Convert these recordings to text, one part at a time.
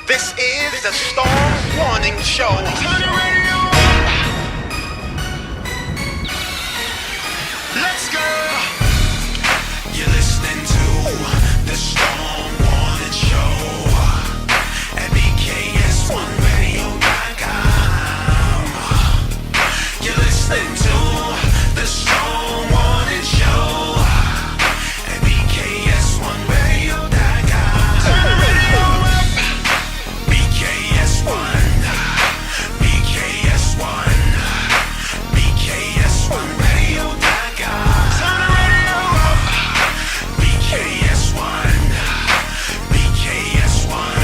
This is the Storm Warning Show. Turn the radio up. Let's go. You're listening to the Storm Warning Show at BKS1Radio.com. You're listening to the Storm Warning Show at BKS1Radio.com. Turn the radio up. BKS1, BKS1, BKS1Radio.com. Turn the radio up. BKS1, BKS1,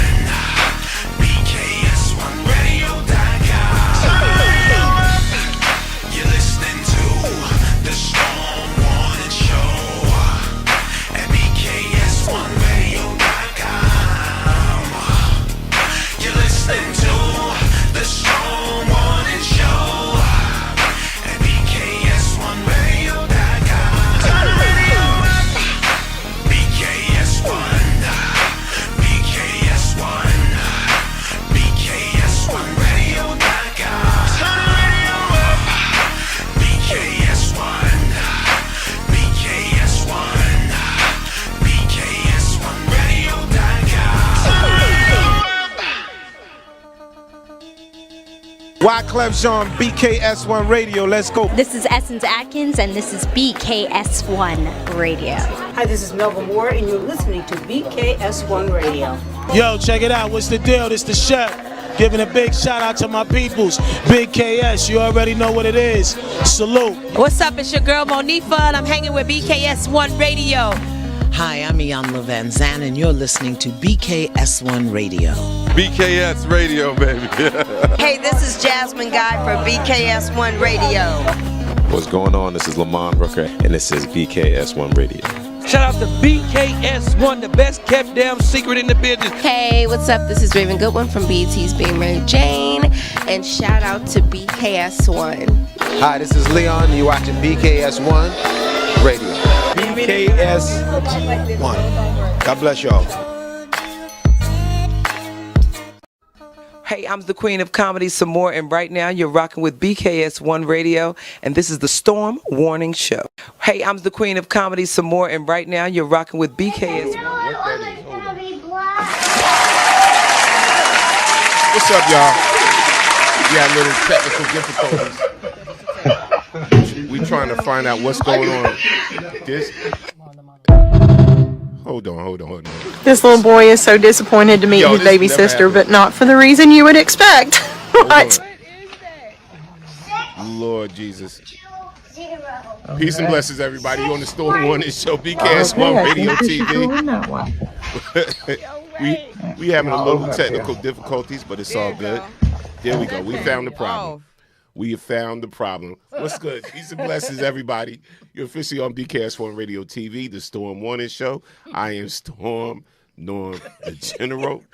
BKS1Radio.com. Turn the radio up. You're listening to the Storm Warning Show at BKS1Radio.com. You're listening to the Storm Warning Show at BKS1Radio.com. Turn the radio up. BKS1, BKS1, BKS1Radio.com. Turn the radio up. BKS1, BKS1, BKS1Radio.com. Turn the radio up. Wyclef Jean, BKS1 Radio. Let's go. This is Essence Atkins, and this is BKS1 Radio. Hi, this is Melba Moore, and you're listening to BKS1 Radio. Yo, check it out. What's the deal? This the chef. Giving a big shout out to my peoples. Big KS, you already know what it is. Salute. What's up? It's your girl Monifa, and I'm hanging with BKS1 Radio. Hi, I'm Iyanla Van Zandt, and you're listening to BKS1 Radio. BKS Radio, baby. Hey, this is Jasmine Guy for BKS1 Radio. What's going on? This is Lamont Rooker, and this is BKS1 Radio. Shout out to BKS1, the best kept damn secret in the business. Hey, what's up? This is Raven Goodwin from BET's Being Mary Jane, and shout out to BKS1. Hi, this is Leon. You're watching BKS1 Radio. BKS1. God bless y'all. Hey, I'm the queen of comedy some more, and right now you're rocking with BKS1 Radio, and this is the Storm Warning Show. Hey, I'm the queen of comedy some more, and right now you're rocking with BKS1. What's up, y'all? We had little technical difficulties. We trying to find out what's going on. This. Hold on. This little boy is so disappointed to meet his baby sister, but not for the reason you would expect. What? Lord Jesus. Peace and blessings, everybody. You on the Storm Warning Show, BKS1 Radio TV. we having a little technical difficulties, but it's all good. There we go. We found the problem. We have found the problem. What's good? Peace and blessings, everybody. You're officially on BKS1 Radio TV, the Storm Warning Show. I am Storm Norm, the General.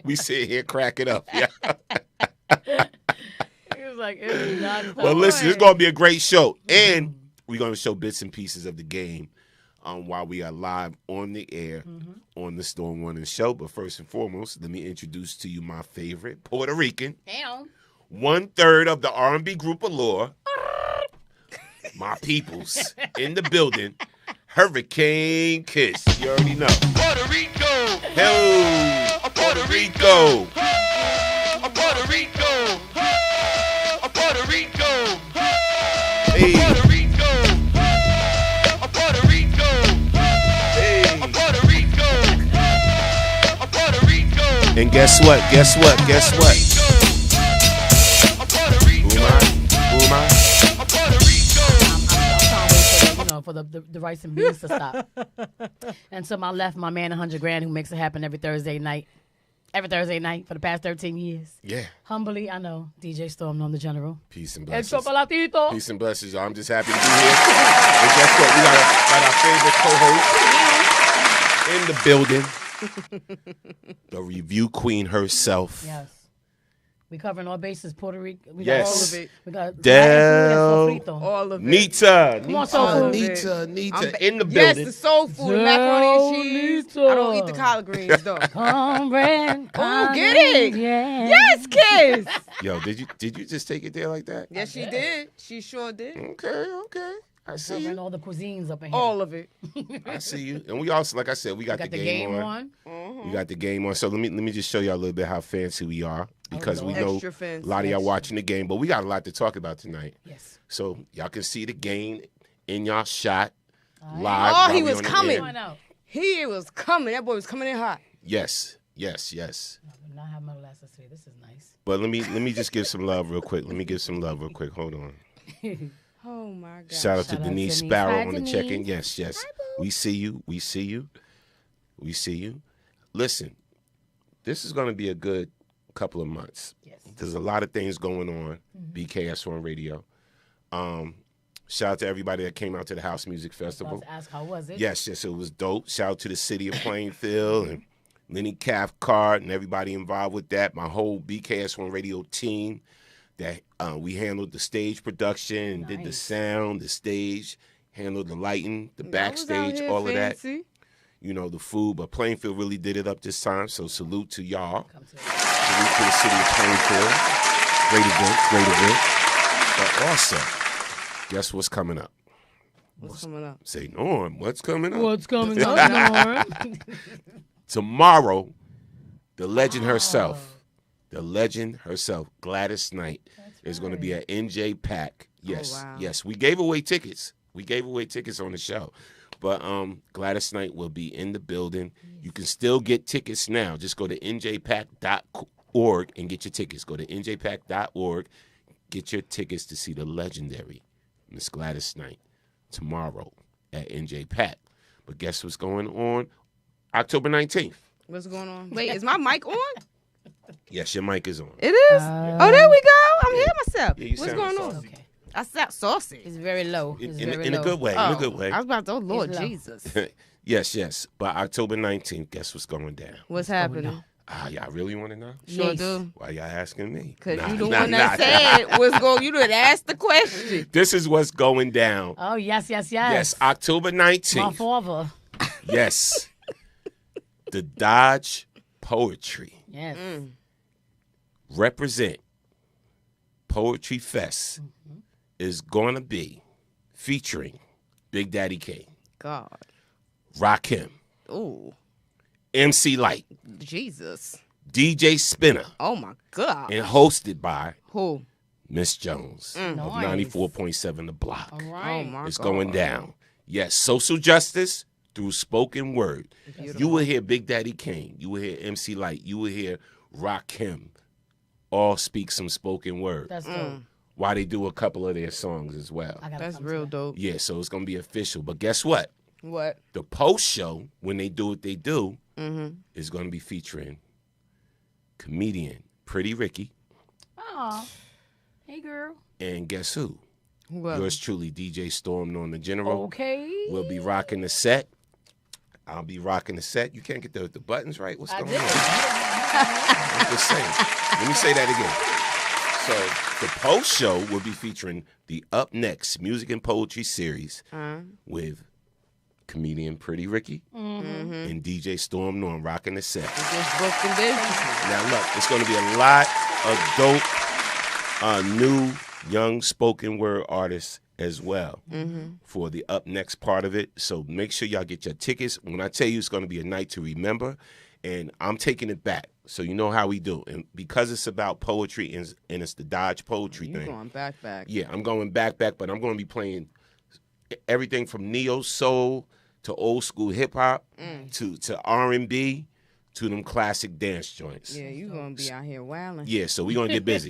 We sit here cracking up. Yeah. He was like, it is not well, listen, it's going to be a great show. And we're going to show bits and pieces of the game while we are live on the air on the Storm Warning Show. But first and foremost, let me introduce to you my favorite Puerto Rican. Damn. 1/3 of the R&B group Allure, my peoples in the building, Hurricane Kiss. You already know. Puerto Rico. Hey, Puerto Rico. Puerto Rico. Puerto Rico. Hey. Puerto Rico. Puerto Rico. Hey. Puerto Rico. Puerto Rico. And guess what? Who am I? For the rice and beans to stop. And to my left, my man, $100,000, who makes it happen every Thursday night for the past 13 years. Yeah. Humbly, I know, DJ Storm, known the General. Peace and El blessings. Chocolatito. Peace and blessings, y'all. I'm just happy to be here. And guess what? We got our favorite co-host in the building. The review queen herself. Yes. We covering all bases. Puerto Rico. We Yes. got all of it. We got Del, all of it. Nita, Come on, soul food. Nita in the building. Yes, the soul food, macaroni and cheese. I don't eat the collard greens though. Cornbread. Oh, get it? Yeah. Yes, kids. Yo, did you just take it there like that? Yes, she did. She sure did. Okay. I see Covering you. all the cuisines up in here. All of it. I see you. And we also, like I said, we got the game on. Mm-hmm. We got the game on. So let me just show y'all a little bit how fancy we are because we know Extra fancy. a lot of y'all watching the game, but we got a lot to talk about tonight. Yes. So y'all can see the game in y'all shot live. Oh, while he we was on the coming. air. He was coming. That boy was coming in hot. Yes. I will not have my glasses today. This is nice. But let me just give some love real quick. Hold on. Oh my God. Shout out to Denise Sparrow Hi, on the Denise. check-in. Yes. We see you. Listen, this is going to be a good couple of months. Yes. There's a lot of things going on. BKS1 Radio. Shout out to everybody that came out to the House Music Festival. I was about to ask, how was it? Yes, it was dope. Shout out to the city of Plainfield and Lenny Cathcart and everybody involved with that. My whole BKS1 Radio team that we handled the stage production, did the sound, the stage, handled the lighting, the backstage, all of that. You know, the food. But Plainfield really did it up this time, so salute to y'all. Salute to the city of Plainfield. Great event. But also, guess what's coming up? What's coming up? Say, Norm, what's coming up? What's coming up, Norm? Tomorrow, the legend herself, Gladys Knight, is going to be at NJ Pack. Yes, wow. Yes. We gave away tickets. On the show. But Gladys Knight will be in the building. You can still get tickets now. Just go to njpack.org and get your tickets. Go to njpack.org. Get your tickets to see the legendary Miss Gladys Knight tomorrow at NJ Pack. But guess what's going on? October 19th. What's going on? Wait, is my mic on? Yes, your mic is on. It is? Oh, there we go. I'm hearing myself. Yeah, you What's sound going saucy. on? Okay. I sound saucy. It's very low. In a good way. Oh, In a good way. I was about to, oh, Lord It's low. Jesus. Yes. But October 19th, guess what's going down? What's happening? Y'all really want to know? Sure do. Why y'all asking me? Because you the one that said what's going. You done asked the question. This is what's going down. Oh, yes. Yes, October 19th. My father. Yes. The Dodge Poetry Yes. Represent Poetry Fest is going to be featuring Big Daddy Kane, God. Rakim, Ooh. MC Light, Jesus. DJ Spinner, Oh, my God. and hosted by Who? Miss Jones of Nice. 94.7 The Block. All right. Oh, my It's God. going down. Yes, social justice through spoken word. You will hear Big Daddy Kane. You will hear MC Light. You will hear Rakim. All speak some spoken word. That's dope. While they do a couple of their songs as well. That's real dope. Yeah, so it's going to be official. But guess what? What? The post show, when they do what they do, Mm-hmm. is going to be featuring comedian Pretty Ricky. Aw. Hey, girl. And guess who? Who else? Yours truly, DJ Storm on the General. Okay. We'll be rocking the set. I'll be rocking the set. You can't get the buttons right? What's going on? I'm just saying. Let me say that again. So the post show will be featuring the Up Next Music and Poetry series with comedian Pretty Ricky and DJ Storm Norm rocking the set. Just booked and busy. Now look, it's going to be a lot of dope, new, young spoken word artists as well for the Up Next part of it. So make sure y'all get your tickets. When I tell you it's going to be a night to remember, and I'm taking it back. So you know how we do. And because it's about poetry and it's the Dodge poetry You're thing. going back. Yeah, I'm going back, but I'm going to be playing everything from neo soul to old school hip hop to R&B to them classic dance joints. Yeah, you going to be out here wilding. Yeah, so we're going to get busy.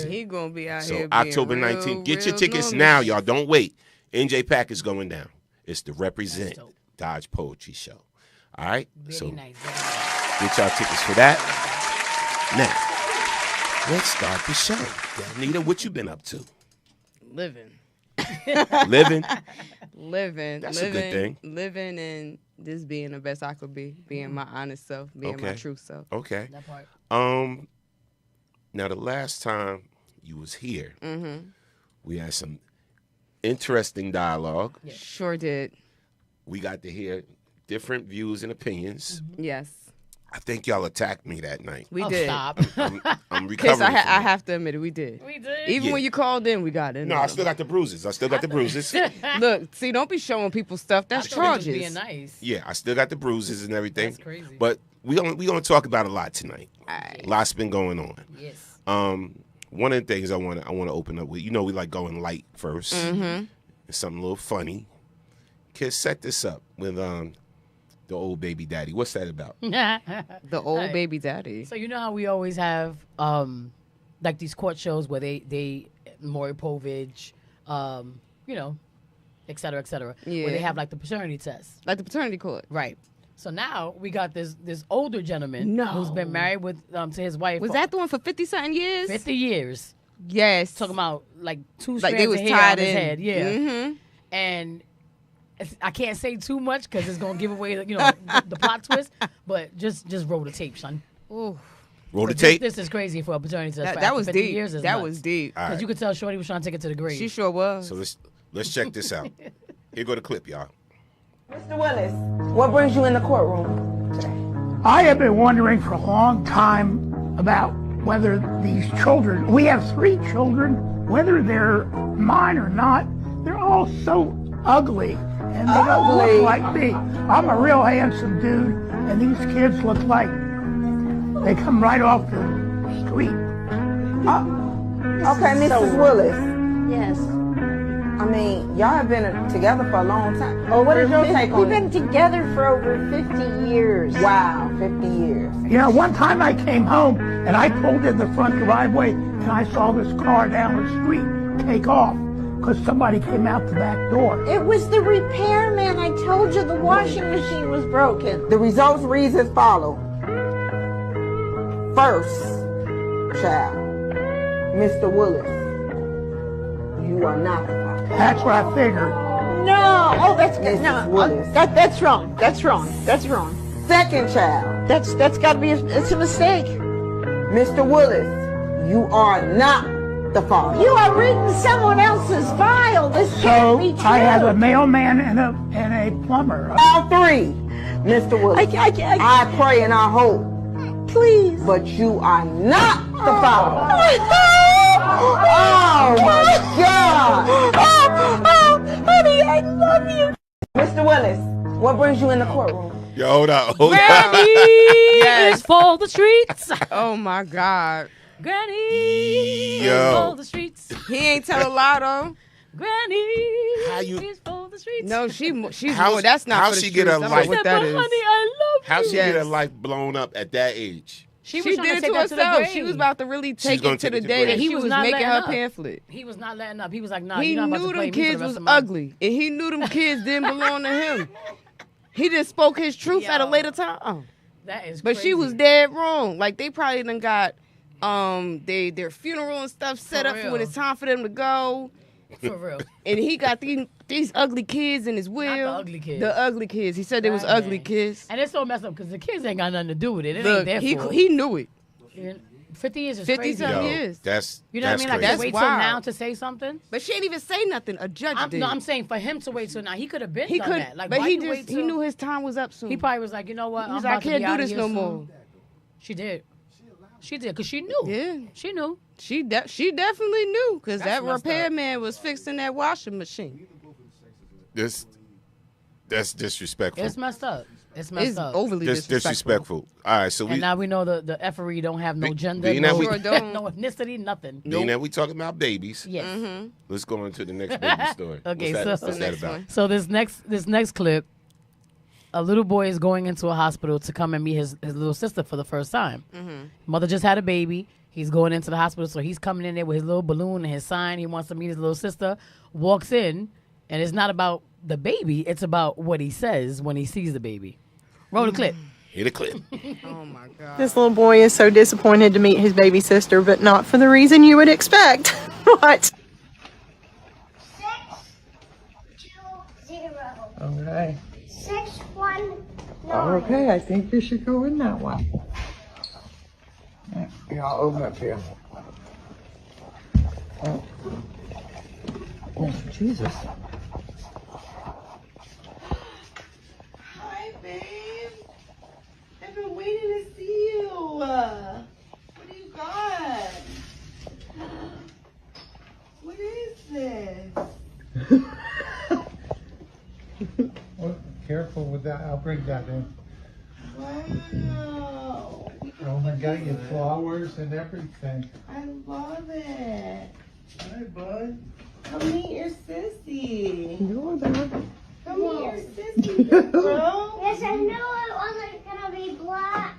He going to be out So here October being 19th, get your real tickets normal. now, y'all. Don't wait. NJ Pack is going down. It's the Represent Dodge Poetry Show. All right? So Nice. get y'all tickets for that. Now, let's start the show. Delnita, what you been up to? Living. Living? Living. That's a good thing. Living and Just being the best I could be, being my honest self, being my true self. Okay. That part. Now the last time you was here, we had some interesting dialogue. Yeah. Sure did. We got to hear different views and opinions. Yes. I think y'all attacked me that night. We did. Stop. I'm recovering. I have to admit it, we did. We did. Even when you called in, we got it. No, I still got the bruises. Look, see, don't be showing people stuff. That's charges. Being nice. Yeah, I still got the bruises and everything. That's crazy. But we gonna talk about a lot tonight. Right. A lot's been going on. Yes. One of the things I want to open up with. You know, we like going light first. It's something a little funny. Kids, set this up with the old baby daddy. What's that about? The old baby daddy. So you know how we always have like these court shows where they Maury Povich, you know, et cetera, Yeah. where they have like the paternity test. Like the paternity court. Right. So now we got this older gentleman who's been married with to his wife. Was that the one for 50-something years? 50 years. Yes. Talking about like two Like strands they was of hair tied on his in. head. Yeah. And I can't say too much because it's gonna give away the plot twist. But just roll the tape, son. Ooh. Roll the tape. This is crazy for a paternity test. That was 50 deep. Years is That nuts. was deep. All right. Because you could tell Shorty was trying to take it to the grave. She sure was. So let's check this out. Here go the clip, y'all. Mr. Willis, what brings you in the courtroom today? I have been wondering for a long time about whether these children, we have 3 children, whether they're mine or not, they're all so ugly and they don't look like me. I'm a real handsome dude and these kids look like they come right off the street. Okay, Mrs. Willis. Yes. I mean, y'all have been together for a long time. Oh, what is your take on We've it? been together for over 50 years. Wow, 50 years. You know, one time I came home and I pulled in the front driveway and I saw this car down the street take off because somebody came out the back door. It was the repairman. I told you the washing machine was broken. The results reads as follow. First, child, Mr. Willis, you are not the father. That's what I figured. No. Oh, that's good. Mrs. No, Willis. that's wrong. That's wrong. That's wrong. Second child, That's got to be. It's a mistake. Mr. Willis, you are not the father. You are reading someone else's file. This can't be So true. I have a mailman and a plumber. All 3, Mr. Willis. I pray and I hope. Please. But you are not the father. Oh my God. Oh, honey, I love you. Mr. Willis, what brings you in the courtroom? Yo, hold up. Granny is for the streets. Oh my God. Granny is for the streets. He ain't tell a lie though. Granny is for the streets. No, she's more. That's not how for the she get her streets. I don't life? know what that is. Honey, I love How you. she get her life blown up at that age? She was trying did it take to that to the herself. grave. She was about to really take gonna it to take the it to day that grave. he was not making letting her up. pamphlet. He was not letting up. He was like, nah, He you're not about knew to play them me for kids the rest was of my life. ugly, and he knew them kids didn't belong to him. He just spoke his truth at a later time. That is But crazy. she was dead wrong. Like they probably done got their funeral and stuff set up for when it's time for them to go. For real. And he got these ugly kids in his will. Not the ugly kids. The ugly kids. He said they was ugly kids. And it's so messed up because the kids ain't got nothing to do with it. It Look, ain't their he fault. he knew it. 50 years is 50 crazy. something Yo, years. That's You know what I mean? Like, crazy. to wait till wild. now to say something. But she didn't even say nothing. A judge did. No, I'm saying for him to wait till now. He could have been He done could, that. Like, but why he you just wait till, he knew his time was up soon. He probably was like, you know what? He was I'm like, I about to be can't out do of this here no soon. more. She did. She did because she knew. Yeah, she knew. She definitely knew because That's that messed up. repairman was fixing that washing machine. That's disrespectful. It's messed up. It's messed up. Overly disrespectful. All right, so And now we know the effery don't have no gender, being no, that we- no ethnicity, nothing. Being that we talking about babies, Yes. let's go into the next baby story. Okay, what's that about? So this next clip, a little boy is going into a hospital to come and meet his little sister for the first time. Mother just had a baby. He's going into the hospital, so he's coming in there with his little balloon and his sign. He wants to meet his little sister. Walks in, and it's not about the baby. It's about what he says when he sees the baby. Roll the clip. Hit a clip. Oh my God. This little boy is so disappointed to meet his baby sister, but not for the reason you would expect. What? Okay. 619. Okay, I think you should go in that one. Yeah, I'll open up here. Oh, Jesus. Hi, babe. I've been waiting to see you. What do you got? What is this? Well, careful with that. I'll bring that in. Wow. Oh my God, you have flowers and everything. I love it. Hi, bud. Come meet your sissy. You're there. Come meet your sissy, big bro. Yes, I knew it wasn't gonna be black.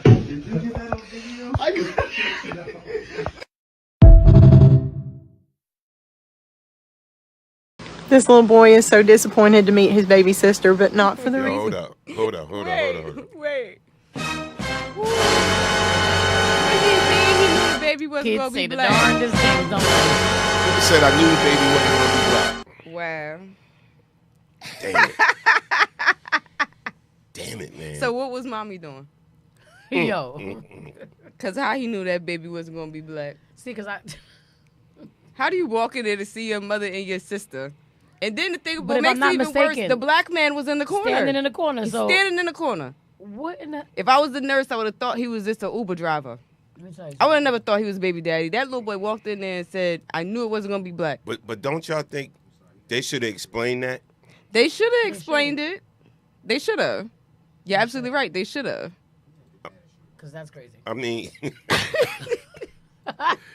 Did you get that on video? I got This little boy is so disappointed to meet his baby sister, but not for the reason. Hold up. Wait. What do you mean he knew the baby wasn't Kids gonna say be the black? darndest things, don't they? People said I knew the baby wasn't going to be black. Wow. Damn it, man. So what was mommy doing? Yo. Cause how he knew that baby wasn't gonna be black? See, cause I. How do you walk in there to see your mother and your sister? And then the thing But about if makes I'm it not even worse, mistaken, the black man was in the corner. Standing in the corner, He's so. standing in the corner. What in the. If I was the nurse, I would have thought he was just an Uber driver. I would have never thought he was baby daddy. That little boy walked in there and said, I knew it wasn't gonna be black. But don't y'all think they should have explained that? They should have explained it. They should have. You're absolutely right. They should have. Cause that's crazy. I mean,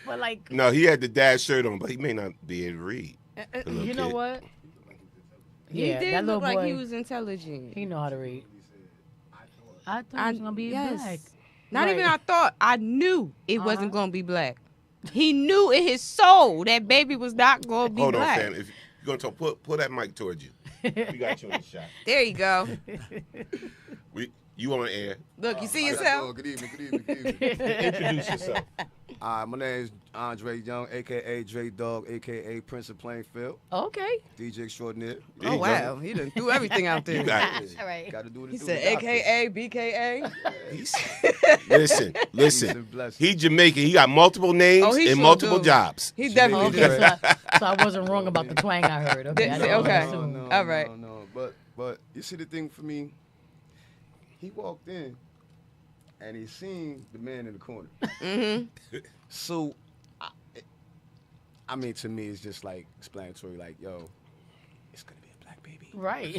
But like. no, he had the dad shirt on, but he may not be able to read. The little You know kid. what? He Yeah, did that little look like boy, he was intelligent. He know how to read. I thought he was gonna be black. Not Right. even I thought. I knew it wasn't gonna be black. He knew in his soul that baby was not gonna be Hold black. on, fam. If you're going to talk, pull that mic towards you. We got you in the shot. There you go. You on air. Look, you see yourself? Good evening. Introduce yourself. My name is Andre Young, a.k.a. Dre Dog, a.k.a. Prince of Plainfield. Okay. DJ extraordinaire. Oh, wow. He done threw everything out there. You got it. All right. Got to do what He it do. said AKA, BKA. Listen. He Jamaican. He got multiple names Oh, he and sure multiple do. jobs. He definitely Okay, did. so I wasn't wrong about the twang I heard. Okay. I didn't Okay. assume. No, All right. No. But you see the thing for me, he walked in and he seen the man in the corner. Mm-hmm. So, I mean, to me, it's just like explanatory, like, yo, it's going to be a black baby. Right.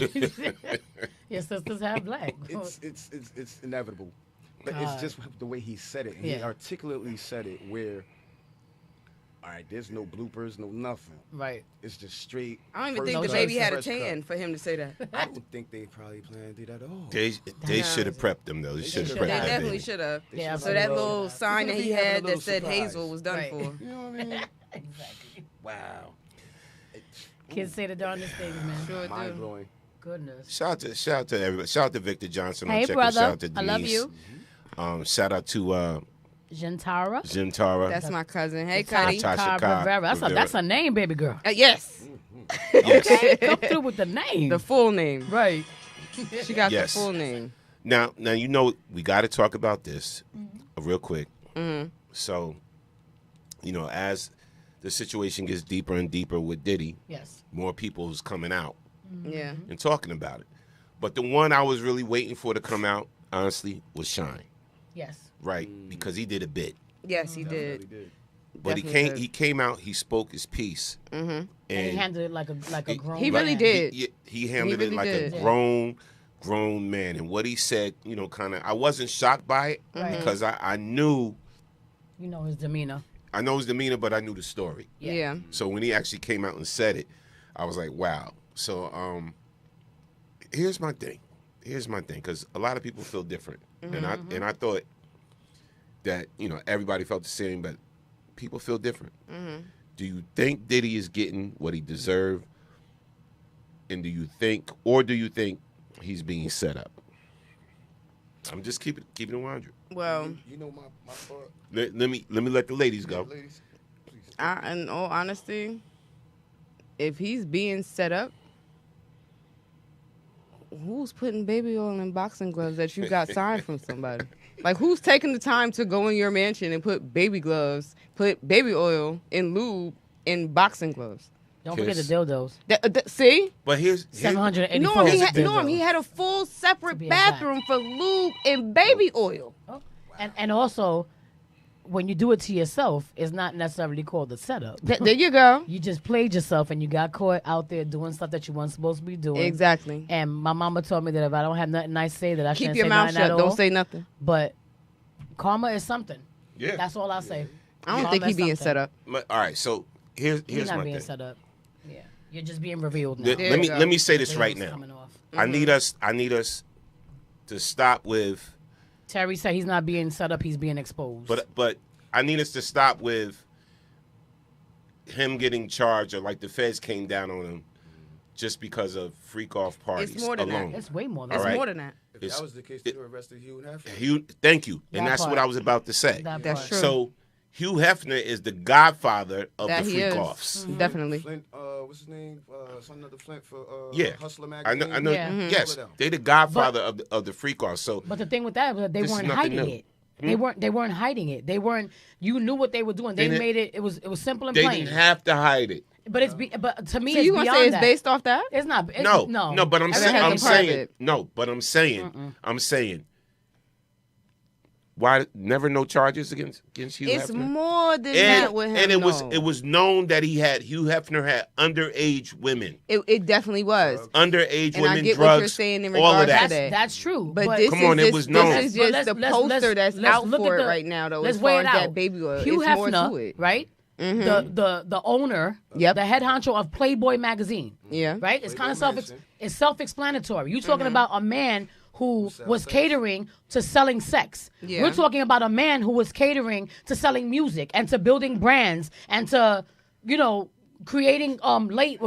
Your sisters have black. It's inevitable. But God. it's just the way he said it. Yeah. He articulately said it where, all right, there's no bloopers, no nothing. Right. It's just straight. I don't even think first the cut, baby had a fresh cut. tan for him to say that. I don't think they probably planned to do that at all. They should have prepped them, though. They should have They prepped that definitely baby. should have. Yeah, So that absolutely. little sign that he Having a had that little said surprise. Hazel was done Right. for. You know what I mean? Exactly. Wow. Kids say the darndest things, man. Sure Mind do. blowing. Goodness. Shout out to everybody. Shout out to Victor Johnson. Hey, on check. brother. Shout out to I Denise. love you. Shout out to Gentara. Jim Tara. That's my cousin. Hey, Cuddy. Tasha Cobb. Rivera. That's a name, baby girl. Yes. Okay. Come through with the name. The full name. Right. She got Yes. the full name. Now you know we got to talk about this real quick. Mm-hmm. So, as the situation gets deeper and deeper with Diddy, Yes. more people's coming out Yeah. and talking about it. But the one I was really waiting for to come out, honestly, was Shine. Yes. Right? Because he did a bit. Yes, he did. But Definitely he came out, he spoke his piece. Mm-hmm. And he handled it like a grown He man. really did. He handled really it like did. a grown man. And what he said, kind of, I wasn't shocked by it Right. because I knew, You know his demeanor. I know his demeanor, but I knew the story. Yeah. So when he actually came out and said it, I was like, wow. So here's my thing, because a lot of people feel different, and I thought that everybody felt the same, but people feel different. Mm-hmm. Do you think Diddy is getting what he deserved, and do you think he's being set up? I'm just keeping it 100. Well, You know my part. Let me let the ladies go. Ladies, in all honesty, if he's being set up, who's putting baby oil in boxing gloves that you got signed from somebody? Like, who's taking the time to go in your mansion and put baby gloves, put baby oil in lube in boxing gloves? Don't forget the dildos. See? But here's 784. Norm, he had a full separate bathroom for lube and baby oil. Oh. And also, when you do it to yourself, it's not necessarily called a setup. There you go. You just played yourself and you got caught out there doing stuff that you weren't supposed to be doing. Exactly. And my mama told me that if I don't have nothing nice to say, that I shouldn't Keep your say mouth nothing at shut. all. Don't say nothing. But karma is something. Yeah. That's all I say. I don't think he's being set up. All right, so here's He's not my being thing. set up. Yeah. You're just being revealed now. Let me say this right now. Coming off. I need us to stop with. Terry said he's not being set up, he's being exposed. But I need us to stop with him getting charged, or like the feds came down on him just because of freak off parties It's more than alone. that. It's way more than It's that. more than that. If that was the case, they would have arrested Hugh Hefner. Thank you. And That that's what part. I was about to say. That's true. So Hugh Hefner is the godfather of That the he freak is. offs. Definitely. Flint, what's his name? Son of the Flint for Yeah. Hustler I magazine. know. Yeah. Yes, they the godfather of the freak offs. So But the thing with that was that they This is weren't nothing hiding new. it. They weren't hiding it. They weren't. You knew what they were doing. They They made it. It was simple and they plain. didn't have to hide it. But but to me, So it's you gonna beyond say it's that. based off that? It's not. It's, No, no. But I'm Ever saying, had I'm them private? saying, no, but I'm saying, why never no charges against Hugh It's Hefner? more than that with him. And no. it was known that Hugh Hefner had underage women, It definitely was. underage And I women, get drugs, what you're saying in all of regards that. to that. That's true. But this Come is on, it just, was known. This is just But the let's- poster that's let's out look for at it the- right now, though. let's As weigh far it as out. that baby oil, Hugh it's more to Hefner, it. right? The owner, Yep. the head honcho of Playboy magazine. Yeah. Right? It's kind of Mansion. it's self-explanatory. You're talking about a man who was catering to selling sex. Yeah. We're talking about a man who was catering to selling music and to building brands and to, creating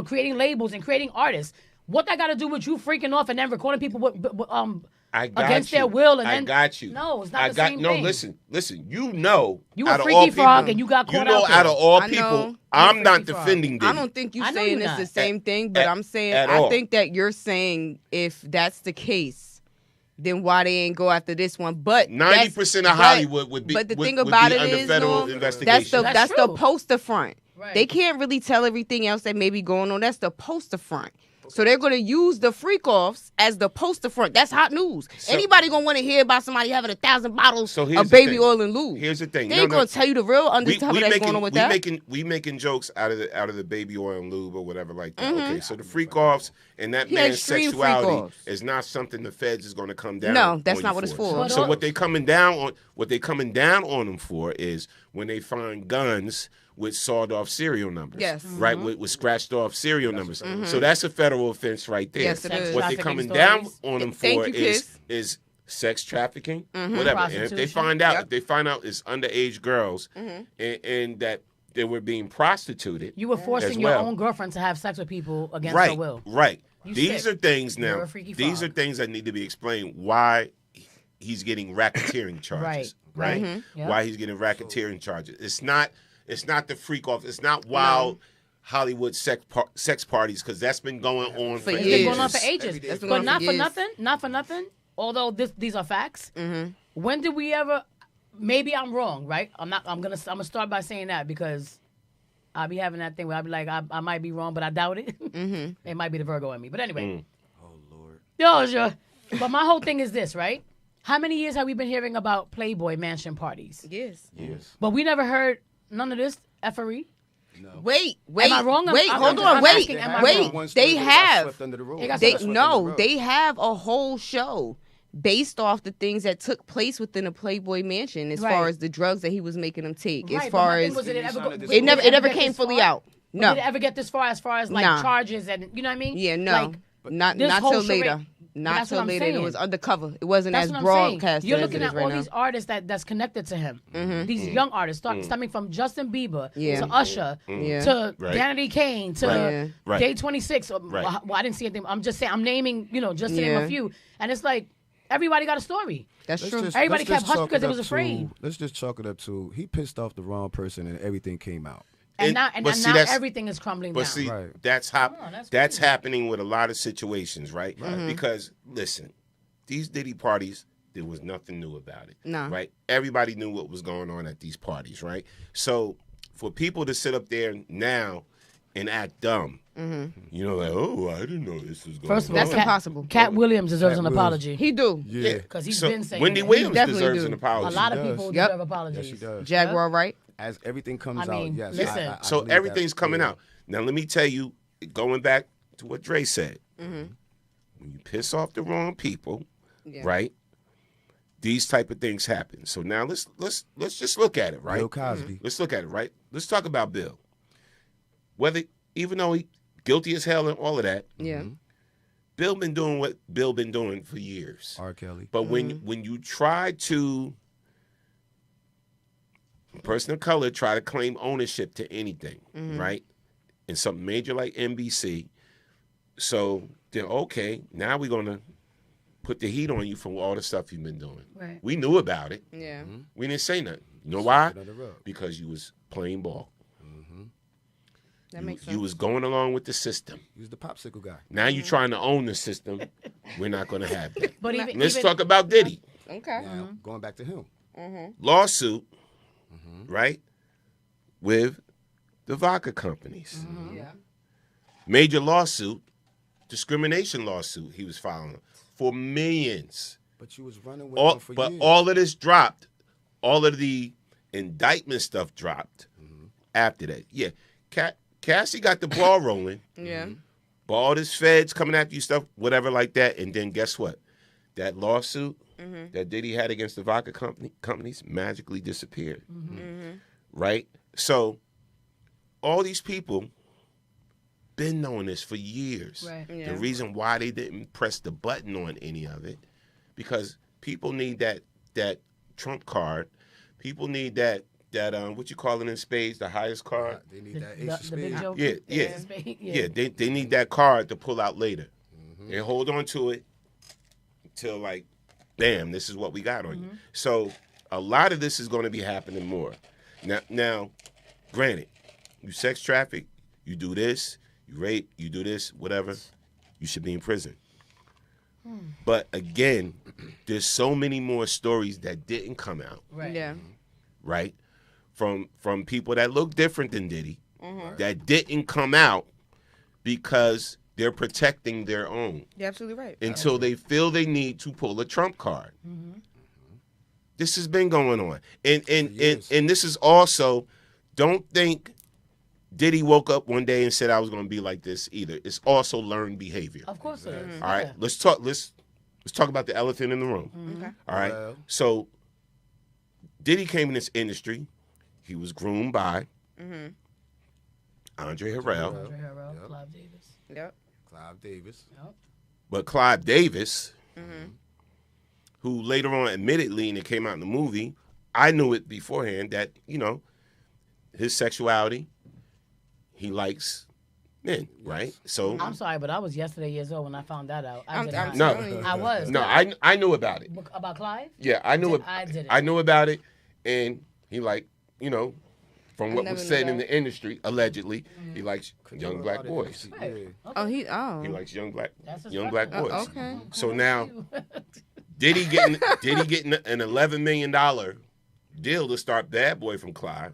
creating labels and creating artists. What that got to do with you freaking off and then recording people with I got against you. their will? And I then, got you. No, it's not the same no, thing. listen. You know, You a out of freaky all frog people, and you got caught know, out there. out of all I people, know. I'm You a not freaky frog. defending Diddy. I don't think you I know saying you're it's not. the same thing, but I'm saying at I all. think that you're saying if that's the case, then why they ain't go after this one? But 90% of Hollywood would be. But the would- thing would about be it under is, federal Norm, investigation. that's That's the true. poster front. Right. They can't really tell everything else that may be going on. That's the poster front. So they're going to use the freak offs as the poster front. That's hot news. Anybody going to want to hear about somebody having 1,000 bottles So here's of the baby thing. oil and lube. Here's the thing. They ain't going to tell you the real undercover that's going on with that. We making jokes out of the baby oil and lube or whatever like that. Okay, so the freak offs and that Yeah, man's extreme sexuality freak-offs. is not something the feds is going to come down. No, that's on not you what it's for. So what they coming down on them for is when they find guns with sawed off serial numbers. Yes. Right, with scratched off serial numbers. So that's a federal offense right there. Yes, it is. What they Trafficking coming stories. down on them Thank for you, Kiss. is sex trafficking, whatever. And if they Prostitution. find out, Yep. if they find out it's underage girls and that they were being prostituted, You were forcing as your well. own girlfriend to have sex with people against right, her will. right. You These sick. are things You're now. a freaky These frog. are things that need to be explained. Why he's getting racketeering charges, Right. right? Yep. Why he's getting racketeering charges. It's not the freak off. It's not wild Hollywood sex parties because that's been going on for For It's ages. been going on for ages. That's been But going not for for years. nothing. Not for nothing. Although these are facts. When did we ever? Maybe I'm wrong, right? I'm gonna start by saying that because I'll be having that thing where I'll be like, I might be wrong, but I doubt it. It might be the Virgo in me. But anyway. Oh Lord. Yo, sure. But my whole thing is this, right? How many years have we been hearing about Playboy mansion parties? Yes. But we never heard none of this effery. Wait. Am I wrong? Wait, I'm hold just- on. I'm Wait, asking, am I wait. wrong? They have. Swept under the rug. They got They swept under the no. rug. They have a whole show based off the things that took place within a Playboy mansion, as far Right. as the drugs that he was making them take. Right, As but far my thing as was, did it ever go- It did it never ever get came this fully far? out. But No. did it ever get this far as like Nah. charges and you know what I mean? Yeah, no. Like, not this whole till charade- later. Not That's till what I'm later. It saying. was undercover. It wasn't That's as what I'm saying. broadcast You're as looking it at is right all now. these artists that's connected to him. These young artists, stemming from Justin Bieber Yeah. to Usher Yeah. to Right. Danity Kane to Right. Right. Day 26. Right. Well, I didn't see anything. I'm just saying. I'm naming. Just to name Yeah. a few. And it's like everybody got a story. That's true. Everybody kept hush because they was afraid. Let's just chalk it up to he pissed off the wrong person and everything came out. And now everything is crumbling down. But see, that's happening with a lot of situations, right? Because listen, these Diddy parties, there was nothing new about it. No. Right? Everybody knew what was going on at these parties, right? So for people to sit up there now and act dumb, you know, like, oh, I didn't know this was going on. First of all, that's impossible. Cat Williams deserves an apology. He do. Yeah. Because he's been saying Wendy that. Williams definitely deserves do. an apology. A lot of people deserve apologies. Yes, she does. Jaguar, right? As everything comes I mean, out, yes. listen. I So believe everything's that. coming out. Now, let me tell you, going back to what Dre said, when you piss off the wrong people, right, these type of things happen. So now let's just look at it, right? Bill Cosby. Let's look at it, right? Let's talk about Bill. Whether, even though he guilty as hell and all of that, Yeah. Bill been doing what Bill been doing for years. R. Kelly. But when you try to, a person of color try to claim ownership to anything, right? And something major like NBC, so then okay, now we're gonna put the heat on you for all the stuff you've been doing. Right. We knew about it. Yeah. We didn't say nothing. You know why? Under the rug. Because you was playing ball. That makes sense. You was going along with the system. He was the popsicle guy. Now you trying to own the system. We're not going to have that. But even, Let's talk about Diddy. Okay. Now, going back to him. Lawsuit, right, with the vodka companies. Yeah. Major lawsuit, discrimination lawsuit he was filing for millions. But you was running with him for years. All of this dropped. All of the indictment stuff dropped after that. Yeah. Cassie got the ball rolling. Yeah. But all this feds coming after you stuff, whatever like that. And then guess what? That lawsuit that Diddy had against the vodka companies magically disappeared. Right? So all these people been knowing this for years. Right. Yeah. The reason why they didn't press the button on any of it, because people need that trump card. People need that what you call it in spades, the highest card. They need that ace of the big spades. joke. Yeah. They need that card to pull out later. They hold on to it until like, bam, this is what we got on you. So a lot of this is going to be happening more. Now, granted, you sex traffic, you do this, you rape, you do this, whatever, you should be in prison. But again, there's so many more stories that didn't come out. Right. Yeah. Right? From people that look different than Diddy, that didn't come out because they're protecting their own You're absolutely right. until they feel they need to pull a trump card. This has been going on. And this is also, don't think Diddy woke up one day and said I was going to be like this either. It's also learned behavior. Of course it is. All right, let's talk about the elephant in the room. Okay. All right. So Diddy came in this industry. He was groomed by Andre Harrell. Andre Harrell, Clive Davis. Yep. Clive Davis. Yep. But Clive Davis, who later on admittedly, and it came out in the movie, I knew it beforehand that, you know, his sexuality, he likes men, right? So I'm sorry, but I was yesterday years old when I found that out. I was. No, I knew about it. About Clive? Yeah, I knew it. I did it. I knew about it, and he like, you know, from what was said in the industry, allegedly, he likes young black boys. Right. Okay. He likes young black respectable. boys. Okay. So now, Diddy getting an $11 million deal to start Bad Boy from Clive.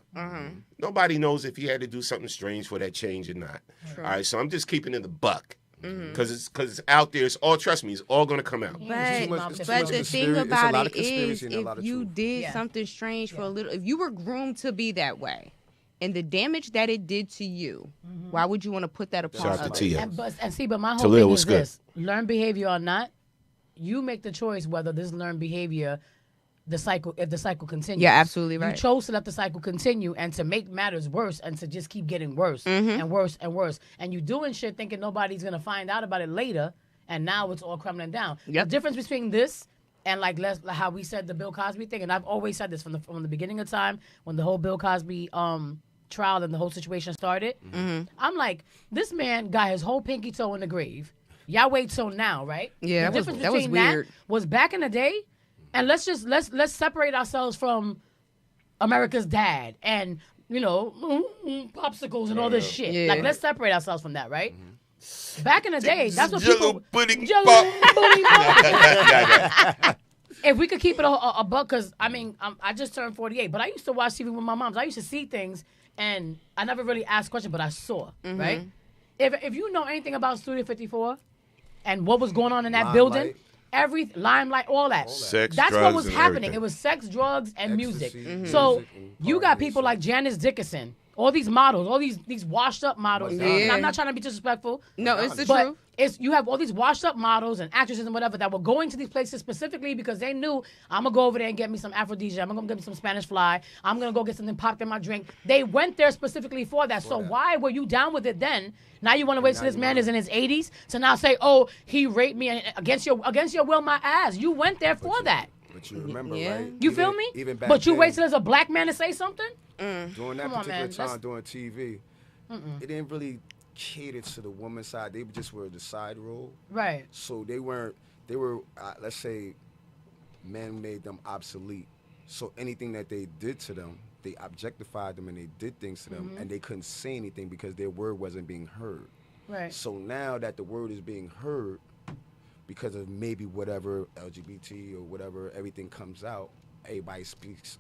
Nobody knows if he had to do something strange for that change or not. True. All right, so I'm just keeping it in the buck. Because it's out there. It's all, trust me, it's all going to come out. But the thing about it is, if you did something strange for a little, if you were groomed to be that way, and the damage that it did to you, why would you want to put that upon Shout out to others? Tia. But my whole Talil thing was is good. this: learned behavior or not, you make the choice whether this learned behavior, if the cycle continues. Yeah, absolutely right. You chose to let the cycle continue and to make matters worse and to just keep getting worse and worse and worse. And you doing shit thinking nobody's gonna find out about it later, and now it's all crumbling down. Yep. The difference between this and like how we said the Bill Cosby thing, and I've always said this from the beginning of time when the whole Bill Cosby trial and the whole situation started. I'm like, this man got his whole pinky toe in the grave. Y'all wait till now, right? Yeah, the difference between that was back in the day, and let's separate ourselves from America's Dad and popsicles and all this shit. Yeah. Like, let's separate ourselves from that, right? Back in the day, that's what Jello people. pudding Jello pop. pudding pop. If we could keep it a buck, because I just turned 48, but I used to watch TV with my moms. I used to see things, and I never really asked questions, but I saw, right? If you know anything about Studio 54 and what was going on in that building, Limelight, all that. Sex, that's drugs, what was and happening. everything. It was sex, drugs, and music. music So and you got people like Janice Dickinson, all these models, all these washed up models. Yeah. And I'm not trying to be disrespectful. No, it's the but truth. you have all these washed up models and actresses and whatever that were going to these places specifically because they knew I'm gonna go over there and get me some aphrodisiac. I'm gonna get me some Spanish fly. I'm gonna go get something popped in my drink. They went there specifically for that. So why were you down with it then? Now you want to wait till this man is in his 80s to now say, oh, he raped me and against your will, my ass. You went there for that. But you remember, Yeah. right? You feel me? Even back But you then, wait till there's a black man to say something? during that Come on, particular man. time, doing TV, it didn't really cater to the woman's side. They just were the side role. Right. So they were, let's say, men made them obsolete. So anything that they did to them, they objectified them and they did things to them, and they couldn't say anything because their word wasn't being heard. Right. So now that the word is being heard, because of maybe whatever LGBT or whatever, everything comes out, everybody speaks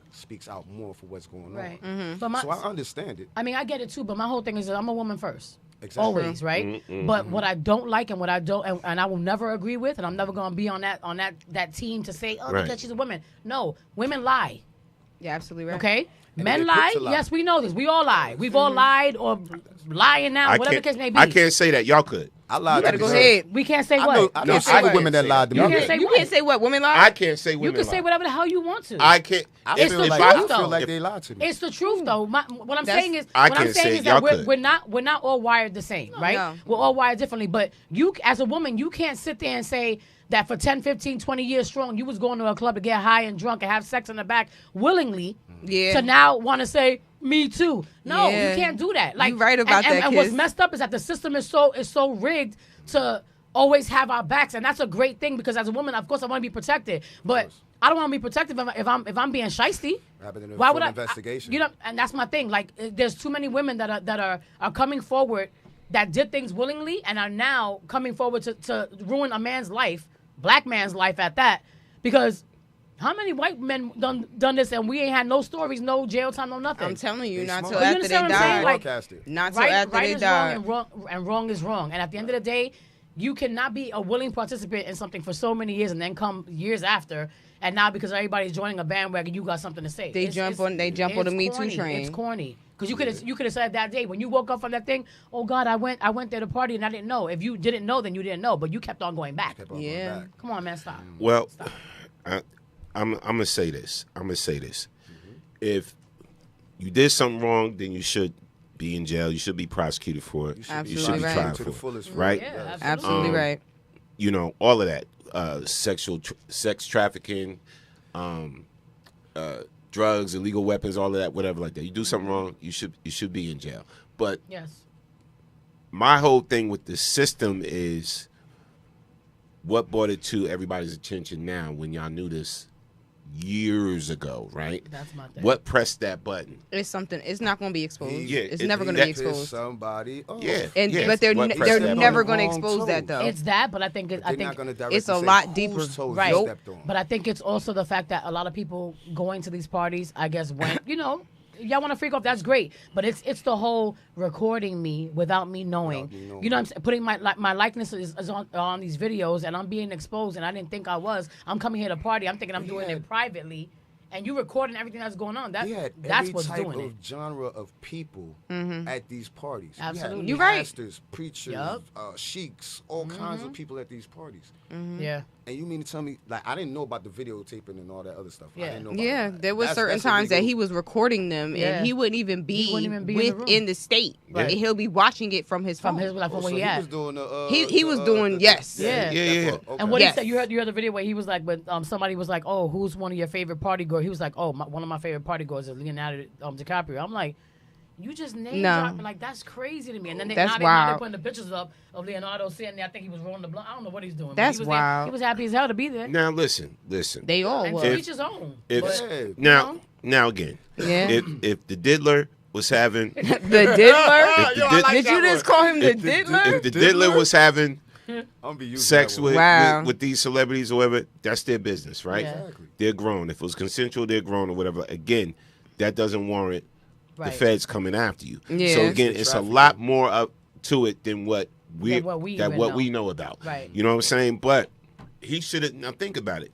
out more for what's going Right. on. But So I understand it. I mean, I get it too, but my whole thing is that I'm a woman first. Exactly. Always, right? But what I don't like and what I don't, and I will never agree with, and I'm never going to be on that team to say, oh, because she's a woman. No, women lie. Yeah, absolutely right. Okay? And Men they're lie. quick to lie. Yes, we know this. We all lie. We've all lied or lying now, whatever the case may be. I can't say that. Y'all could. I lied. You better go ahead. We can't say I what. know, I know several women that lied to me. You can't say You what. can't say what women lie. I can't say women You can say lie. whatever the hell you want to. I can't. I It's feel the like, truth, I feel though. like they lied to me. It's the truth, though. What I'm That's- saying is, I what I'm can't saying say is it. that Y'all we're not all wired the same, right? No. We're all wired differently. But you, as a woman, you can't sit there and say that for 10, 15, 20 years strong, you was going to a club to get high and drunk and have sex in the back willingly. Yeah. To now want to say me too. No, Yeah. you can't do that. Like You right about that, And what's Kiss. messed up is that the system is so rigged to always have our backs, and that's a great thing because as a woman, of course, I want to be protected, but I don't want to be protected if I'm being shiesty. Happened in a Why full would I? investigation. You know, and that's my thing. Like, there's too many women that are coming forward that did things willingly and are now coming forward to ruin a man's life, black man's life at that, because. How many white men done this and we ain't had no stories, no jail time, no nothing? I'm telling you, They not smart. till You after understand they what I'm saying? die. Like, Broadcasted. Not till right, after right they is die. wrong and wrong is wrong. And at the end of the day, you cannot be a willing participant in something for so many years and then come years after, and now because everybody's joining a bandwagon, you got something to say. They jump on the Me Too corny. train. It's corny. Because you could have said that day when you woke up from that thing, oh God, I went there to party and I didn't know. If you didn't know, then you didn't know, but you kept on going back. Yeah. Come on, man, stop. Well, I'm gonna say this. If you did something wrong, then you should be in jail. You should be prosecuted for it. You should Absolutely be right. tried To for the fullest. it. Right? Yeah, Absolutely right. You know, all of that. Sex trafficking, drugs, illegal weapons, all of that, whatever like that. You do something wrong, you should be in jail. But Yes. my whole thing with the system is what brought it to everybody's attention now when y'all knew this years ago, right? That's my thing. What pressed that button? It's something. It's not going to be exposed. Yeah, it's it- never going to that be is exposed. Somebody. Oh. Yeah. But they're What pressed they're that never button? going to expose that though. It's that, but I think They're not gonna directly it's a say lot whose deeper. toes you Right. stepped on. But I think it's also the fact that a lot of people going to these parties, I guess, when y'all want to freak off, that's great. But it's the whole recording me without me knowing. You know what I'm saying? Putting my likeness is on these videos and I'm being exposed and I didn't think I was. I'm coming here to party. I'm thinking I'm doing it privately. And you recording everything that's going on. We had That's every what's type doing of it. genre of people at these parties. Absolutely. We You're had right. pastors, preachers, Yup. sheiks, all kinds of people at these parties. Yeah. And you mean to tell me, like, I didn't know about the videotaping and all that other stuff. I Yeah. didn't know about Yeah, that. there was That's- certain that's times that illegal. he was recording them, Yeah. and he wouldn't even be, wouldn't even be in the room. within the state. Right. And he'll be watching it from his phone. From Oh, where so he he at. was doing the, He was doing, yes. Yeah. Yeah. Okay. And what Yes. he said, you heard the video where he was like, but somebody was like, oh, who's one of your favorite party goers? He was like, oh, one of my favorite party goers is Leonardo DiCaprio. I'm like, You just name No. dropping. Like, that's crazy to me. And then That's now they're wild. putting the pictures up of Leonardo sitting there. I think he was rolling the blunt. I don't know what he's doing. but That's he was there. wild. He was happy as hell to be there. Now listen. They all And was. to each his own. But, Now again, Yeah. if the diddler was having The diddler? If the did- Did you just call him the diddler? if the diddler was having I'm be using sex that one. Wow. with these celebrities or whatever, that's their business, right? Yeah. Exactly. They're grown. If it was consensual, they're grown or whatever. Again, that doesn't warrant the Right. feds coming after you. Yeah. So again, it's a lot more up to it than what we Than what we even know. know about. Right. You know what I'm saying? But he should have. Now think about it.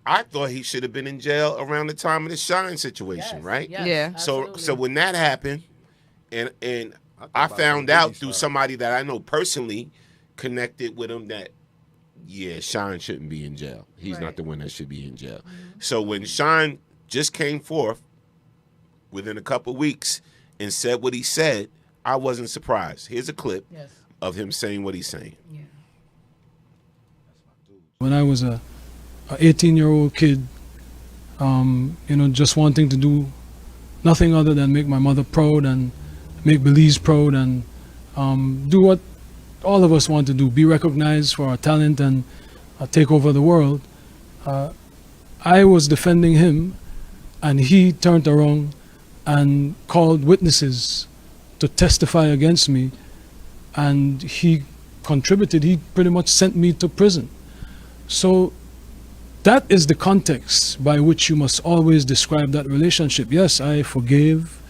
I thought he should have been in jail around the time of the Shine situation, right? yes, Yeah. So absolutely. when that happened, and I found out through somebody that I know personally connected with him that Shine shouldn't be in jail. He's not the one that should be in jail. So when Shine just came forth within a couple weeks and said what he said, I wasn't surprised. Here's a clip of him saying what he's saying. When I was a 18-year-old kid, just wanting to do nothing other than make my mother proud and make Belize proud and do what all of us want to do, be recognized for our talent and take over the world. I was defending him, and he turned around and called witnesses to testify against me, and he contributed. He pretty much sent me to prison. So that is the context by which you must always describe that relationship. Yes, I forgave,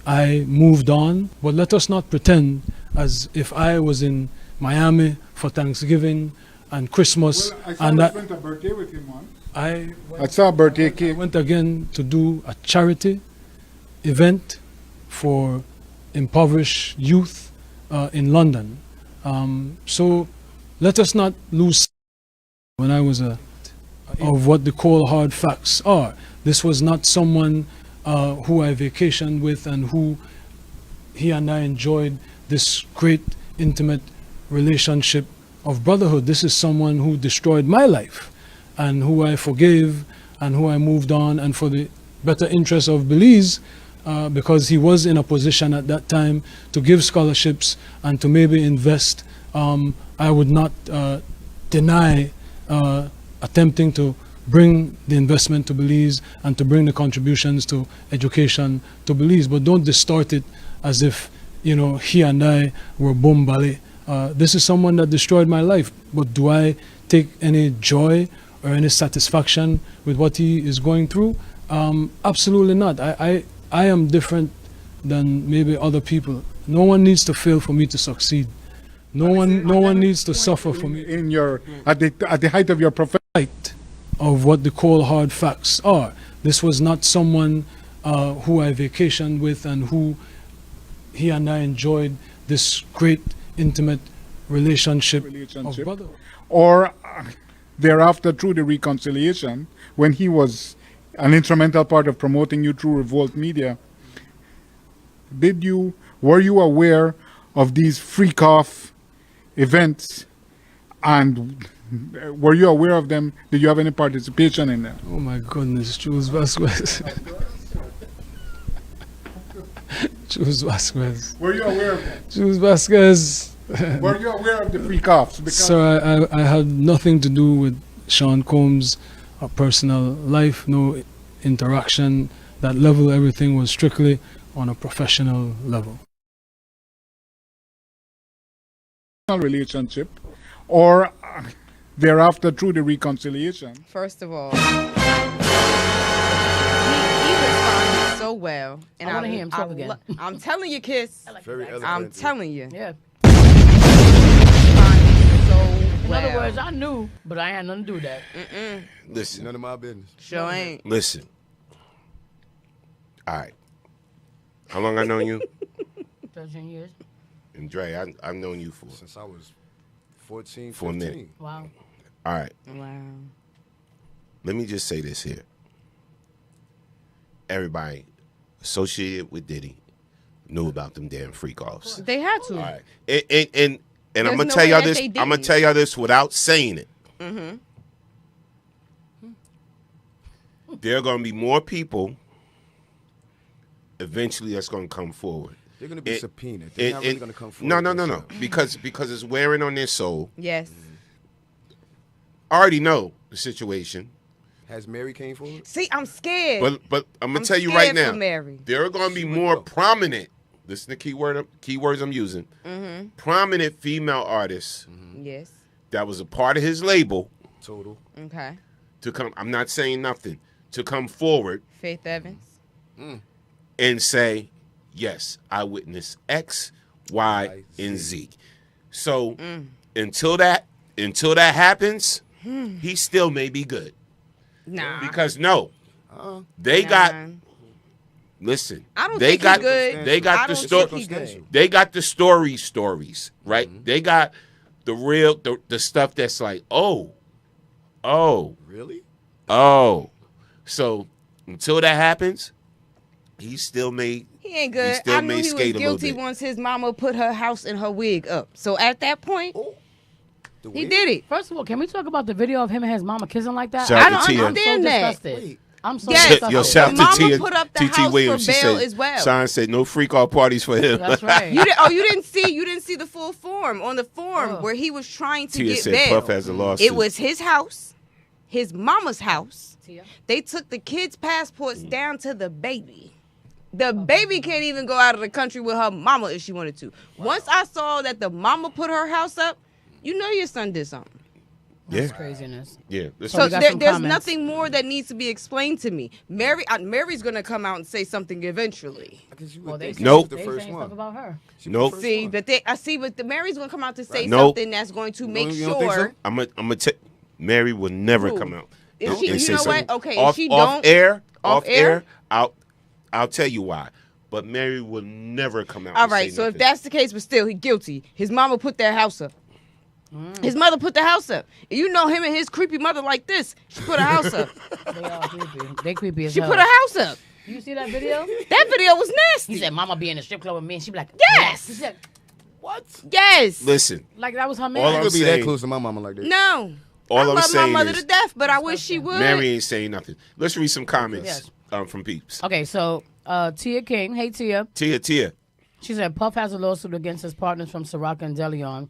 I moved on, but let us not pretend as if I was in Miami for Thanksgiving and Christmas. Well, I saw and you that spent a birthday with him once. I saw a birthday cake. I went again to do a charity event for impoverished youth in London. So let us not lose when I was of what the cold hard facts are. This was not someone who I vacationed with and who he and I enjoyed this great intimate relationship of brotherhood. This is someone who destroyed my life and who I forgave and who I moved on, and for the better interest of Belize, because he was in a position at that time to give scholarships and to maybe invest. I would not deny attempting to bring the investment to Belize and to bring the contributions to education to Belize, but don't distort it as if he and I were bombale. This is someone that destroyed my life, but do I take any joy or any satisfaction with what he is going through? Absolutely not. I am different than maybe other people. No one needs to fail for me to succeed. No one needs to suffer for me. In your at the height of your profession. Of what the cold hard facts are. This was not someone who I vacationed with and who he and I enjoyed this great intimate relationship of brotherhood. Or thereafter through the reconciliation, when he was an instrumental part of promoting you through Revolt Media, were you aware of these freak-off events, and were you aware of them? Did you have any participation in them? Oh my goodness, Jules Vasquez. Jules Vasquez. Were you aware of them? Jules Vasquez. Were you aware of the freak-offs? Sir, I had nothing to do with Sean Combs' personal life, no interaction. That level, everything was strictly on a professional level. Relationship, or thereafter through the reconciliation. First of all, he responded so well, and I wanna hear him talk again. I'm telling you, Kiss. Very eloquent. I'm telling you. Yeah. So In well. other words, I knew, but I had nothing to do with that. Listen. None of my business. Sure ain't. Listen. All right. How long I known you? 13 years. And Dre, I've known you for Since I was 14, for a 15. minute. Wow. All right. Wow. Let me just say this here. Everybody associated with Diddy knew about them damn freak-offs. They had to. All right. And I'm There's gonna no tell way y'all that this. they I'm gonna didn't. tell y'all this without saying it. Mm-hmm. There are gonna be more people eventually that's gonna come forward. They're going to be subpoenaed. They're not really going to come forward. No. Because it's wearing on their soul. Yes. I already know the situation. Has Mary came forward? See, I'm scared. But I'm gonna tell you right now, Mary. there are going to be more prominent. Listen to keywords I'm using. Mm-hmm. Prominent female artists. Yes. That was a part of his label. Total. Okay. To come, I'm not saying nothing. To come forward. Faith Evans. And say, yes, I witnessed X, Y, and Z. So until that happens, he still may be good. Nah. Because they got. Listen, I don't they think got he good. they got the story. They got the stories, right? They got the real the stuff that's like, oh, really, So until that happens, he still may. He ain't good. Still I knew may he was skate a little guilty bit. once his mama put her house and her wig up. So at that point, he did it. First of all, can we talk about the video of him and his mama kissing like that? Shout I out don't to Tia. understand that. Wait. I'm so Yes. disgusted. Yo, shout The out to mama Tia. put up the TT house Williams. for She bail said, as well. Sean said no freak off parties for him. That's right. You didn't see the full form on the form where he was trying to Tia get said bail. Puff has a lawsuit. It was his house, his mama's house. Tia? They took the kids' passports down to the baby. The baby can't even go out of the country with her mama if she wanted to. Once I saw that the mama put her house up, you know your son did something. That's craziness. Yeah. So there's nothing more that needs to be explained to me. Mary's gonna come out and say something eventually. Well, they Nope. They saying stuff about her. Nope. See, but the Mary's gonna come out to say Nope. something that's going to make you don't think so? sure. I'm gonna tell. Mary will never Who? come out. If she- and you say know what? something. Okay, if off, she off don't- air, off off air, air? I'll tell you why. But Mary will never come out. All and right, say so if nothing. that's the case, but still, he guilty. His mama put their house up. His mother put the house up. You know him and his creepy mother like this. She put a house up. They are creepy. They creepy as She hell. put a house up. You see that video? That video was nasty. He said, "Mama be in the strip club with me," and she be like, Yes. He said, What? Yes. Listen, like that was her all man. I'm I would be that saying, close to my mama like that. No. all I I'm love my saying mother is, to death, but I wish she would. Mary ain't saying nothing. Let's read some comments Yes. from peeps. Okay, so Tia King, hey Tia, Tia. she said Puff has a lawsuit against his partners from Ciroc and Deleon,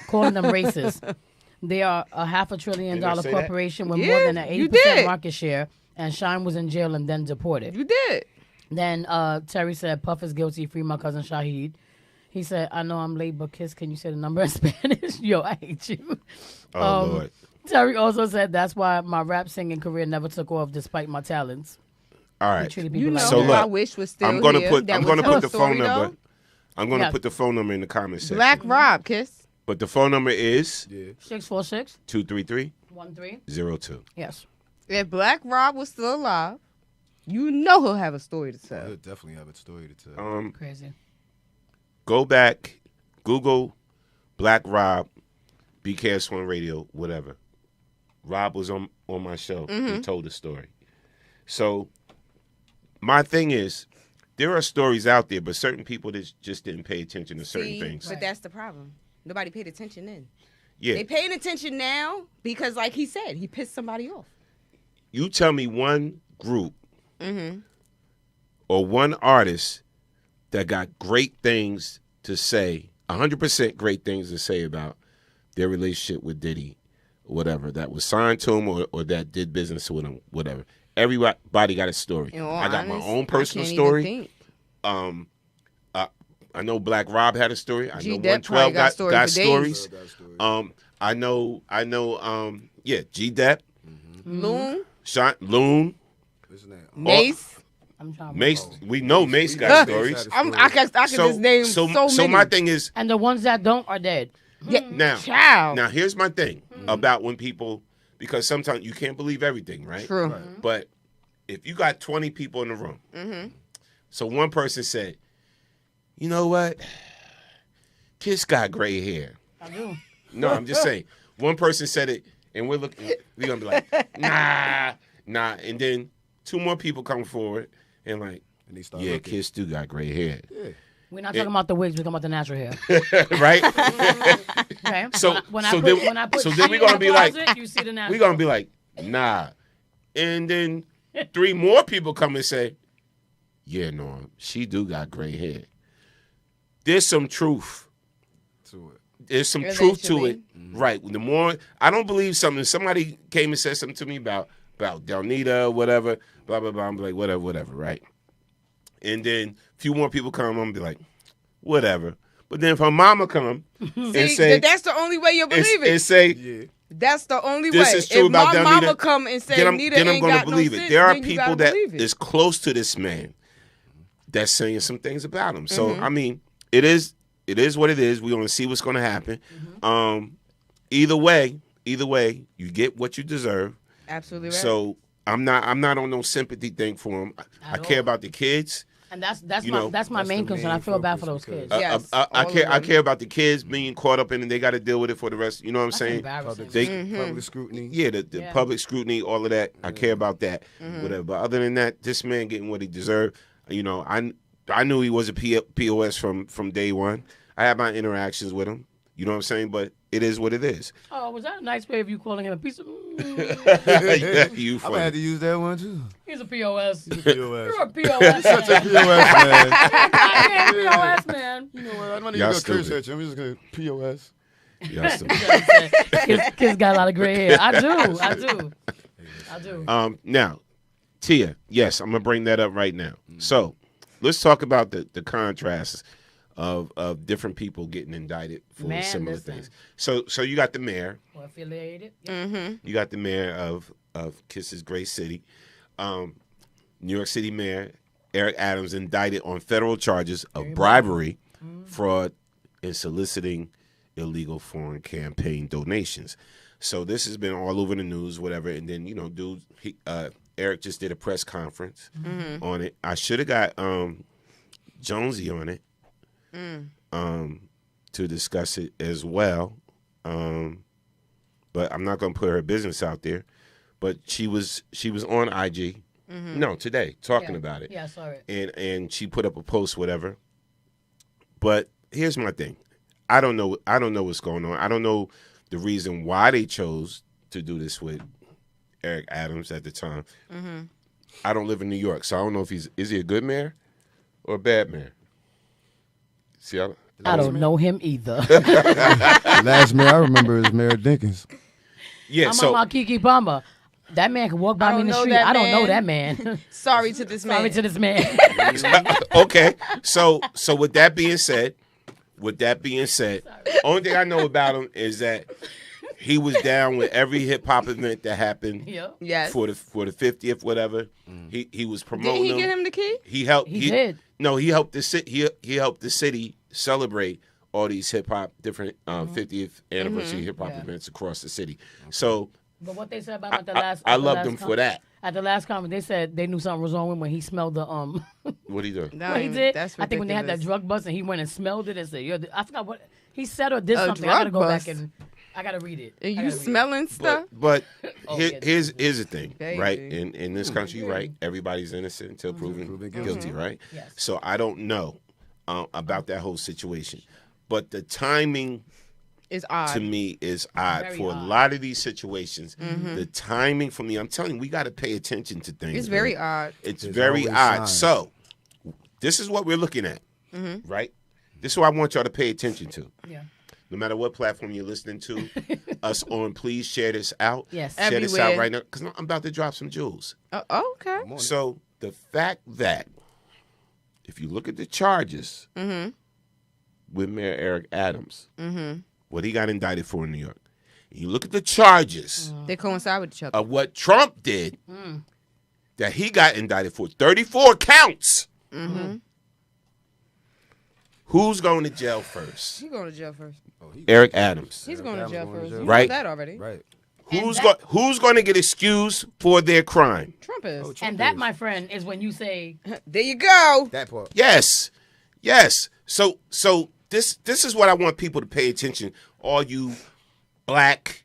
calling them racist. They are a $500 billion Didn't I say that? corporation with Yeah, more than an you 80% did. market share, and Shine was in jail and then deported. You did. Then Terry said Puff is guilty, free my cousin Shahid. He said, I know I'm late, but Kiss, can you say the number in Spanish? Yo, I hate you. Oh, Lord. Terry also said that's why my rap singing career never took off despite my talents. All right. treated people You know like So who look, I wish was still I'm gonna here. put that I'm would gonna tell put a the phone story, number. though? I'm gonna Yeah. put the phone number in the comment section. Black Rob, Kiss. But the phone number is 646 233 13. 02. Yes. If Black Rob was still alive, you know he'll have a story to tell. He'll definitely have a story to tell. Crazy. Go back, Google Black Rob, BKS1 Radio, whatever. Rob was on my show. He told the story. So my thing is, there are stories out there, but certain people just didn't pay attention to certain See, things. but that's the problem. Nobody paid attention then. Yeah. They paying attention now because, like he said, he pissed somebody off. You tell me one group Mm-hmm. or one artist that got great things to say, 100% great things to say about their relationship with Diddy, whatever, that was signed to him or that did business with him, whatever. Everybody got a story. In all I got my honest, own personal I can't even story. think. I know Black Rob had a story. I know G-Dep 112 probably got got stories for stories. I know, G-Dep, Loon, Loon, Mace. I'm trying to Mace. We know Mace got stories. I can just name so many. So my thing is, And the ones that don't are dead. Yeah, now, child. now here's my thing about when people, because sometimes you can't believe everything, right? True. But if you got 20 people in the room, so one person said, you know what? Kiss got gray hair. I do. No, I'm just saying. One person said it, and we're going to be like, nah. And then two more people come forward and like, yeah, looking. Kiss do got gray hair. Yeah. We're not talking about the wigs. We're talking about the natural hair. Right? Okay. So when I put then we're going to be like, you see the natural. we're going to be like, nah. And then three more people come and say, yeah, Norm, she do got gray hair. there's some truth to it. There's some truth to it. Right. The more I don't believe something, somebody came and said something to me about Delnita, whatever, blah blah blah. I'm like, whatever, right? And then a few more people come, I'm gonna be like, whatever. But then if her mama come and say that's the only way you'll believe it. And say, that's the only this way. is true if about my Delnita, mama come and say then Nita I'm ain't gonna got believe no it. sense, There are then you people gotta that believe it. is close to this man that's saying some things about him. So I mean, it is what it is. We want to see what's gonna happen. Either way, you get what you deserve. Absolutely right. So I'm not on no sympathy thing for him. I care about the kids. And that's my main concern. I feel bad for those kids. I care about the kids being caught up in it. They got to deal with it for the rest. You know what I'm saying? Public scrutiny. Yeah, the public scrutiny, all of that. I care about that. Whatever. But other than that, this man getting what he deserved. You know, I knew he was a POS from day one. I had my interactions with him. You know what I'm saying? But it is what it is. Oh, was that a nice way of you calling him a piece of? You I had to use that one too. He's a POS. He's a POS. You're a POS. Such a POS man. POS man. You know what? I'm not even gonna curse at you. I'm just gonna POS. Kids got a lot of gray hair. I do. Now, Tia, yes, I'm gonna bring that up right now. So, let's talk about the contrasts of different people getting indicted for similar things. So you got the mayor. Or affiliated. You got the mayor of Kisses Gray City. New York City Mayor Eric Adams indicted on federal charges of bribery, fraud, and soliciting illegal foreign campaign donations. So this has been all over the news, whatever. And then, Eric just did a press conference on it. I should have got Jonesy on it. To discuss it as well, but I'm not going to put her business out there. But she was on IG, today talking about it. Yeah, I saw it. And she put up a post, whatever. But here's my thing: I don't know what's going on. I don't know the reason why they chose to do this with Eric Adams at the time. I don't live in New York, so I don't know if is he a good mayor or a bad mayor. See, I don't know him either. Last mayor I remember is Mayor Dinkins. Yeah, I'm on Kiki Palmer. That man can walk by me in the street. I don't know that man. Sorry to this man. Okay, so with that being said, only thing I know about him is that he was down with every hip hop event that happened. Yes. For the 50th, whatever. He was promoting. Did he get him the key? He helped. He did. No, he helped the city. He helped the city celebrate all these hip hop different 50th anniversary hip hop events across the city. So, but what they said about him at the last, I loved him for that. At the last conference, they said they knew something was wrong with him when he smelled the What he did? What he did? That's I think when they had that drug bust and he went and smelled it and said, I forgot what he said or did something. I gotta go back and I gotta read it. And you smelling stuff? But here's the thing, right? In this country, right? Everybody's innocent until proven guilty, right? Yes. So I don't know about that whole situation, but the timing is odd. To me, is odd for a lot of these situations. The timing for me, I'm telling you, we got to pay attention to things. It's very odd. It's very odd. Signs. So this is what we're looking at, right? This is what I want y'all to pay attention to. Yeah. No matter what platform you're listening to us on, please share this out. Yes. Share this out right now, because I'm about to drop some jewels. Okay. So the fact that if you look at the charges with Mayor Eric Adams, what he got indicted for in New York, and you look at the charges they coincide with each other. of what Trump did, that he got indicted for 34 counts. Who's going to jail first? He's going to jail first. Eric Adams. He's going to jail first. You Right. know that already. Right. Who's going to get excused for their crime? Trump is. And that, my friend, is when you say, there you go. That part. Yes. So this is what I want people to pay attention. All you black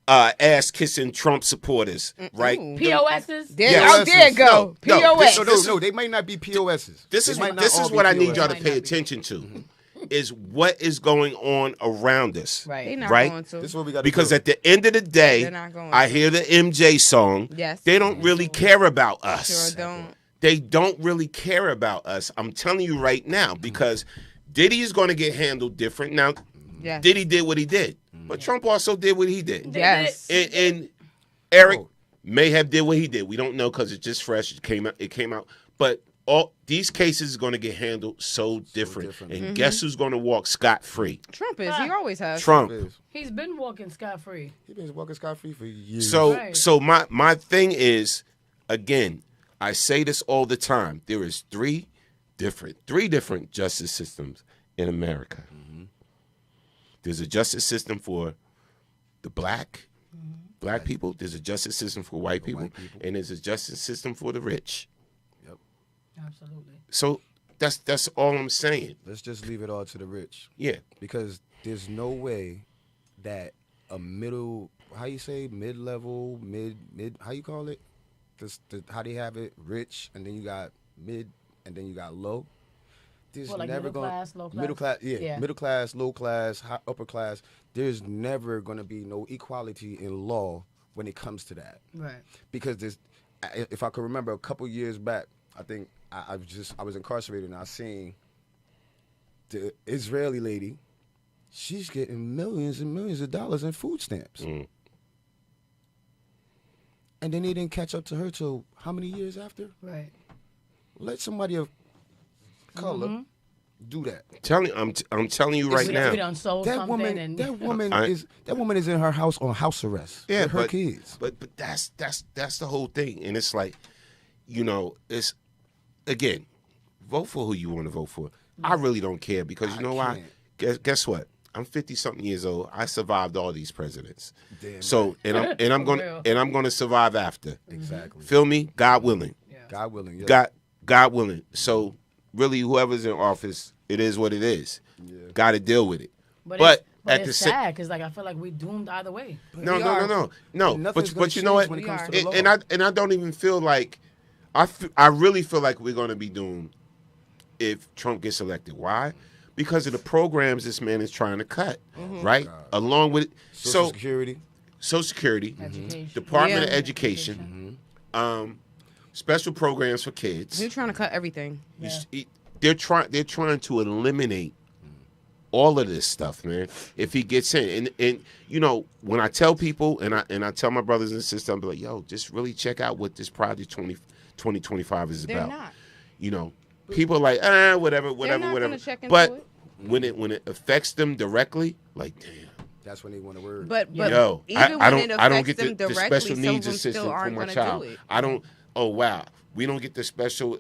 ass kissing Trump supporters, right? POSs. There you go. POS. No, they might not be POSs. This is what I need y'all to pay attention to. Is what is going on around us. Right. They're not right? going to. This is what we got Because at the end of the day, They're not going I to. hear the MJ song. Yes. They don't really care about us. Sure don't. they don't really care about us. I'm telling you right now, because Diddy is going to get handled different. Now, Yes. Diddy did what he did, but Trump also did what he did. Yes. And Eric may have did what he did. We don't know because it's just fresh. It came out. But all these cases are going to get handled so different. And guess who's going to walk scot-free? Trump is. He always has. Trump. He's been walking scot-free. He's been walking scot-free for years. So my thing is, again, I say this all the time. There is three different justice systems in America. There's a justice system for the black people. There's a justice system for white people, and there's a justice system for the rich. Yep. Absolutely. So that's all I'm saying. Let's just leave it all to the rich. Yeah. Because there's no way that a middle, how you say, mid-level, mid, how you call it? How they have it, rich, and then you got mid, and then you got low. There's Well, like never middle going class, low class? middle class, Yeah. middle class, low class, upper class. There's never going to be no equality in law when it comes to that. Right. Because if I could remember a couple years back, I think I was incarcerated and I seen the Israeli lady. She's getting millions and millions of dollars in food stamps. And then they didn't catch up to her till how many years after? Right. Let somebody of color do that. I'm telling you right now. That woman is in her house on house arrest with her kids. But that's the whole thing, and it's like, it's again, vote for who you want to vote for. I really don't care because you know why? Guess what? I'm 50-something years old. I survived all these presidents. Damn so right. and I'm gonna survive after. Exactly. Feel me? God willing. God willing. Yeah. God willing. So really, whoever's in office, it is what it is. Yeah. Got to deal with it. But it's sad because I feel like we're doomed either way. No. But you know what? And I don't even feel like I really feel like we're going to be doomed if Trump gets elected. Why? Because of the programs this man is trying to cut, right? God. Along with Social Security, Department of Education, special programs for kids. They're trying to cut everything. Yeah. They're trying to eliminate all of this stuff, man. If he gets in, and when I tell people and I tell my brothers and sisters, I'm like, yo, just really check out what this Project 2025 is They're about. not. People are like, whatever. But when it affects them directly, like, damn. That's when they want to word. But yo, even I when it don't get affects them the directly, special some needs of them still assistance for aren't my gonna child. do it. I don't. Oh wow, we don't get the special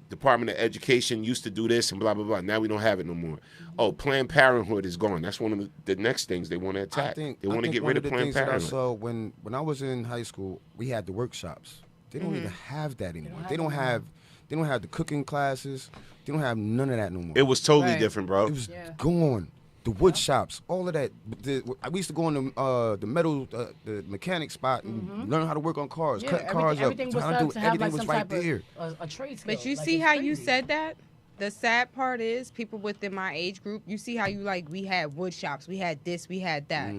Department of Education used to do this and blah blah blah. Now we don't have it no more. Oh, Planned Parenthood is gone. That's one of the next things they want to attack. They want to get rid of Planned Parenthood. I saw when I was in high school, we had the workshops. They don't even have that anymore. They don't have the cooking classes. They don't have none of that no more. It was totally different, bro. It was gone. The wood shops, all of that. We used to go in the metal, the mechanic spot and learn how to work on cars, cut cars up. Everything was Everything was right there. A trade skill. But you see how you said that? The sad part is people within my age group, you see how we had wood shops, we had this, we had that.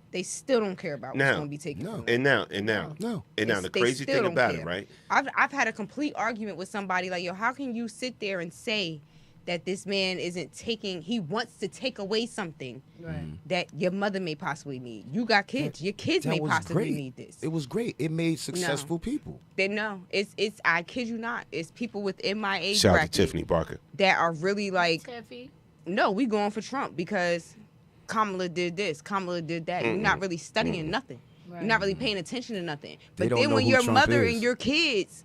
They still don't care about what's going to be taken from them. And now, the crazy thing about it, right? I've had a complete argument with somebody like, yo, how can you sit there and say that this man he wants to take away something that your mother may possibly need. You got kids. Your kids may possibly need this. It was great. It made successful people. It's I kid you not. It's people within my age Shout bracket out to Tiffany Barker that are really like, no, we going for Trump because Kamala did this, Kamala did that. You're not really studying nothing. Right. You're not really paying attention to nothing. But then when your mother and your kids,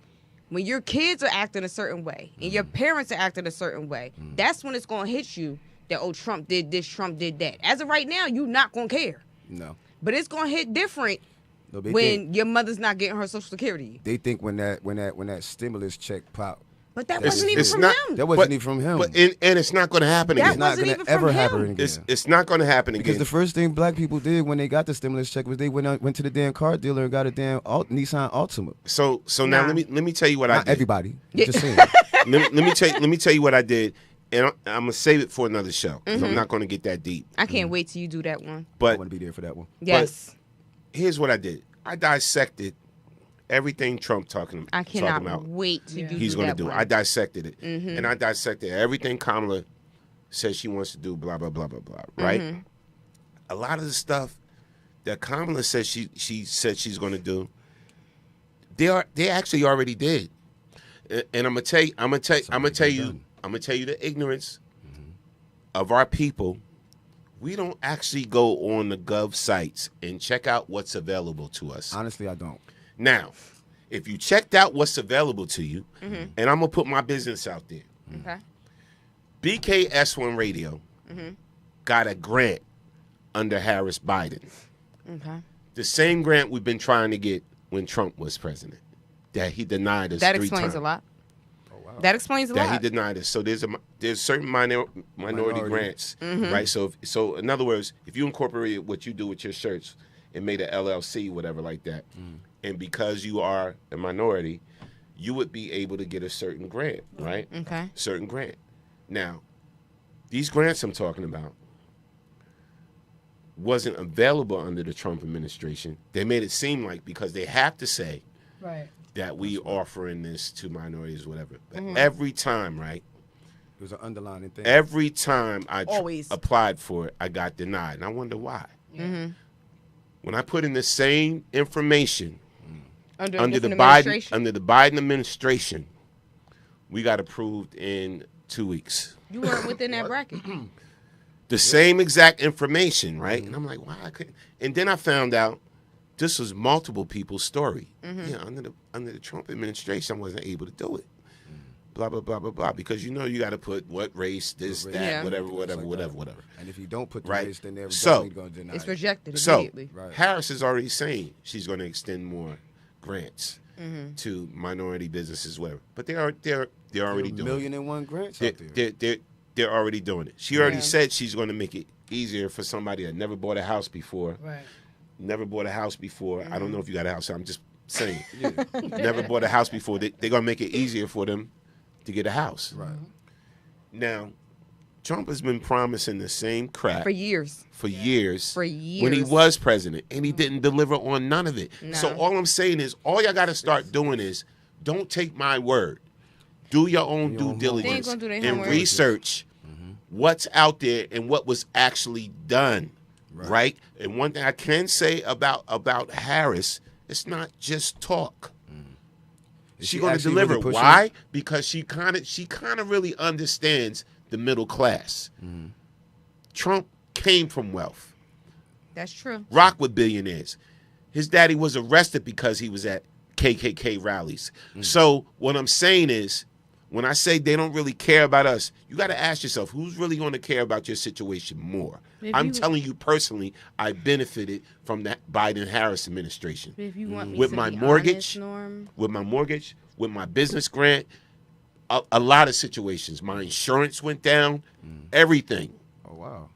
when your kids are acting a certain way and your parents are acting a certain way, that's when it's going to hit you that, oh, Trump did this, Trump did that. As of right now, you're not going to care. No. But it's going to hit different when your mother's not getting her Social Security. They think when that stimulus check popped. But that wasn't even from him. That wasn't even from him. And it's not going to happen again. It's not going to ever happen again. It's not going to happen again. Because the first thing black people did when they got the stimulus check was they went to the damn car dealer and got a damn Nissan Altima. So now let me tell you what I did. Everybody. Just saying. let me tell you what I did, and I'm gonna save it for another show. I'm not going to get that deep. I can't wait till you do that one. But I want to be there for that one. Yes. But here's what I did. I dissected everything Trump talking I cannot about. wait to do He's going to that do. one. I dissected it, Mhm. and I dissected everything Kamala says she wants to do. Blah blah blah blah blah. Right. Mhm. A lot of the stuff that Kamala says she said she's going to do, they actually already did. And I'm gonna tell you the ignorance of our people. We don't actually go on the gov sites and check out what's available to us. Honestly, I don't. Now, if you checked out what's available to you, Mhm. and I'm gonna put my business out there, Okay. BKS1 Radio Mhm. got a grant under Harris Biden. Okay. The same grant we've been trying to get when Trump was president, that he denied us That 3 explains times. a lot. That explains a That lot. he denied us. So there's certain minority grants, Mhm. right? So in other words, if you incorporated what you do with your shirts and made an LLC, whatever like that, and because you are a minority, you would be able to get a certain grant, right? Okay. Certain grant. Now, these grants I'm talking about wasn't available under the Trump administration. They made it seem like because they have to say Right. that we offering this to minorities, whatever. But Mhm. every time, right? It was an underlying thing. Every time I Always. applied for it, I got denied. And I wonder why. Mhm. When I put in the same information Under a under the different administration? Biden administration, we got approved in 2 weeks. You weren't within that bracket. The same exact information, right? And I'm like, why I couldn't? And then I found out this was multiple people's story. Mhm. Yeah, under the Trump administration, I wasn't able to do it. Blah blah blah blah blah. Because you got to put what race, this, that, Yeah. whatever. And if you don't put the Right. race, then they're So definitely going to deny It's it. rejected So immediately. Harris is already saying she's going to extend more grants Mhm. to minority businesses, whatever. But they're already doing it. 1,000,001 grants out there. They're already doing it. She already said she's going to make it easier for somebody that never bought a house before. Right. Never bought a house before. I don't know if you got a house. I'm just saying. Yeah. Never bought a house before. They're going to make it easier for them to get a house. Right. Now, Trump has been promising the same crap For years. For years. For When he years. was president, and he didn't deliver on none of it. So No. all I'm saying is, all y'all got to start doing is, don't take my word. Do your own due diligence gonna do their and homework. research what's out there and what was actually done, right? And one thing I can say about Harris, it's not just talk. Is She's she going to actually deliver. really pushing Why? it? Because she kind of really understands the middle class. Trump came from wealth. That's true. Rock with billionaires. His daddy was arrested because he was at KKK rallies. So what I'm saying is, when I say they don't really care about us, you got to ask yourself, who's really going to care about your situation more? If I'm you- telling you personally, I benefited from that Biden-Harris administration. If you want me with to my be mortgage, honest, Norm, with my business grant, a lot of situations. My insurance went down, everything. Oh, wow.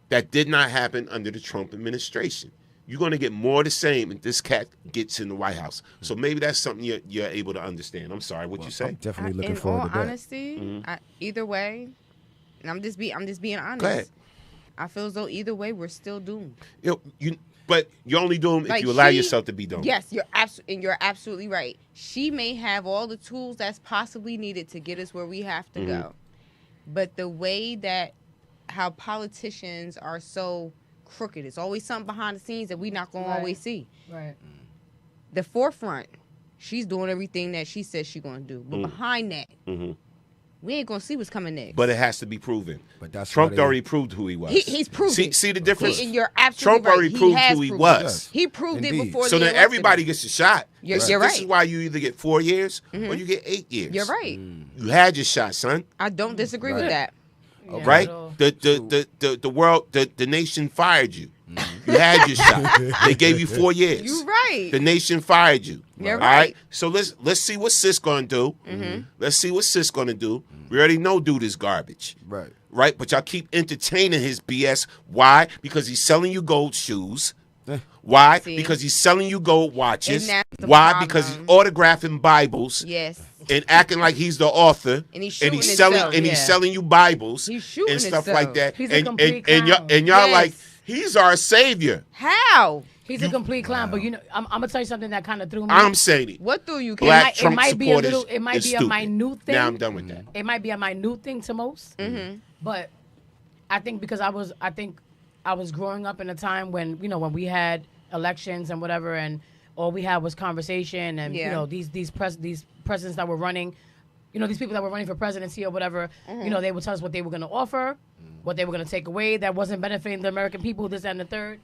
That did not happen under the Trump administration. You're going to get more of the same if this cat gets in the White House. So maybe that's something you're able to understand. I'm sorry, what you say? I'm definitely looking in forward all to that. honesty, either way, and I'm just being honest. Go ahead. I feel as though either way we're still doomed. But you only do them if Like you allow she- yourself to be done. Yes, you're absolutely right. She may have all the tools that's possibly needed to get us where we have to go, but the way that how politicians are so crooked, it's always something behind the scenes that we not gonna always see. Right. The forefront, she's doing everything that she says she's gonna do, but behind that, we ain't gonna see what's coming next. But it has to be proven. But that's Trump why they- already proved who he was. He's proven. See the difference? And you're absolutely Trump right. already He proved has who he proven was. it. He proved it before So they then elected everybody him. gets a shot. You're This right. is why you either get 4 years or you get 8 years. You're right. You had your shot, son. I don't disagree with that. Right? The world, the nation fired you. You had your shot. They gave you 4 years. You're right. The nation fired you. You're All right. So let's see what Sis gonna do. Let's see what Sis gonna do. We already know dude is garbage. Right. Right? But y'all keep entertaining his BS. Why? Because he's selling you gold shoes. Why? See? Because he's selling you gold watches. And that's the Why? problem. Because he's autographing Bibles. Yes. And acting like he's the author. And he's shooting selling himself, and he's yeah. selling you Bibles He's shooting and stuff himself. like that. He's a and complete and y'all clown. and y'all Yes. like, he's our savior. How? He's a complete clown, but you know, I'm gonna tell you something that kind of threw me. I'm saying it. What do you? Black it Trump might be a supporters little. It might is be stupid. a minute thing. Now I'm done with that. It might be a minute thing to most. But I think because I was growing up in a time when when we had elections and whatever, and all we had was conversation, and these presidents that were running, these people that were running for presidency or whatever, they would tell us what they were going to offer, what they were going to take away that wasn't benefiting the American people, this and the third.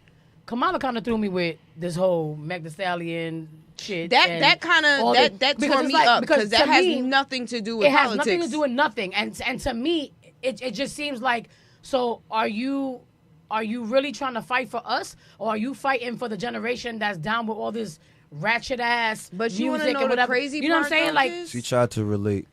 Kamala kind of threw me with this whole Meg Thee Stallion shit. That tore me up because that has nothing to do with politics. It has nothing to do with nothing, and to me, it just seems like. So are you really trying to fight for us, or are you fighting for the generation that's down with all this ratchet ass music you want to know and whatever? The crazy you know what I'm saying? Like she tried to relate.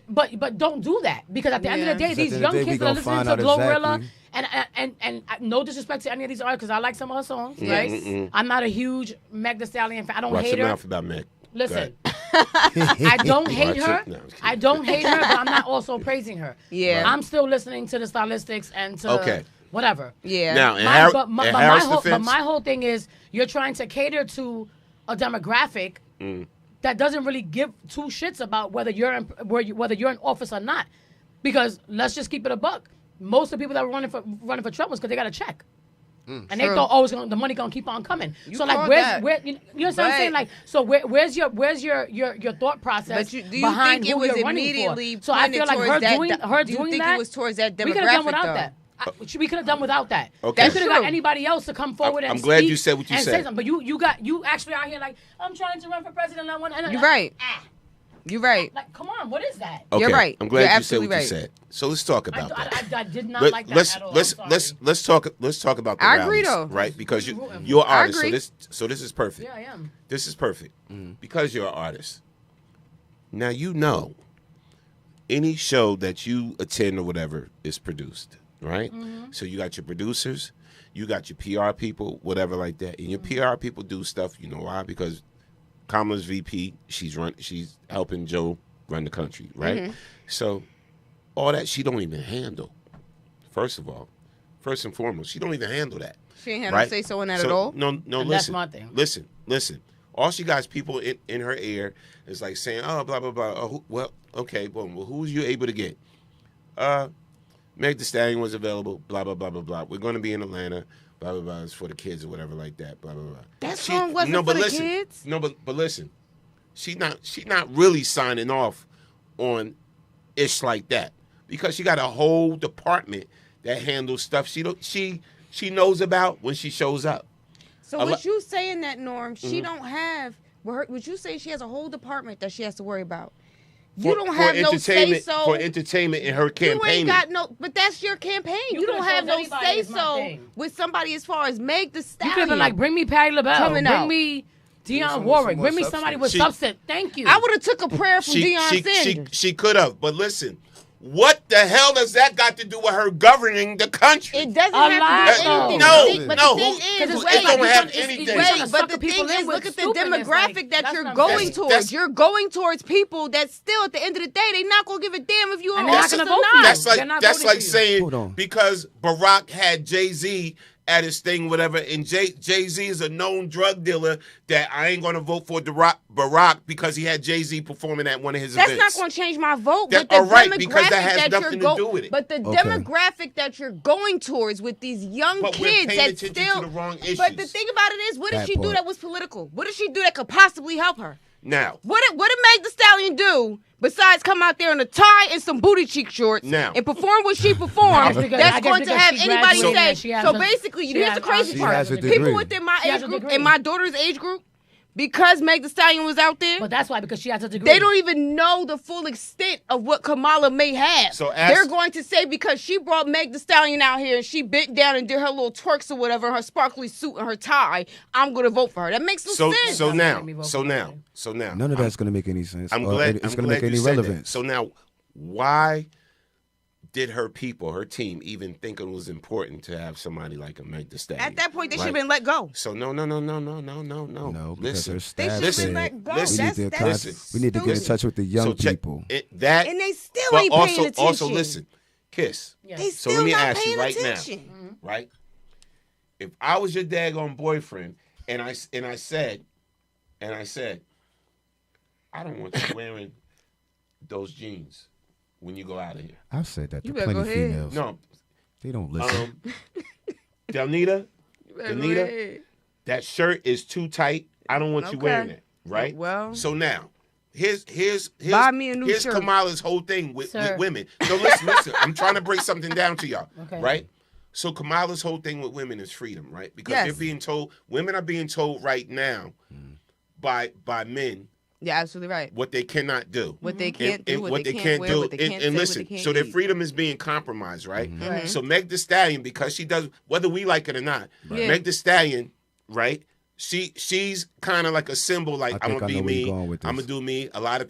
But don't do that, because at the end of the day, these young kids that are listening to Glorilla, and no disrespect to any of these artists, because I like some of her songs, right? I'm not a huge Meg Thee Stallion fan. I don't hate her. Watch your mouth about Meg. Listen, I don't hate her. I don't hate her, but I'm not also praising her. Yeah, I'm still listening to the stylistics and to whatever. Yeah. Now, but my whole thing is you're trying to cater to a demographic that doesn't really give two shits about whether you're in office or not, because let's just keep it a buck. Most of the people that were running for Trump was because they got a check. And they thought, the money gonna keep on coming. So like, where you know what I'm saying? Like, so where's your thought process do you behind think it who was you're running immediately for? So I feel like her doing that. It was towards that demographic? We could have done without that. We could have done without that. Okay. We could have got anybody else to come forward and I'm glad speak you said what you and said. say something. But you actually out here like, I'm trying to run for president. I want. You're right. You're right. Like, come on, what is that? Okay. You're right. I'm glad You're you said what absolutely you said. So let's talk about that. I did not like that at all. Let's talk about the I rallies, agree, though. right? Because you're an artist, agree. so this is perfect. Yeah, I am. This is perfect because you're an artist. Now any show that you attend or whatever is produced, right? So you got your producers, you got your PR people, whatever like that, and your PR people do stuff. You know why? Because Kamala's VP, she's helping Joe run the country, right? So all that she don't even handle. First and foremost, she don't even handle that. She ain't had to say so in that at all. No. And Listen, that's my thing. Listen. All she got is people in her ear is like saying, oh, blah blah blah. Oh, well, okay, boom. Well, who's you able to get? Meg Thee Stallion was available. Blah blah blah blah blah. We're going to be in Atlanta. Blah blah blah. It's for the kids or whatever like that. Blah blah blah. That song wasn't for the kids. No, but listen, she not really signing off on ish like that, because she got a whole department that handles stuff she knows about when she shows up. So what you saying that, Norm? She don't have. Would you say she has a whole department that she has to worry about? You don't have no say so for entertainment in her campaign. You ain't got no, but that's your campaign. You don't have no say so with somebody as far as Meg Thee Stallion. You could have been like, bring me Patti LaBelle, bring me Dionne Warwick, bring me somebody with substance. Thank you. I would have took a prayer from Deion Sanders. She could have, but listen. What the hell does that got to do with her governing the country? It doesn't have to do anything. No. It don't have anything. But the thing is, look at the demographic that you're going towards. You're going towards people that still, at the end of the day, they're not going to give a damn if you're an artist or not. That's like saying because Barack had Jay-Z at his thing, whatever, and Jay-Z is a known drug dealer, that I ain't going to vote for Barack because he had Jay-Z performing at one of his events. That's not going to change my vote. But the demographic because that has nothing to do with it. But the demographic that you're going towards with these young kids that still. To the wrong issues. But the thing about it is, what did she do that was political? What did she do that could possibly help her? Now, what did Meg Thee Stallion do besides come out there in a tie and some booty cheek shorts and perform what she performed? That's going to have anybody say. So basically, here's the crazy part: people within my age group and my daughter's age group, because Meg Thee Stallion was out there. But that's why, because she has a degree. They don't even know the full extent of what Kamala may have. So they're going to say because she brought Meg Thee Stallion out here and she bent down and did her little twerks or whatever, her sparkly suit and her tie, I'm going to vote for her. That makes no sense. So now. None of that's going to make any sense. I'm glad it's going to make any relevance. So now, why did her team, even think it was important to have somebody like a Meg Thee Stallion? At that point, they should have been let go. So no. No, listen, they should have been let go. We need to get in touch with the young people. And they still ain't paying attention. Also, listen, Kiss. Yeah. They still so let me not ask paying you right attention. now, right? If I was your daggone boyfriend And I said, I don't want you wearing those jeans when you go out of here. I've said that to You better plenty go of ahead. females. No, They don't listen. Delnita, better go ahead. that shirt is too tight. I don't want you Okay. wearing it. Right? Well. So now, here's Buy me a new here's shirt. Kamala's whole thing with Sir. women. No, listen. I'm trying to break something down to y'all. Okay. Right? So Kamala's whole thing with women is freedom, right? Because Yes. they're being told, women are being told right now by men Yeah, absolutely right. what they cannot do. What they can't do, and what they can't wear, do. what they can't and say, listen, what they can't so their eat. freedom is being compromised, right? Right. So Meg Thee Stallion, because she does, whether we like it or not, Yeah. Meg Thee Stallion, right? She's kind of like a symbol, like I'm gonna be me. I'm gonna do me. A lot of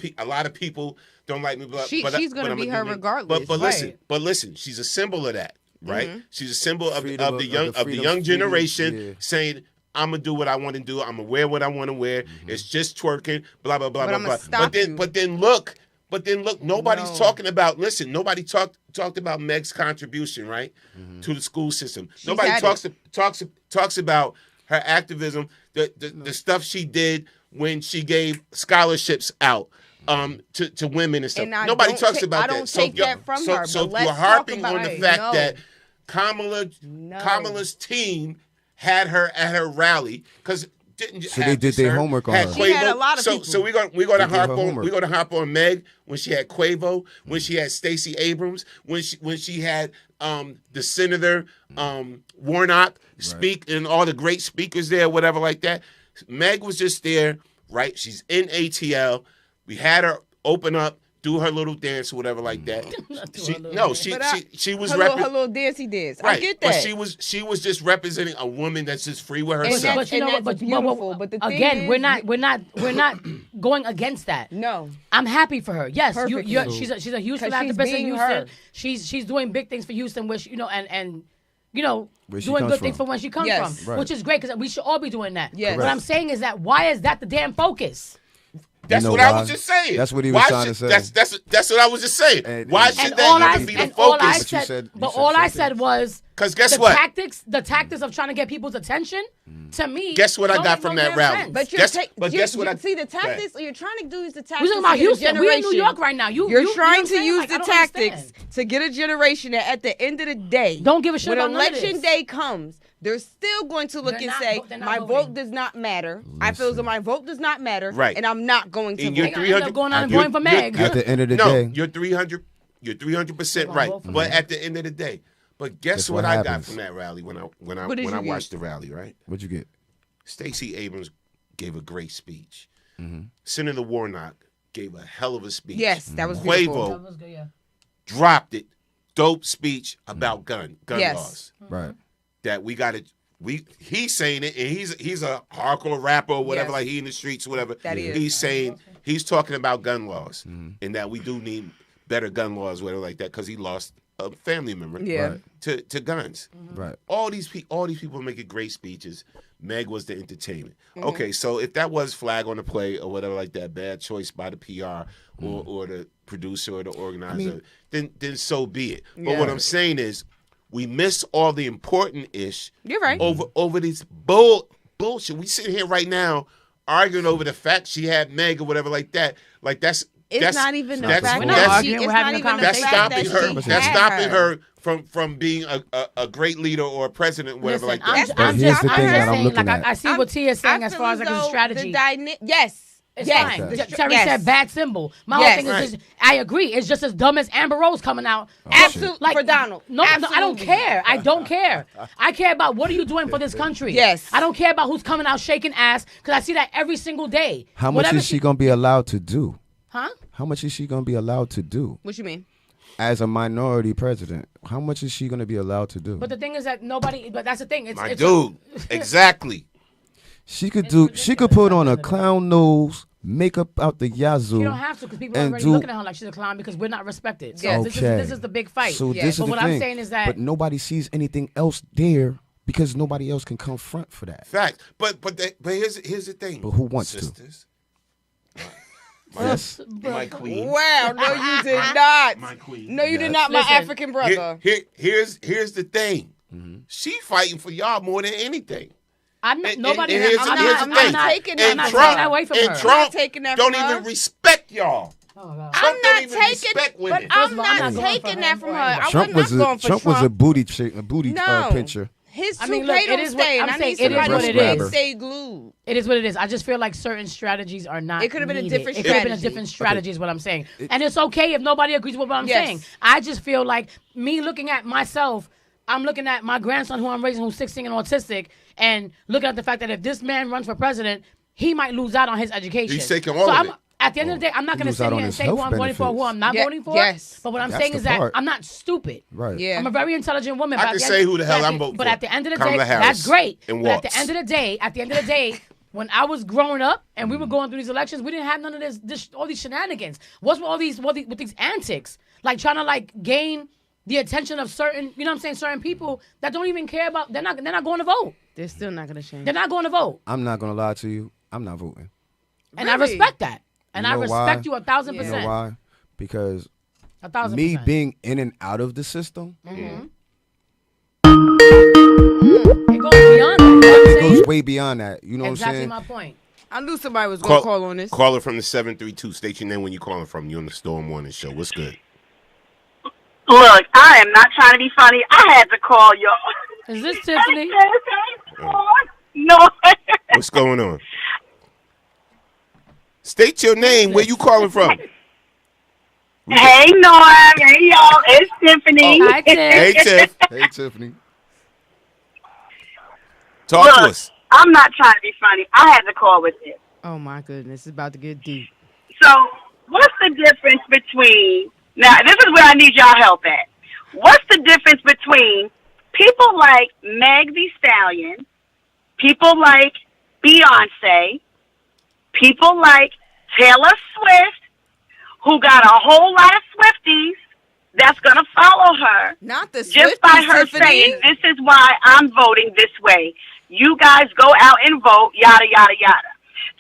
people don't like me, but She's gonna I'ma be do her me. regardless. But Right. listen, she's a symbol of that, right? Mhm. She's a symbol of Freedom the of young the freedom, young generation yeah. saying, I'm gonna do what I want to do. I'm gonna wear what I want to wear. It's just twerking, blah blah blah But blah I'ma blah. stop you. But then look. Nobody's No. talking about. Listen, nobody talked about Meg's contribution, right, to the school system. Nobody had talks about her activism, the stuff she did when she gave scholarships out to women and stuff. And I Nobody don't talks ta- about I that. don't take that from her, So but let's you're talk harping about on the it. fact No. that Kamala's team had her at her rally because didn't So they did their homework on her. She had a lot of so people. so we're gonna They did harp her on homework. Meg when she had Quavo, when she had Stacey Abrams, when she had the Senator Warnock speak and all the great speakers there, whatever like that. Meg was just there, right? She's in ATL. We had her open up, do her little dance or whatever like that. She was her little dancey dance. right, I get that. but she was just representing a woman that's just free with And herself. But you know what? that's beautiful. But the thing again, is, we're not going against that. No. I'm happy for her. Yes, Perfectly. she's a huge 'Cause she's philanthropist in being Houston. her. She's doing big things for Houston, which and Where she doing comes good things from. for when she comes Yes. from, Right. which is great because we should all be doing that. Yes. What I'm saying is that why is that the damn focus? That's You know what I why? was just saying. That's what he was trying to say. That's what I was just saying. Why should And that all not I be the and all I focus? But you said, said- you but said all I something. said was Because guess the what? tactics of trying to get people's attention. To me, Guess what I don't got make from no that damn rally? sense. But guess what I see the Go ahead. tactics you're trying to do is the tactics. We're talking about to get a Houston. We're in New generation. York right now. You're you know trying what I'm to saying? use Like, I the don't tactics understand. to get a generation that at the end of the day, Don't give a shit when about none of election this. day comes, they're still going to look They're and not say, they're not my voting. vote does not matter. I feel as though my vote does not matter, Right. and I'm not going to And vote. you're They gonna end up 300 going out and you're- voting for you're- Meg. At the end of the no, day, you're 300% gonna right. vote for But Meg. at the end of the day, but guess That's what what I got happens. from that rally when I What did you get? watched the rally, right? what'd you get? Stacey Abrams gave a great speech. Mm-hmm. Senator Warnock gave a hell of a speech. Yes, that was beautiful. Quavo That was good, yeah. dropped it. Dope speech about gun Yes. laws. Right. That we got to. He's saying it, and he's a hardcore rapper or whatever, Yes. like he in the streets, whatever. That he is. He's saying he's talking about gun laws, and that we do need better gun laws, whatever like that, because he lost a family member Yeah. to guns. Right. All these people making great speeches. Meg was the entertainment. Okay, so if that was flag on the play or whatever like that, bad choice by the PR or the producer or the organizer, then so be it. But what I'm saying is, we miss all the important ish. You're right. Over this bullshit. We sitting here right now arguing over the fact she had Meg or whatever like that. Like that's not even the that's- fact We're not that arguing, she. we're It's having not a even the that's fact stopping that her. she That's had stopping her from being a great leader or a president, whatever Listen, like that. I'm But here's just the thing that I'm saying, looking like at. I see what Tia's saying I as feel far as like a though strategy. Yes. It's yes. fine. The Terry yes. said bad symbol. My Yes. whole thing is just, I agree. It's just as dumb as Amber Rose coming out. Absolutely. For Donald. No, I don't Absolutely. care. I don't care. I care about what are you doing for this country. Yes. I don't care about who's coming out shaking ass because I see that every single day. How much Whatever is she gonna be allowed to do? Huh? How much is she gonna be allowed to do What you mean? as a minority president? How much is she gonna be allowed to do? But the thing is that nobody. But that's the thing. It's, My it's dude, exactly. She could do. She could put on a clown nose, makeup out the yazoo. You don't have to because people are and already do- looking at her like she's a clown because we're not respected. So Okay. this is the big fight. So Yeah. this But is what the I'm thing. saying is that- but nobody sees anything else there because nobody else can confront for that. Fact. But here's the thing. But who wants to? Sisters. Yes. My queen. Wow, no, you did not. My queen. No, you did Yes. not, my Listen, African brother. Here's the thing. She fighting for y'all more than anything. I'm not. Nobody. And here's I'm the not thing. taking And that Trump, away from and her. Trump taking that don't from her. even respect y'all. I'm not respect taking, women. but I'm First of all, I'm not not going taking for that him from or her. anybody. I Trump was not going for Trump was a booty No. pincher. His I mean, toupee look, it don't is what stay, I'm and I saying. need It is somebody what who it can is. stay glued. It is what it is. I just feel like certain strategies are not. It could have been a needed. different It could have been a strategy. different strategy, is what I'm saying. It- And it's okay if nobody agrees with what I'm Yes. saying. I just feel like me looking at myself, I'm looking at my grandson who I'm raising, who's 16 and autistic, and looking at the fact that if this man runs for president, he might lose out on his education. He's taking all of it. At the end of the day, I'm not going to lose sit out here on and his say who health I'm voting for, who benefits. I'm not Yeah, voting for. yes. But what I'm That's saying the is that part. I'm not stupid. Right. Yeah. I'm a very intelligent woman. I but can at the say end- who the hell but at I'm voting But for. at the end of the Kamala day, Harris that's great. and But at Waltz. the end of the day, when I was growing up and we were going through these elections, we didn't have none of all these shenanigans. What's with all these with these antics? Like trying to gain the attention of certain, you know what I'm saying, certain people that don't even care about. They're not going to vote. They're still not going to change. They're not going to vote. I'm not gonna lie to you. I'm not voting. And I Really? respect that. And You I know respect why? you 1,000%. You know why? Because 1,000%. me being in and out of the system Mm-hmm. It goes beyond that. You know what I'm saying? goes way beyond that. You know Exactly what I'm saying? my point. I knew somebody was going to call on this. Caller from the 732. State your name when you're calling from. You on the Storm Morning Show. What's good? Look, I am not trying to be funny. I had to call y'all. Is this Tiffany? No. What's going on? State your name. Where you calling from? Hey, Norm. Hey, y'all. It's Tiffany. Oh. Hi, Tiff. Hey, Tiff. Hey, Tiffany. Talk Look, to us. I'm not trying to be funny. I had to call with this. Oh, my goodness. It's about to get deep. So, what's the difference between... Now, this is where I need y'all help at. What's the difference between people like Meg Thee Stallion, people like Beyonce, people like Taylor Swift, who got a whole lot of Swifties that's going to follow her. Not the Just Swifties, by her Tiffany. saying, this is why I'm voting this way. You guys go out and vote, yada, yada, yada.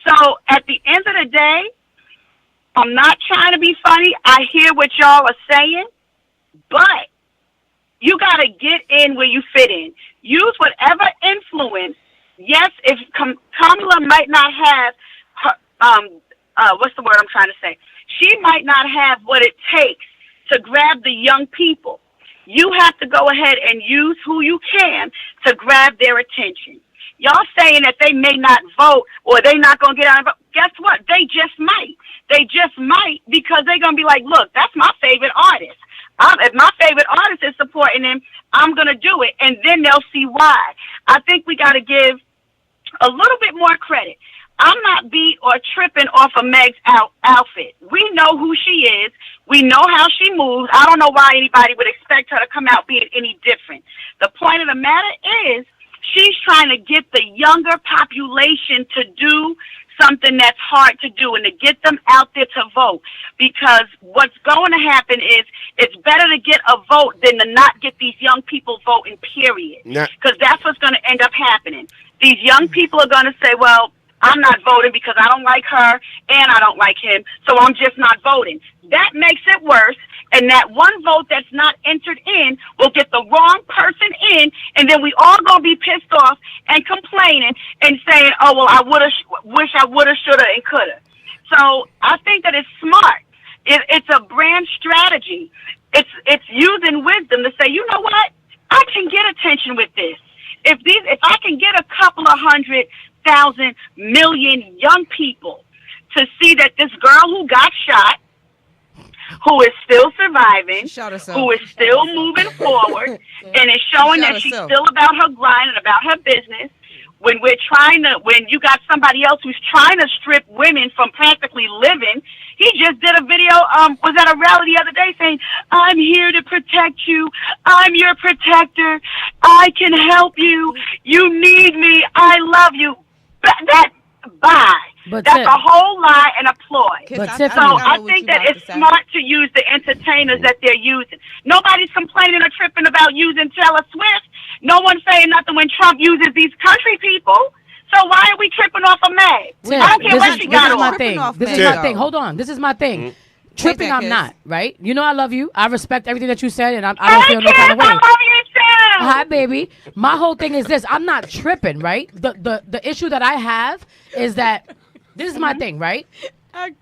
So at the end of the day, I'm not trying to be funny. I hear what y'all are saying, but you got to get in where you fit in. Use whatever influence. Yes, if Kamala might not have her, what's the word I'm trying to say? She might not have what it takes to grab the young people. You have to go ahead and use who you can to grab their attention. Y'all saying that they may not vote or they not going to get out and vote. Guess what? They just might. They just might because they're going to be like, look, that's my favorite artist. If my favorite artist is supporting him, I'm going to do it. And then they'll see why. I think we got to give a little bit more credit. I'm not beat or tripping off of Meg's outfit. We know who she is. We know how she moves. I don't know why anybody would expect her to come out being any different. The point of the matter is she's trying to get the younger population to do something that's hard to do and to get them out there to vote. Because what's going to happen is it's better to get a vote than to not get these young people voting, period. Because that's what's going to end up happening. These young people are going to say, well, I'm not voting because I don't like her and I don't like him, so I'm just not voting. That makes it worse, and that one vote that's not entered in will get the wrong person in, and then we all going to be pissed off and complaining and saying, oh, well, I wish I woulda, shoulda, and coulda. So I think that it's smart. It's a brand strategy. It's using wisdom to say, you know what? I can get attention with this. If I can get a couple of 100,000 million young people to see that this girl who got shot, who is still surviving, who is still moving forward, and is showing that she's still about her grind and about her business. When you got somebody else who's trying to strip women from practically living, he just did a video, was at a rally the other day saying, I'm here to protect you. I'm your protector. I can help you. You need me. I love you. That's a whole lie and a ploy. So I think that it's smart to use the entertainers that they're using. Nobody's complaining or tripping about using Taylor Swift. No one's saying nothing when Trump uses these country people. So why are we tripping off of Meg? I don't care what she got on. This is my thing. Hold on. This is my thing. Mm-hmm. Tripping, I'm not, right? You know I love you. I respect everything that you said, and I don't feel no kind of way. Hi, baby. My whole thing is this. I'm not tripping, right? The issue that I have is that this is my thing, right?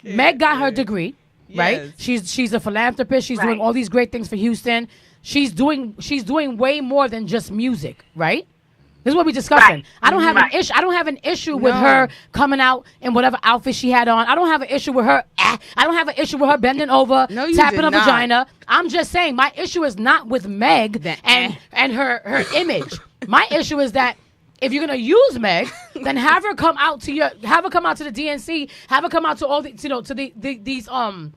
Meg got her degree, right? She's a philanthropist. She's doing all these great things for Houston. She's doing way more than just music, right? This is what we're discussing. I don't have an issue. I don't have an issue with her coming out in whatever outfit she had on. I don't have an issue with her. I don't have an issue with her bending over, tapping her vagina. I'm just saying my issue is not with Meg and her image. My issue is that if you're gonna use Meg, then have her come out to the DNC, have her come out to all the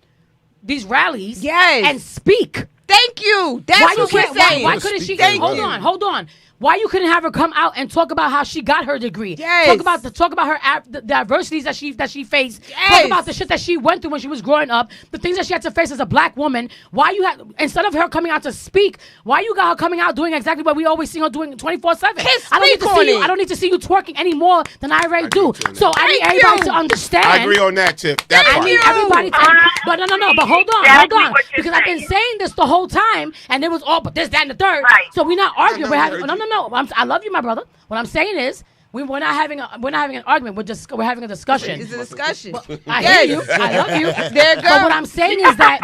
these rallies, and speak. Thank you. That's what we're saying. Why couldn't she? Hold on. Why you couldn't have her come out and talk about how she got her degree? Talk about the adversities that she faced. Talk about the shit that she went through when she was growing up. The things that she had to face as a black woman. Why you had instead of her coming out to speak? Why you got her coming out doing exactly what we always see her doing 24/7? I don't need to see you twerking any more than I already do. So I need everybody to understand. I agree on that, Tiff. I need everybody to. But no. But hold on, because I've been saying this the whole time, and it was all but this, that, and the third. So we're not arguing. We're having no. I love you, my brother. What I'm saying is, we're not having an argument. We're having a discussion. It's a discussion. I hear you. I love you. There you go. But what I'm saying is that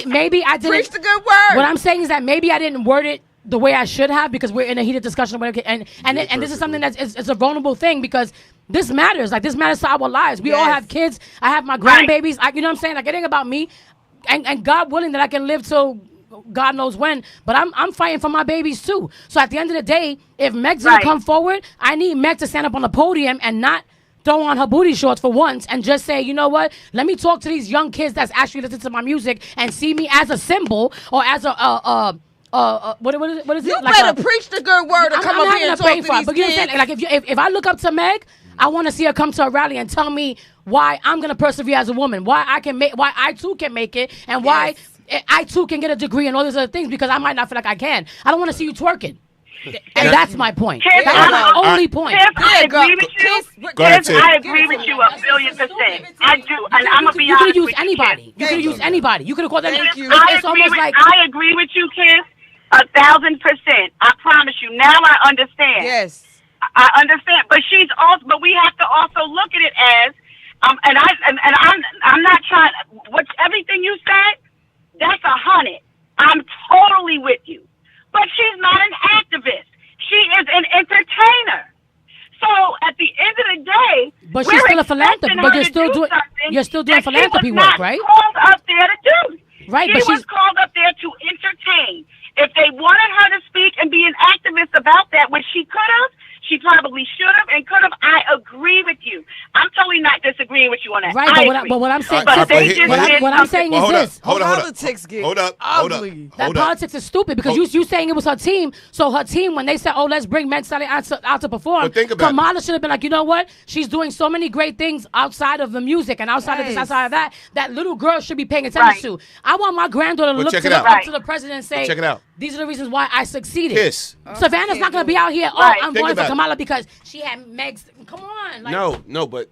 maybe I didn't. Preach the good word. What I'm saying is that maybe I didn't word it the way I should have because we're in a heated discussion. And this is something that's it's a vulnerable thing because this matters. Like this matters to our lives. We all have kids. I have my grandbabies. You know what I'm saying? Like it ain't about me. And God willing that I can live till God knows when, but I'm fighting for my babies too. So at the end of the day, if Meg's gonna come forward, I need Meg to stand up on the podium and not throw on her booty shorts for once and just say, you know what? Let me talk to these young kids that's actually listening to my music and see me as a symbol or as a what is it? You better preach the good word and come up here and talk to these kids. But you know what I'm saying? Like if I look up to Meg, I want to see her come to a rally and tell me why I'm gonna persevere as a woman, why I too can make it, and why I too can get a degree and all these other things because I might not feel like I can. I don't want to see you twerking. And that's my point. That's my only point. I agree with you. I agree with you 1,000,000%. I do. And I'm going to be honest with you. You could have used anybody. You could have called them. I agree with you, Kiss, 1,000%. I promise you. Now I understand. Yes. I understand. But we have to also look at it as, I'm not trying, everything you said, that's 100. I'm totally with you. But she's not an activist. She is an entertainer. So at the end of the day, but she's still a philanthropist. But you're still doing philanthropy work, right? She was called up there to do. Right, she was called up there to entertain. If they wanted her to speak and be an activist about that, which she could have, she probably should have and could have. I agree with you. I'm totally not disagreeing with you on that. Right, but what I'm saying, what I'm saying is this. Politics get ugly. That politics is stupid because you saying it was her team. So her team, when they said, "Oh, let's bring Meg Sally out to perform," Kamala should have been like, you know what? She's doing so many great things outside of the music and outside of this, outside of that. That little girl should be paying attention to. I want my granddaughter to look up to the president and say, "These are the reasons why I succeeded." Kiss. Savannah's not going to be out here. Oh, I'm going for Kamala because she had Meg's. Come on. Like, no, but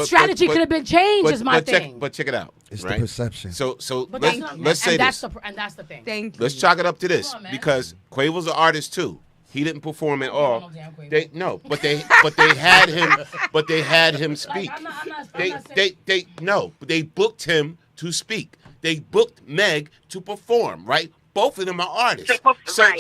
strategy could have been changed. Is my thing. But check it out. It's the perception. So let's say this. And that's the thing. Thank you. Let's chalk it up to this because Quavo's an artist too. He didn't perform at all. But they had him. But they had him speak. They booked him to speak. They booked Meg to perform. Right. Both of them are artists.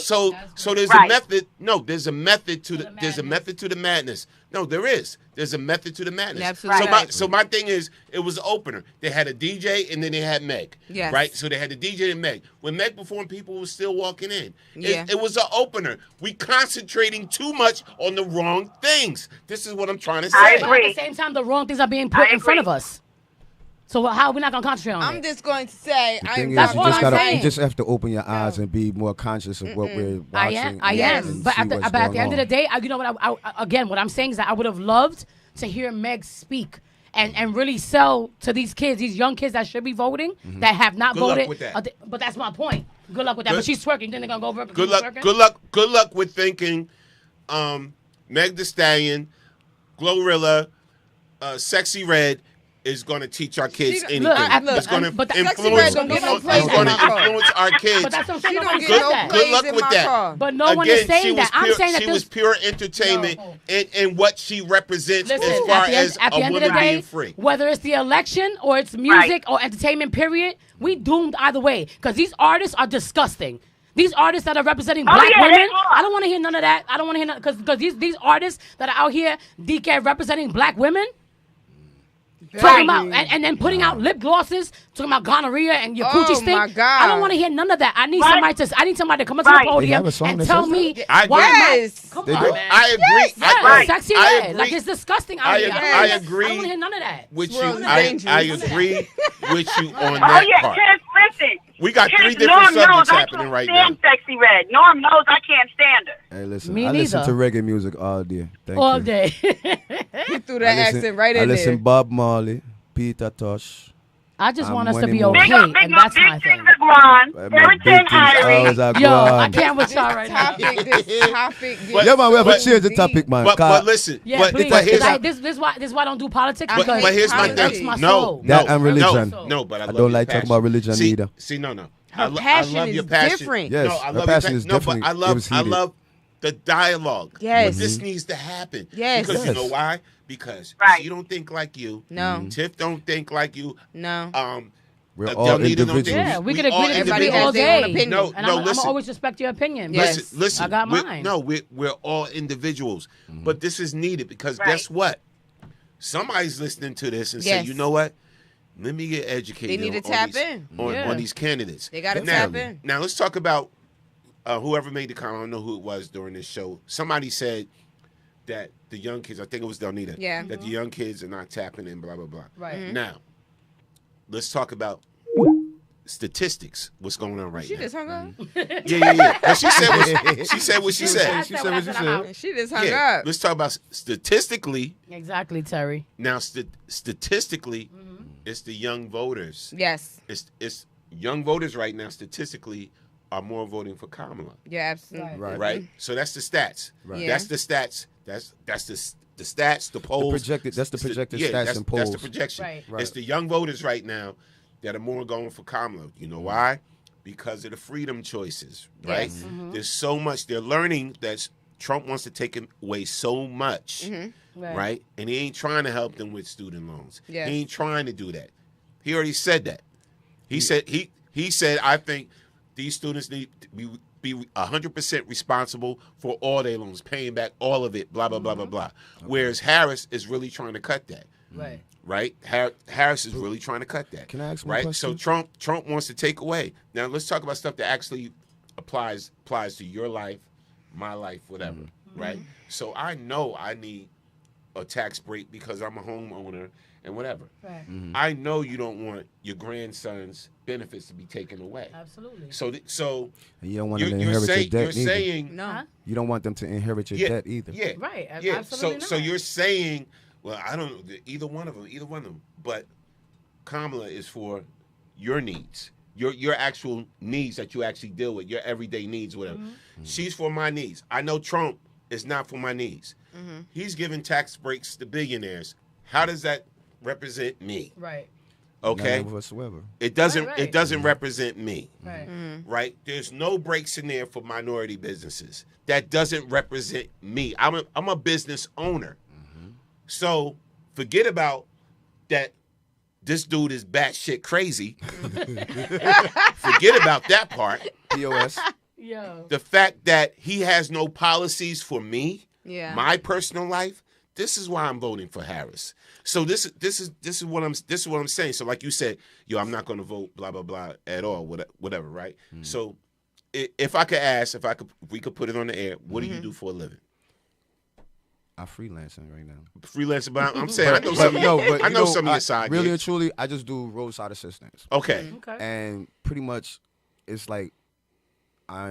So there's a method. No, there's a method to the madness. No, there is. There's a method to the madness. Absolutely. So my thing is, it was an opener. They had a DJ and then they had Meg. Yes. Right? So they had the DJ and Meg. When Meg performed, people were still walking in. Yeah. It was an opener. We concentrating too much on the wrong things. This is what I'm trying to say. I agree. At the same time, the wrong things are being put in front of us. So how are we not going to concentrate on it? I'm just going to say, that's all I'm saying. You just have to open your eyes and be more conscious of what we're watching. I am. But at the end of the day, you know what? Again, what I'm saying is that I would have loved to hear Meg speak and really sell to these kids, these young kids that should be voting, that have not voted. Good luck with that. But that's my point. Good luck with that. But she's twerking. Then they're going to go over. Good luck with thinking Meg Thee Stallion, Glorilla, Sexy Red, is going to teach our kids anything. It's going to but influence. It's going to influence our kids. But that's what I'm saying. Good luck with that. But no one is saying that. I'm saying that she was pure entertainment in what she represents as far as at the a end of woman the day, being free. Whether it's the election or it's music or entertainment, period, we doomed either way because these artists are disgusting. These artists that are representing black women, I don't want to hear none of that. I don't want to hear because these artists that are out here, DK, representing black women, talking about and then putting out lip glosses, talking about gonorrhea and your coochie stink. My God. I don't want to hear none of that. I need somebody to come up to the podium and tell me why. Come on, man. I agree. Yes, Sexy I Red. agree. Like it's disgusting out here. I agree. I don't want to hear none of that. With you, I agree with you on that part. Listen. We got 3 different Norm subjects knows happening right I now. can't stand Sexy Red. Norm knows I can't stand her. Hey, listen. Me I listen to neither. reggae music all day. Thank All you. day. He threw that accent right in I listen there. Bob Marley, Peter Tosh. I just want us to Money be Moore. okay, and that's my thing. Everything Irie. Yo, I can't with y'all right now. Topic. Yeah, man, we have to change the topic, man. But listen, Yeah, but please. This is why I don't do politics. But here's my thing. No, that and religion. No, but I don't like talking about religion either. See, no. Her passion I love is your passion. different. Yes, no, I her love passion your is no, different. but I love the dialogue. Yes. This needs to happen. Yes. Because you know Yes. why? Because she don't think like you. No. Tiff don't think like you. No. We're all Delnita don't individuals. think- Yeah, we could all agree to disagree individuals. all day. opinion. No, And no, I'm listen. always respect your opinion. Yes. Listen, I got mine. we're all individuals. But this is needed because guess what? Somebody's listening to this and say, Yes. you know what? Let me get educated. They need to on tap these, in. on these candidates. They gotta now, tap in. Now let's talk about whoever made the comment. I don't know who it was during this show. Somebody said that the young kids, I think it was Delnita, Yeah. that the young kids are not tapping in, blah, blah, blah. Right. Now, let's talk about statistics. What's going on right She now? just hung up. Yeah. But she said what she said. She said what she said. She just hung Yeah. up. Let's talk about statistically. Exactly, Terry. Now, statistically, it's the young voters. Yes. It's young voters right now. Statistically, are more voting for Kamala. Yeah, absolutely. Right. So that's the stats. Right. Yeah. That's the stats. That's the stats. The polls. That's the projected yeah, stats that's, and polls. That's the projection. Right. It's the young voters right now that are more going for Kamala. You know why? Because of the freedom choices. Right. Yes. There's so much. They're learning that Trump wants to take away so much. Right. And he ain't trying to help them with student loans. Yes. He ain't trying to do that. He already said that. He said he said I think these students need to be 100% responsible for all their loans, paying back all of it, blah, blah, blah, blah, blah. Okay. Whereas Harris is really trying to cut that. Right? Harris is really trying to cut that. Can I ask one question? So Trump wants to take away. Now, let's talk about stuff that actually applies to your life, my life, whatever, right? So I know I need a tax break because I'm a homeowner and whatever. Right. I know you don't want your grandson's benefits to be taken away. Absolutely. So And you don't want them to inherit your debt you're either. saying No. You don't want them to inherit your debt either. Yeah. Right. Yeah. Absolutely So not. you're saying, well, I don't know, either one of them, but Kamala is for your needs. Your actual needs that you actually deal with, your everyday needs, whatever. She's for my needs. I know Trump is not for my needs. He's giving tax breaks to billionaires. How does that represent me? Right. Okay. None whatsoever. It doesn't. Right. It doesn't represent me. Right. Right. There's no breaks in there for minority businesses. That doesn't represent me. I'm a business owner. So forget about that. This dude is batshit crazy. Forget about that part. POS. Yo. The fact that he has no policies for me, Yeah. my personal life. This is why I'm voting for Harris. So this is what I'm saying. So like you said, I'm not going to vote blah blah blah at all, whatever, right? So if we could put it on the air, what do you do for a living? I'm freelancing right now. Freelancing, but I'm saying I know some of your side really gigs. and truly, I just do roadside assistance. Okay. And pretty much, it's like I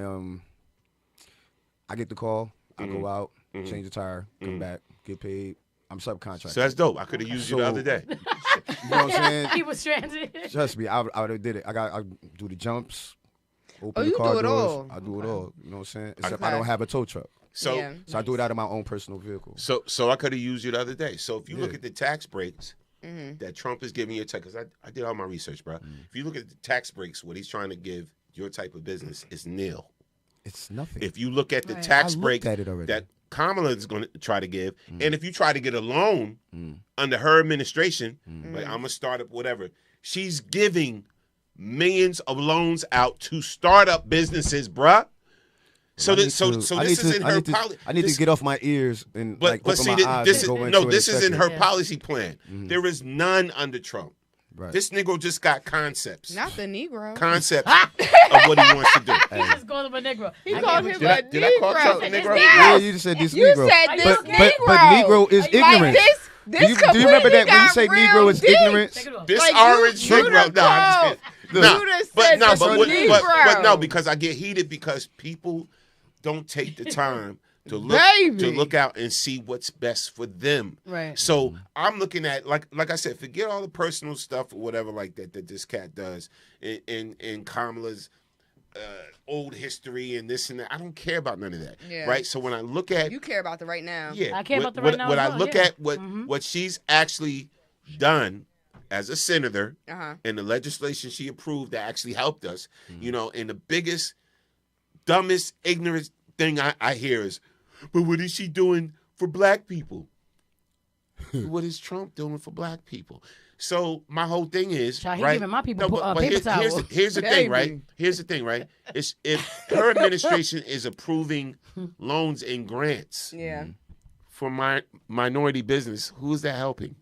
get the call, I go out, change the tire, come back, get paid. I'm subcontracting. So that's dope. I could have used you the other day. You know what I'm saying? He was stranded. Trust me, I would have did it. I do the jumps, open you the car do it doors. all. I do it all. You know what I'm saying? Except Okay. I don't have a tow truck. So Yeah. So I do it out of my own personal vehicle. So I could have used you the other day. So if you look at the tax breaks, that Trump is giving your tax, because I did all my research, bro. If you look at the tax breaks, what he's trying to give your type of business is nil. It's nothing. If you look at the tax break that Kamala is going to try to give, and if you try to get a loan under her administration, like I'm a startup, whatever, she's giving millions of loans out to startup businesses, bruh. So this is in her policy. I need to get off my ears and open my eyes. This is in her policy plan. There is none under Trump. Right. This Negro just got concepts. Not the Negro. Concepts of what he wants to do. He just called him a Negro. He called him a Negro. Did I call Trump a Negro? Yeah, you just said this Negro. You said this Negro. But Negro is ignorant. Do you remember that when you say Negro is ignorance? This orange Negro. No, because I get heated because people don't take the time to look out and see what's best for them. Right. So I'm looking at like I said, forget all the personal stuff or whatever like that this cat does in Kamala's old history and this and that. I don't care about none of that. Yeah. Right. So when I look at you care about the right now. Yeah. I care about the right now. When I look at what she's actually done as a senator and the legislation she approved that actually helped us, you know, and the biggest, dumbest, ignorant thing I hear is, but what is she doing for black people? What is Trump doing for black people? So my whole thing is, Child, he right? giving my people paper here's the thing, right? Baby. Here's the thing, right? It's if her administration is approving loans and grants for my minority business, who is that helping?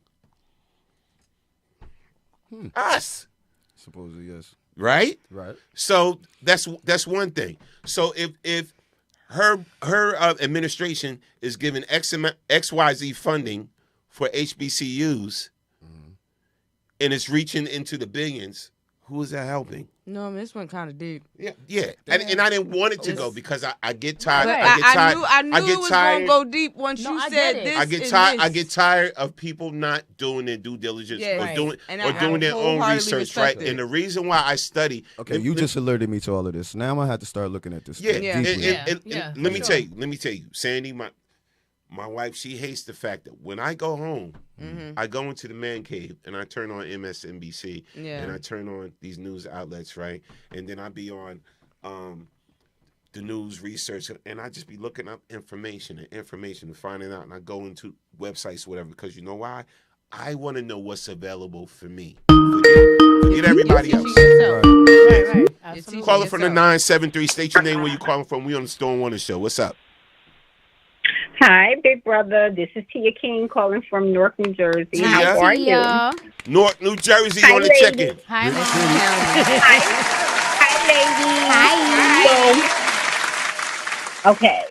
Us. Supposedly, yes. Right? Right. So that's one thing. So if her administration is giving XYZ funding for HBCUs and it's reaching into the billions, who is that helping? No, I mean, this went kind of deep. Yeah. And I didn't want it to go because I get tired. But I knew it was going to go deep once you said this. I get tired of people not doing their due diligence or doing their own research, right? And the reason why I study. Okay, you just alerted me to all of this. Now I'm gonna have to start looking at this. Let me tell you, Sandy, my wife, she hates the fact that when I go home, I go into the man cave and I turn on MSNBC and I turn on these news outlets, right? And then I be on the news research and I just be looking up information and finding out, and I go into websites, whatever, because you know why? I want to know what's available for me. Forget everybody else. Right. Caller from the 973. State your name, where you calling from. We on the Storm Warner Show. What's up? Hi, big brother. This is Tia King calling from Newark, New Jersey. Tia. How are you? Newark, New Jersey. Hi, on the lady. check-in. Hi, lady. Hi. Okay.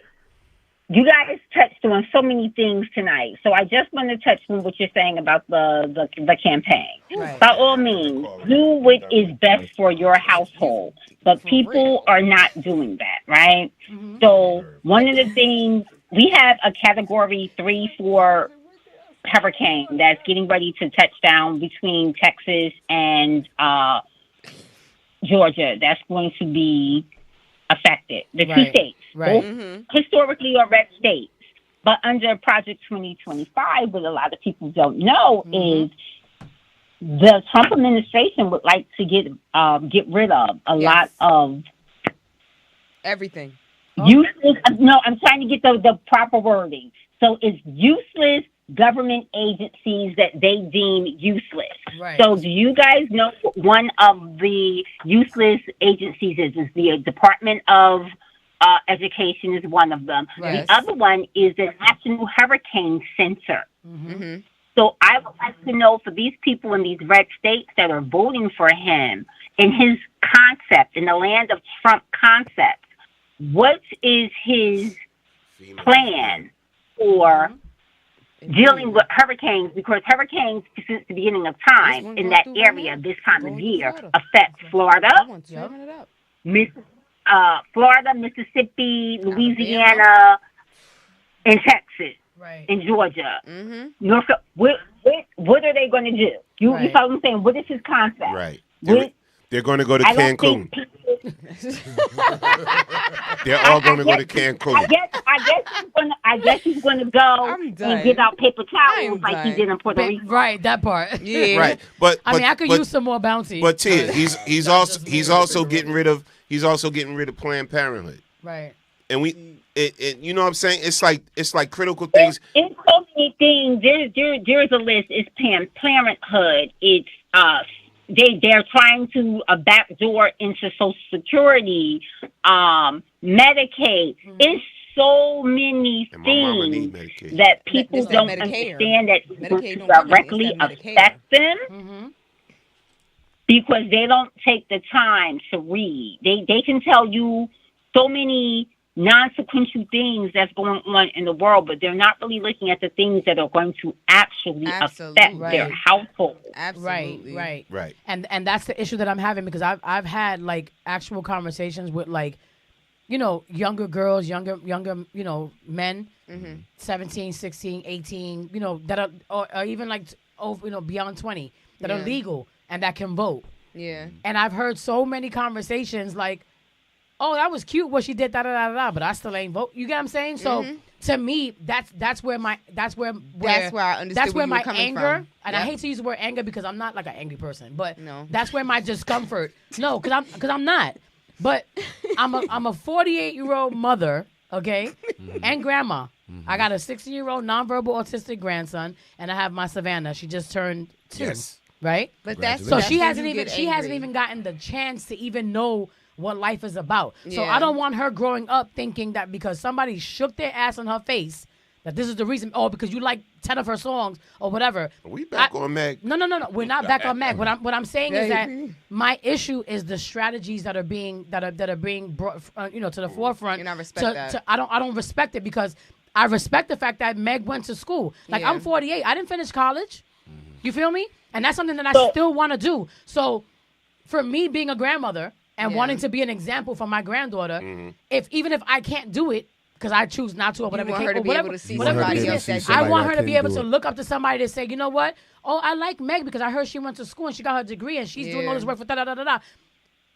You guys touched on so many things tonight. So I just want to touch on what you're saying about the campaign. Right. By all means, do what is best for your household. But people are not doing that, right? So one of the things, we have a Category 3-4 hurricane that's getting ready to touch down between Texas and Georgia. That's going to be affected. The two states, both historically are red states. But under Project 2025, what a lot of people don't know is the Trump administration would like to get rid of a lot of everything. Useless. No, I'm trying to get the proper wording. So it's useless government agencies that they deem useless. Right. So do you guys know what one of the useless agencies is? Is the Department of Education is one of them. Right. The other one is the National Hurricane Center. So I would like to know, for these people in these red states that are voting for him, in his concept, in the land of Trump concept, what is his plan for dealing with hurricanes? Because hurricanes, since the beginning of time, in that area this time of year, affect Florida, Florida, Mississippi, Louisiana, and Texas, and Georgia. What are they going to do? You follow what I'm saying? What is his concept? Right. They're going to go to I don't Cancun. think They're all going to go to Cancun. I guess he's gonna go and give out paper towels like he did in Puerto Rico. Right, that part. Yeah. Right, but I mean, I could use some more bounty. But Tia, he's also getting rid of Planned Parenthood. Right. And you know what I'm saying? It's like critical things. It's so many things. There's a list. It's Planned Parenthood. It's they're trying to backdoor into Social Security, Medicaid. It's so many things that people don't understand that directly affect them because they don't take the time to read. They can tell you so many non-sequential things that's going on in the world, but they're not really looking at the things that are going to actually affect their household. Right. And that's the issue that I'm having because I've had like actual conversations with like, you know, younger girls, younger, you know, men, 17, 16, 18, you know, that are or even like over, you know, beyond 20 that are legal and that can vote. Yeah. And I've heard so many conversations like, oh, that was cute what she did, but I still ain't vote. You get what I'm saying? So to me, that's where I understood that's where my coming anger, from. and I hate to use the word anger because I'm not like an angry person, but that's where my discomfort. No, because I'm not. But I'm a 48-year-old mother, okay, and grandma. I got a 16-year-old nonverbal autistic grandson, and I have my Savannah. She just turned 2. Yes. Right? But that's so she hasn't even gotten the chance to even know what life is about. So I don't want her growing up thinking that because somebody shook their ass in her face that this is the reason. Oh, because you like 10 of her songs or whatever. Are we back on Meg? No. We're not back on Meg. What I'm saying is that my issue is the strategies that are being brought, you know, to the forefront. And I respect that. I don't respect it because I respect the fact that Meg went to school. Like I'm 48. I didn't finish college. You feel me? And that's something that I still want to do. So for me being a grandmother and wanting to be an example for my granddaughter, even if I can't do it, because I choose not to or whatever. You want her to be able to see somebody else that I want her to be able to look up to somebody to say, you know what? Oh, I like Meg because I heard she went to school and she got her degree and she's doing all this work for da-da-da-da-da.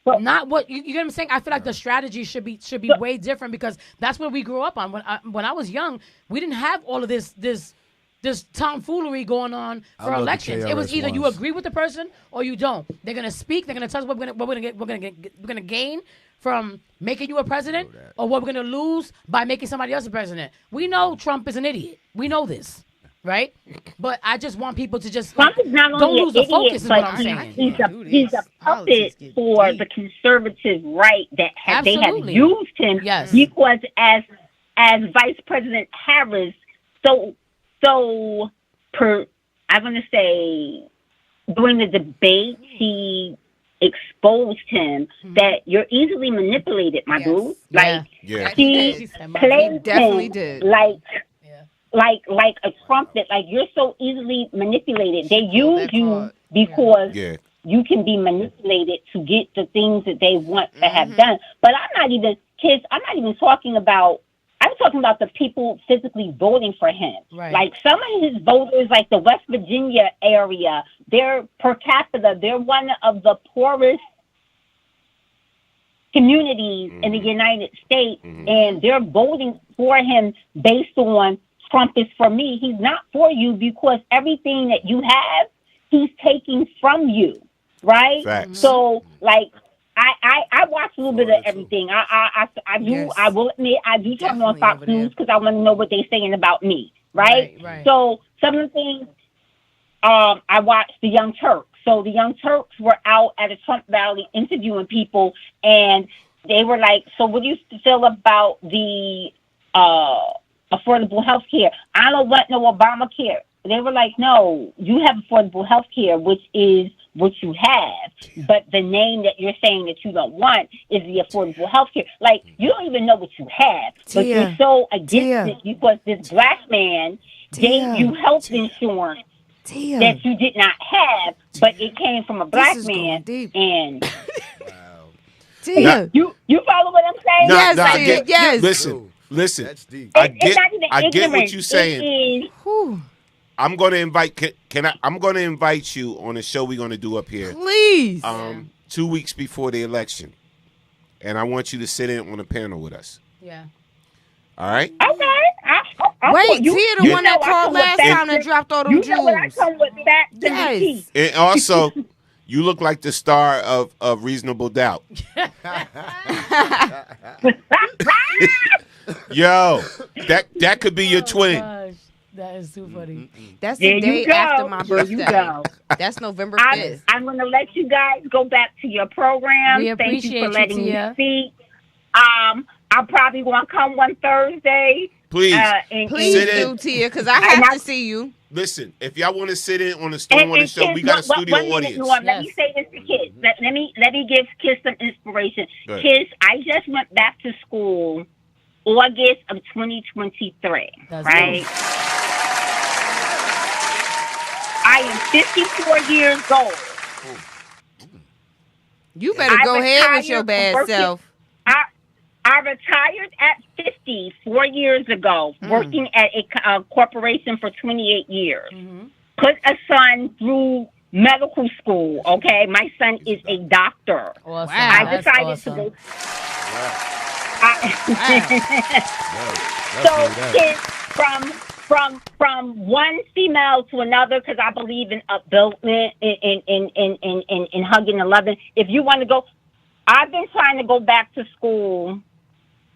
But not what you get what I'm saying. I feel like the strategy should be way different because that's what we grew up on. When I was young, we didn't have all of this tomfoolery going on for elections. It was either you agree with the person or you don't. They're gonna speak. They're gonna tell us what we're gonna gain from making you a president, or what we're gonna lose by making somebody else a president. We know Trump is an idiot. We know this, right? But I just want people to just Trump is not don't only lose an the focus. idiot, Is what but I'm saying. he's a puppet for the conservative right that they have used him because as Vice President Harris, I'm going to say during the debate, he exposed him that you're easily manipulated, my dude. Like he played him like a trumpet. Like you're so easily manipulated. They use you because you can be manipulated to get the things that they want to have done. But I'm not even talking about. I'm talking about the people physically voting for him. Right. Like some of his voters, like the West Virginia area, they're per capita, they're one of the poorest communities in the United States, and they're voting for him based on Trump is for me. He's not for you because everything that you have, he's taking from you, right? Facts. So, like, I watch a little bit of everything. I will admit I do turn on Fox News because I want to know what they're saying about me, right? So some of the things I watched the Young Turks. So the Young Turks were out at a Trump rally interviewing people, and they were like, "So what do you feel about the affordable health care? I don't want no Obamacare." They were like, "No, you have affordable health care, which is what you have, but the name that you're saying that you don't want is the affordable health care. Like, you don't even know what you have, but you're so against it because this black man gave you health insurance that you did not have, but it came from a black man." And you follow what I'm saying? Yes. Listen. I get what you're saying. I'm going to invite. I'm going to invite you on a show we're going to do up here. Please. 2 weeks before the election, and I want you to sit in on a panel with us. Yeah. All right? Okay. Wait, Tia the you one know that I called come with last facts time that and- dropped all them You know what I jewels. come with facts and Yes. receipts. And also, you look like the star of Reasonable Doubt. Yo, that could be your twin. Gosh, that is too funny. That's There the you day go. after my There you birthday. go. That's November I'm 5th. going to let you guys go back to your program. We Thank you appreciate for you, letting Tia. me speak. I probably want to come one Thursday. Please. Please Sit do, in. Tia, because I have to see you. Listen, if y'all want to sit in on the Storm Warning Show, kids, we got a studio one minute, audience. Norm, let me say this to kids. Let me give kids some inspiration. Go ahead. Kids, I just went back to school August of 2023. That's right? cool. I am 54 years old. You better go ahead with your bad working- self. I retired at 50 4 years ago, working at a corporation for 28 years. Put a son through medical school, okay? My son is a doctor. Awesome. I That's decided awesome. to go. Wow. So kids, from one female to another, because I believe in upliftment, in hugging and loving. If you want to go, I've been trying to go back to school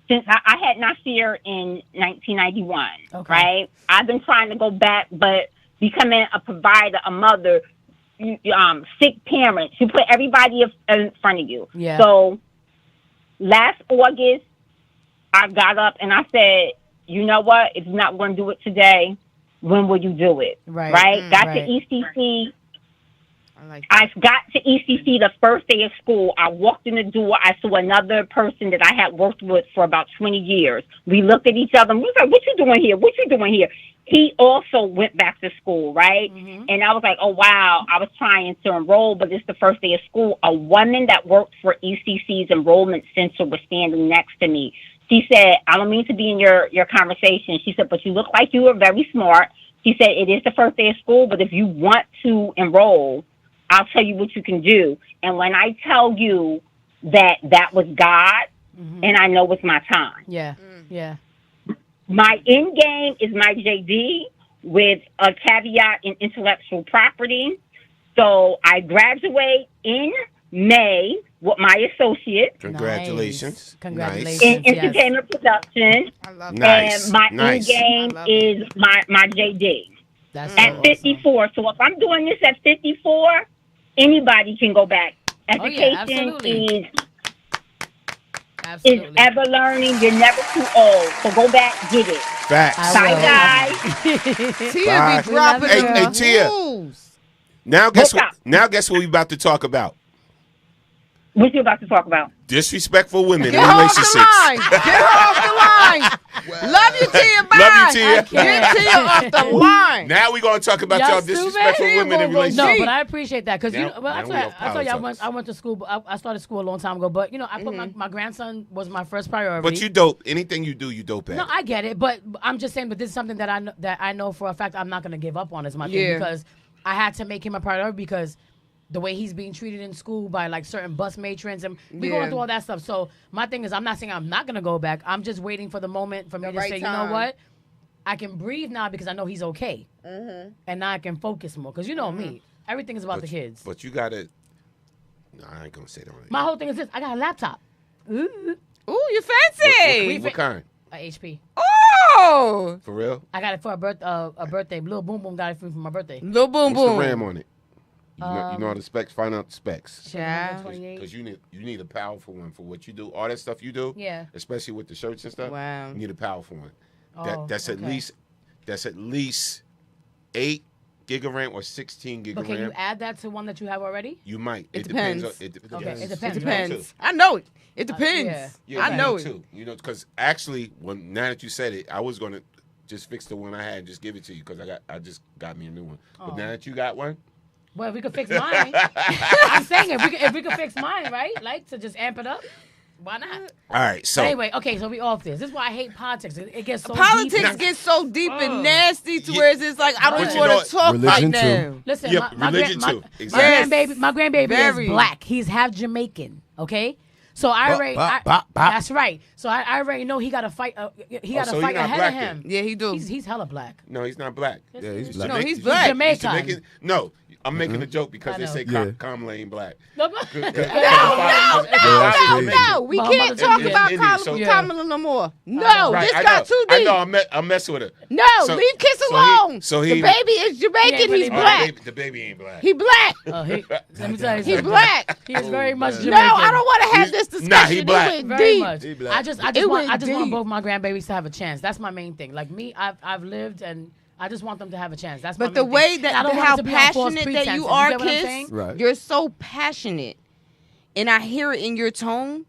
since I had Nasir in 1991, right? I've been trying to go back, but becoming a provider, a mother, sick parents, you put everybody in front of you. Yeah. So last August, I got up and I said, you know what? If you're not going to do it today, when will you do it? Right. Got right. to ECC. I got to ECC the first day of school. I walked in the door. I saw another person that I had worked with for about 20 years. We looked at each other and we was like, what you doing here? What you doing here? He also went back to school, right? And I was like, oh, wow. I was trying to enroll, but it's the first day of school. A woman that worked for ECC's enrollment center was standing next to me. She said, I don't mean to be in your conversation. She said, but you look like you are very smart. She said, it is the first day of school, but if you want to enroll, I'll tell you what you can do. And when I tell you that was God, and I know it's my time. Yeah. Yeah. My end game is my JD with a caveat in intellectual property. So I graduate in May with my associate. Congratulations. Congratulations. In entertainment production. I love that. And my end game is my JD. That's at 54. So if I'm doing this at 54, anybody can go back. Education is ever learning. You're never too old. So go back, get it. Facts. Bye, guys. Tia be dropping Hey, Tia. rules. Now guess what we about to talk about. What you about to talk about? Disrespectful women Get in her off the relationships. line. Get her off the line. Love you, Tia. Bye. Love you, Tia. Get Tia off the line. Now we're going to talk about y'all disrespectful women in relationships. No, but I appreciate that because Now I we told you apologize. I went to school. But I started school a long time ago, but I put my grandson was my first priority. But you dope. Anything you do, you dope at. No, I get it, but I'm just saying. But this is something that I know for a fact I'm not going to give up on as my thing because I had to make him a priority because the way he's being treated in school by like certain bus matrons and we going through all that stuff. So my thing is I'm not saying I'm not going to go back. I'm just waiting for the moment for me to say, you know what? I can breathe now because I know he's okay. And now I can focus more. Because you know me. Everything is about the kids. But you got to... No, I ain't going to say that. My whole thing is this. I got a laptop. Ooh, you fancy. What kind? A HP. Oh. For real? I got it for a birthday. Lil Boom Boom got it for me for my birthday. Lil Boom What's Boom. the RAM on it? You know the specs? Find out the specs. Child. Because you need a powerful one for what you do. All that stuff you do. Yeah. Especially with the shirts and stuff. Wow. You need a powerful one. Oh, That's at least 8 gig of RAM or 16 gig But of can RAM. you add that to one that you have already? You might. It depends. It depends. Okay, it depends. It depends. I know it. It depends. Yeah, I know it. too. You know, because actually, now that you said it, I was gonna just fix the one I had and just give it to you because I just got me a new one. But now that you got one, well, if we could fix mine, I'm saying if we could fix mine, right? Like to just amp it up. Why not? All right, so But anyway, okay, so we off this. This is why I hate politics. It gets so Politics deep. gets so deep and nasty to where it's like I don't But even you want know to talk right religion now. Listen, Yep, my religion grand- too. my Exactly. my grandbaby Very. is black. He's half Jamaican. Okay. So I already, that's right. So I already know he got to fight. He got to so fight he not ahead black of him. Yeah, he do. He's hella black. No, he's not black. Yeah, he's He's black. No, he's Jamaican. black. Jamaican. Jamaican. No, I'm making a joke because I they know. say Yeah. Kamala ain't black. No, No, we My can't mother's talk Indian. about Indian, so- Kamala no more. No, Right, this I got know. too I deep. know. I'm messing with her. No, So- leave Kiss so he- alone. so the he- baby is Jamaican. really He's black. black. The baby ain't black. He black. Let me tell you He something. black. He is very much Jamaican. No, I don't want to have this discussion. Nah, he black. It went Very deep. much. He black. I just It want went deep. both my grandbabies to have a chance. That's my main thing. Like me, I've lived and I just want them to have a chance. That's my But the main way thing. that I don't want how it to be on false passionate that you pretenses. are, get what I'm Kiss, saying? Right. you're so passionate, and I hear it in your tone.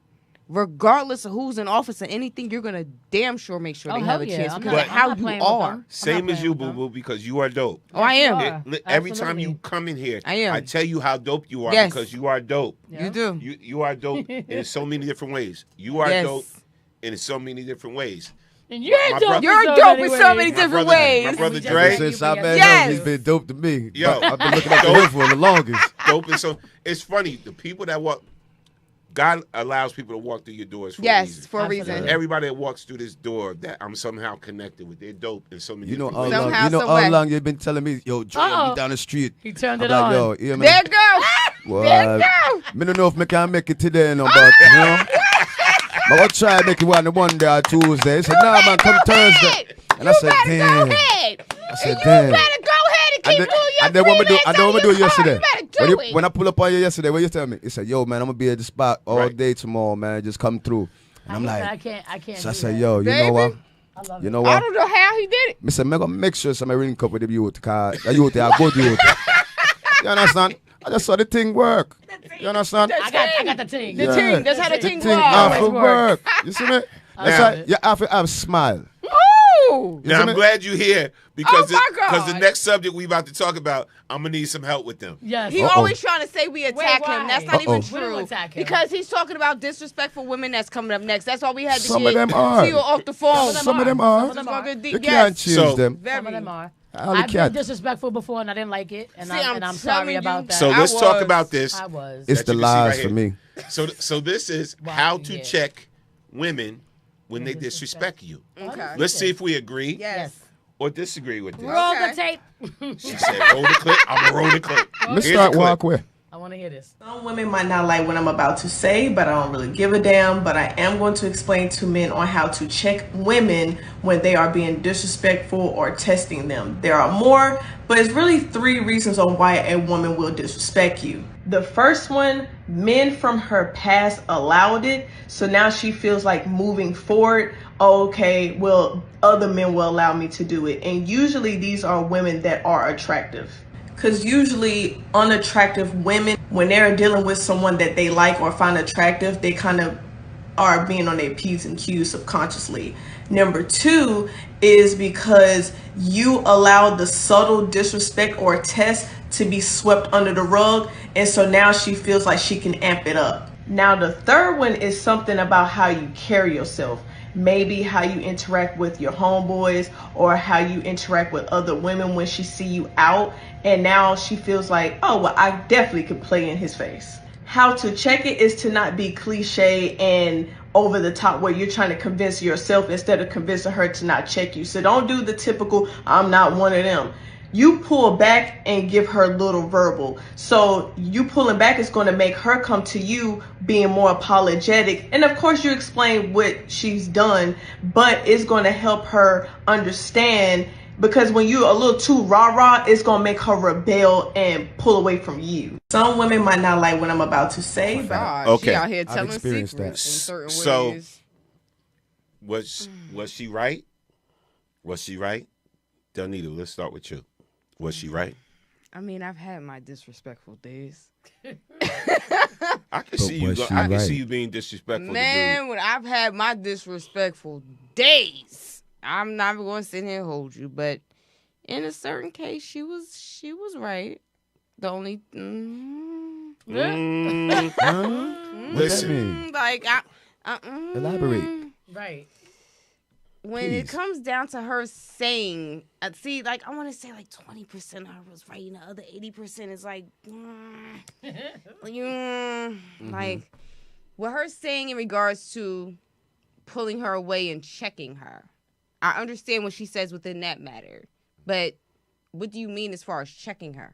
Regardless of who's in office or anything, you're gonna damn sure make sure Oh, they hell have a yeah. chance I'm because not- of I'm how not you playing with are. them. Same as playing you, with boo them. boo, because you are dope. Oh, I am. Yes, you are. Every time Absolutely. you come in here, I am. I tell you how dope you are Yes. because you are dope. You do. You are dope in so many different ways. You are Yes. dope in so many different ways. And you're My dope. brother- You're in so dope many in so ways. many My different brother- ways. my brother Just Dre. Since I've met Yes. him, he's been dope to me. Yo. I've been looking up to him for the longest. Dope and so it's funny. The people that walk, God allows people to walk through your doors for a Yes, reason. for a Absolutely. reason. Everybody that walks through this door that I'm somehow connected with, they're dope in so many You know different how ways. Somehow, long? You know some how way. long you've been telling me, yo, Dre, Uh-oh. I'm down the street. He turned I'm it like, on. yo, yeah, man. There you go. Well, There you go. me don't know if me can make it today, no, but you know, I'm gonna try and make it one day or Tuesday. He said, nah, man, come Thursday. And I said, better damn. go ahead. I said, And you damn. better go ahead and keep doing your And then what me do? freelance And then what me on do your car. yesterday? You better do it. When I pull up on you yesterday, what you tell me? He said, yo, man, I'm gonna be at the spot all Right. day tomorrow, man. Just come through. And I'm like, I can't. so I do said, that. yo, you Baby, know what? I love You it. know I what? don't know how he did it. I said, I'm gonna make sure some ring cup with the youth, cause the youth, they are good youth. You understand? I just saw the thing work. You understand? I got the thing. The ting. That's how the ting thing works. have to Always work. You see me? That's Yeah. why you have to have a smile. Ooh. Now see I'm me? glad you're here because Oh, my the God. next subject we about to talk about, I'm gonna need some help with them. Yes. He always trying to say we attack Wait, him. That's why? not even Uh-oh. We don't true. attack him. Because he's talking about disrespectful women that's coming up next. That's why we had to Some get of them are. Theo off the phone. Some of them are. Some of them It's gonna are. get deep. You Yes. can't change So- them. Some of them are. All the I've been cat. disrespectful before and I didn't like it, and See, I'm I'm sorry telling about you. that. So I let's talk was. about this. I was. It's that the you can see lies right for here. me. So this is Wow, how to yeah. check women when they disrespect you. Okay. Let's see if we agree Yes. or disagree with this. Roll Okay. the tape. She said, "Roll the clip." I'm gonna roll the clip. Let's Here's start the clip. walk away. I want to hear this. Some women might not like what I'm about to say, but I don't really give a damn. But I am going to explain to men on how to check women when they are being disrespectful or testing them. There are more, but it's really 3 reasons on why a woman will disrespect you. The first one, men from her past allowed it, so now she feels like moving forward, okay, well, other men will allow me to do it. And usually these are women that are attractive. Because usually unattractive women, when they're dealing with someone that they like or find attractive, they kind of are being on their P's and Q's subconsciously. Number 2 is because you allowed the subtle disrespect or test to be swept under the rug, and so now she feels like she can amp it up. Now the third one is something about how you carry yourself. Maybe how you interact with your homeboys or how you interact with other women when she see you out, and now she feels like, oh, well, I definitely could play in his face. How to check it is to not be cliche and over the top where you're trying to convince yourself instead of convincing her to not check you. So don't do the typical, I'm not one of them. You pull back and give her little verbal. So you pulling back is going to make her come to you being more apologetic. And of course you explain what she's done, but it's going to help her understand, because when you're a little too rah-rah, it's going to make her rebel and pull away from you. Some women might not like what I'm about to say, but God, Okay. she out here I've telling experienced secrets that. in certain So- ways. Was she right? Was she right? Delnita, let's start with you. Was she right? I mean, I've had my disrespectful days. I can see you. was she I can right? see you being disrespectful. Man, when I've had my disrespectful days, I'm not going to sit here and hold you, but in a certain case, she was right. The only Listen, like Elaborate. Right. When Please. it comes down to her saying, see, like, I want to say like 20% of her was right, and the other 80% is like, like, what her saying in regards to pulling her away and checking her. I understand what she says within that matter, but what do you mean as far as checking her?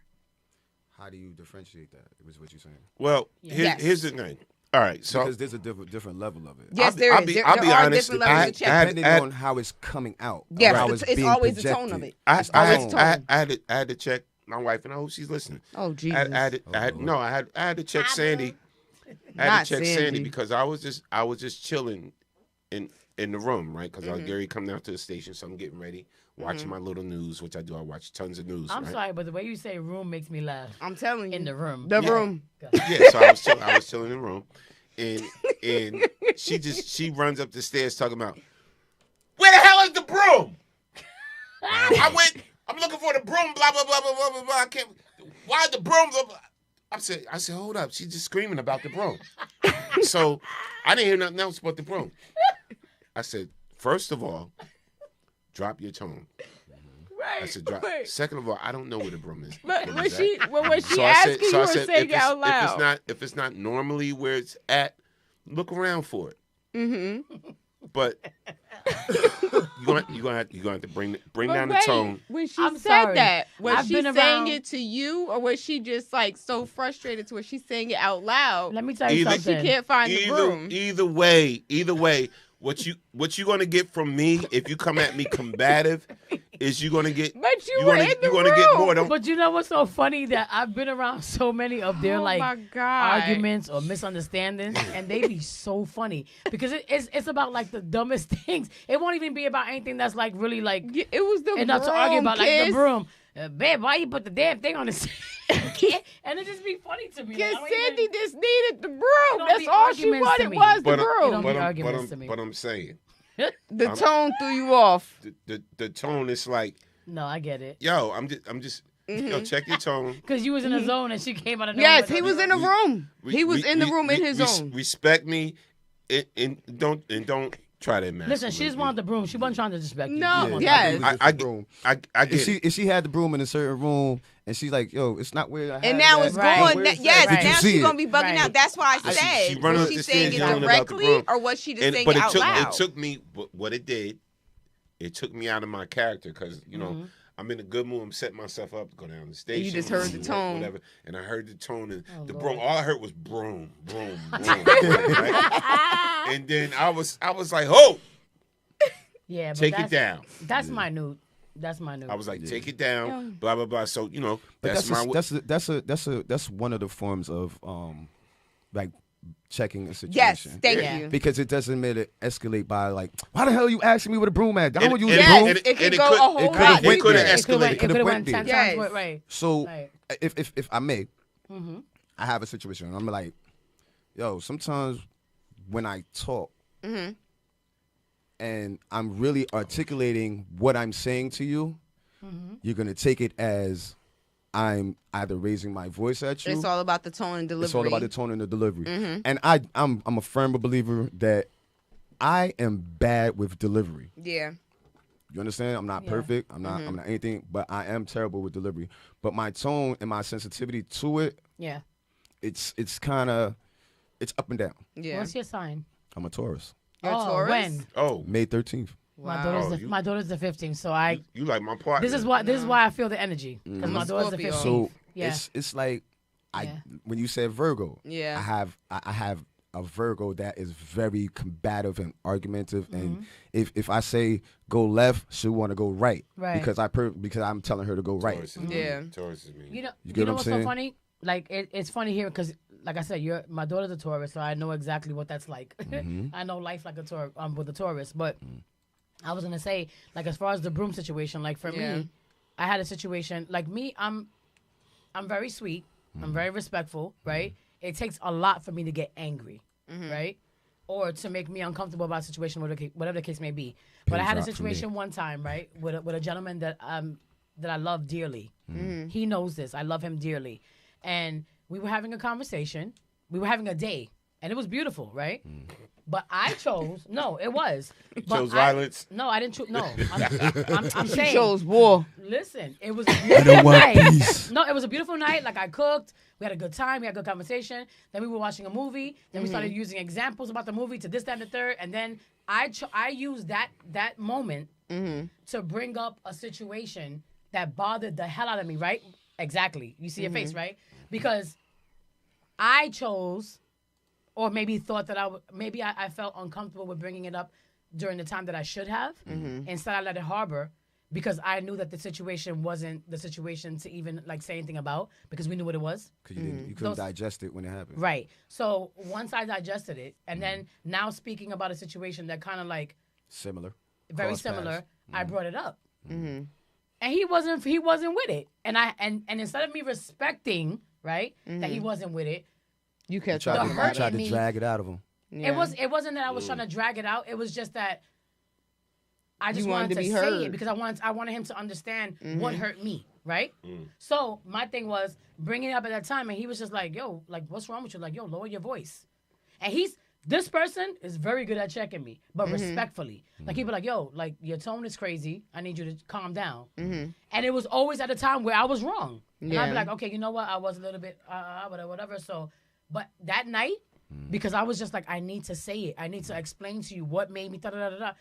How do you differentiate that? Is what you're saying? Well, here's the thing. All right, so because there's a different level of it. Yes, there is. I'll be honest. Different levels of checking. Depending on how it's coming out. Yes, how it's being always the projected. tone of it. I had to check my wife, and I hope she's listening. Oh, Jesus. I had to check Sandy. I had to check Sandy because I was just chilling in the room, right? Because Gary come down to the station, so I'm getting ready, watching my little news, which I do. I watch tons of news. I'm right? sorry, but the way you say room makes me laugh. I'm telling you. In the room. The room. Yeah, so I was chilling in the room, and she runs up the stairs talking about, where the hell is the broom? I'm looking for the broom, blah blah blah blah blah blah blah. I can't. Why the brooms? I said, hold up. She's just screaming about the broom. So I didn't hear nothing else but the broom. I said, first of all, drop your tone. Right. I said, drop. Second of all, I don't know where the broom is. But What when is she that? asking you I or said, saying it out loud. if it's not normally where it's at, look around for it. Mm-hmm. But you're gonna have to bring down the tone. When she I'm said sorry. that, was I've she been saying around- it to you, or was she just like so frustrated to where she's saying it out loud? Let me tell you She something. can't find the room. Either way, what you gonna get from me if you come at me combative is you're gonna get. But you're gonna get more. Don't, But you know what's so funny that I've been around so many of their my God. arguments or misunderstandings, and they be so funny because it's about like the dumbest things. It won't even be about anything that's like really like. It was the enough to argue broom, about like the kids. broom. Babe, why you put the damn thing on the sink? And it just be funny to me. Because I don't Sandy even- just needed the It broom. don't That's be all she arguments to wanted me. was the but broom. Don't be arguments to me. but I'm saying The tone threw you off. the tone is like, No, I get it. yo, I'm just yo, check your tone. Because you was in a zone and she came out of nowhere. Yes, he was in a room. He was in the room in his own. Respect me, and don't try to imagine. Listen, she just wanted the broom. She wasn't trying to disrespect you. No, She wanted yes. the broom. I get it. If she had the broom in a certain room and she's like, yo, it's not where I had And now it it's at. gone. Where's Yes, that? Did you now see she's it? gonna be bugging out. That's why I said. She run Was up she the saying stairs it yelling about the directly, broom. or was she just saying but it out loud? It took me what it did. It took me out of my character because I'm in a good mood. I'm setting myself up to go down the station. You just heard the tone. whatever, and I heard the tone and the Lord. broom. All I heard was broom, broom, broom. right? And then I was like, oh, Yeah, but take it that's- down. That's minute. That's minute. I was like, take it down, blah blah blah. So But that's one of the forms of like checking a Yes, situation. thank Yeah. you. Because it doesn't make it escalate by like, why the hell are you asking me where the broom at? I don't use the Yes, broom. it could go a whole it lot. could have went there. escalated. It could have went there. 10 Yes. times. Right. So Right. if I may, Mm-hmm. I have a situation. I'm like, yo, sometimes when I talk Mm-hmm. and I'm really articulating what I'm saying to you, Mm-hmm. you're gonna take it as I'm either raising my voice at you. It's all about the tone and delivery. It's all about the tone and the delivery. Mhm. And I'm a firm believer that I am bad with delivery. Yeah. You understand? I'm not Yeah. perfect. I'm not anything, but I am terrible with delivery. But my tone and my sensitivity to it, Yeah. it's kind of up and down. Yeah. What's your sign? I'm a Taurus. You're a Taurus? When? Oh, May 13th. Wow. My daughter's the 15th, so I. you like my partner. This is why I feel the energy because I'm my a daughter's the Scorpio. 15th. So yeah. it's like Yeah. when you said Virgo, Yeah. I have a Virgo that is very combative and argumentative, and if I say go left, she'll want to go right, Right. because I'm telling her to go right. Taurus is me. Yeah. Taurus is me. You know, You get what I'm what's saying? so funny? Like it's funny here because, like I said, my daughter's a Taurus, so I know exactly what that's like. I know life like a Taurus with a Taurus. But I was gonna say, like as far as the broom situation, like for Yeah. me, I had a situation like me. I'm very sweet. I'm very respectful. Right. It takes a lot for me to get angry. Right. Or to make me uncomfortable about a situation, whatever the case may be. But I had a drop for me. situation one time, right, with a gentleman that I love dearly. He knows this. I love him dearly. And we were having a conversation. We were having a day. And it was beautiful, right? But I chose. No, it was. But chose violence? No, I didn't choose. No, I'm saying. She chose war. Listen, it was a beautiful night. No, it was a beautiful night. Like I cooked. We had a good time. We had a good conversation. Then we were watching a movie. Then we started using examples about the movie to this, that, and the third. And then I used that moment to bring up a situation that bothered the hell out of me. Right? Exactly. You see your face, right? Because I chose. Or maybe thought that I felt uncomfortable with bringing it up during the time that I should have. Instead, I let it harbor because I knew that the situation wasn't the situation to even like say anything about because we knew what it was. Because you couldn't digest it when it happened. Right. So once I digested it, and then now speaking about a situation that kind of like very similar, I brought it up, and he wasn't with it, and instead of me respecting that he wasn't with it. You kept tried to drag it out of him. Yeah. It wasn't that I was trying to drag it out. It was just that I just wanted to be say heard. it because I wanted him to understand what hurt me, right? So my thing was bringing it up at that time, and he was just like, "Yo, like, what's wrong with you? Like, yo, lower your voice." And this person is very good at checking me, but respectfully. Like he'd be like, "Yo, like your tone is crazy. I need you to calm down." And it was always at a time where I was wrong, and I'd be like, "Okay, you know what? I was a little bit whatever." So. But that night, because I was just like, I need to say it. I need to explain to you what made me da-da-da-da-da.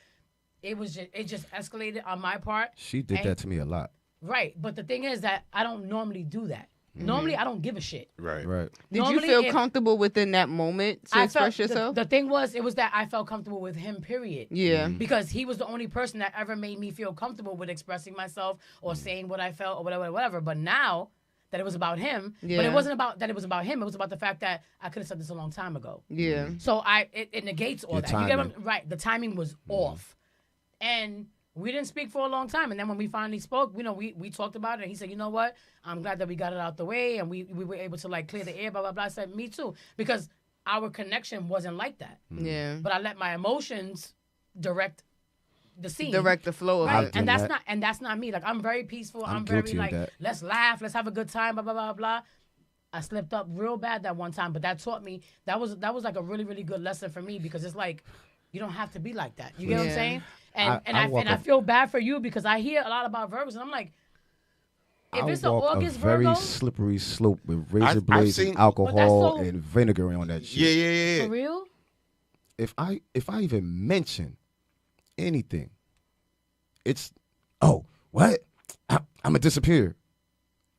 It just escalated on my part. She did that to me a lot. Right. But the thing is that I don't normally do that. Normally, I don't give a shit. Right. Did you feel comfortable within that moment to express yourself? The thing was, it was that I felt comfortable with him, period. Yeah. Because he was the only person that ever made me feel comfortable with expressing myself or saying what I felt or whatever. But now that it was about him, but it wasn't about that it was about him. It was about the fact that I could have said this a long time ago. Yeah. So it negates all that. You get what right? The timing was off, and we didn't speak for a long time. And then when we finally spoke, we talked about it. And he said, "You know what? I'm glad that we got it out the way, and we were able to like clear the air." Blah blah blah. I said, "Me too," because our connection wasn't like that. Yeah. But I let my emotions direct the scene, direct the flow of right? it. And that's not me. Like I'm very peaceful. I'm very like let's laugh, let's have a good time, blah blah blah blah. I slipped up real bad that one time, but that taught me that was like a really really good lesson for me because it's like you don't have to be like that. You get what I'm saying? And I feel bad for you because I hear a lot about Virgos and I'm like, if it's an August very Virgo, slippery slope with razor blades and alcohol and vinegar on that shit. Yeah. For real? If I even mention anything, it's what? I'm gonna disappear.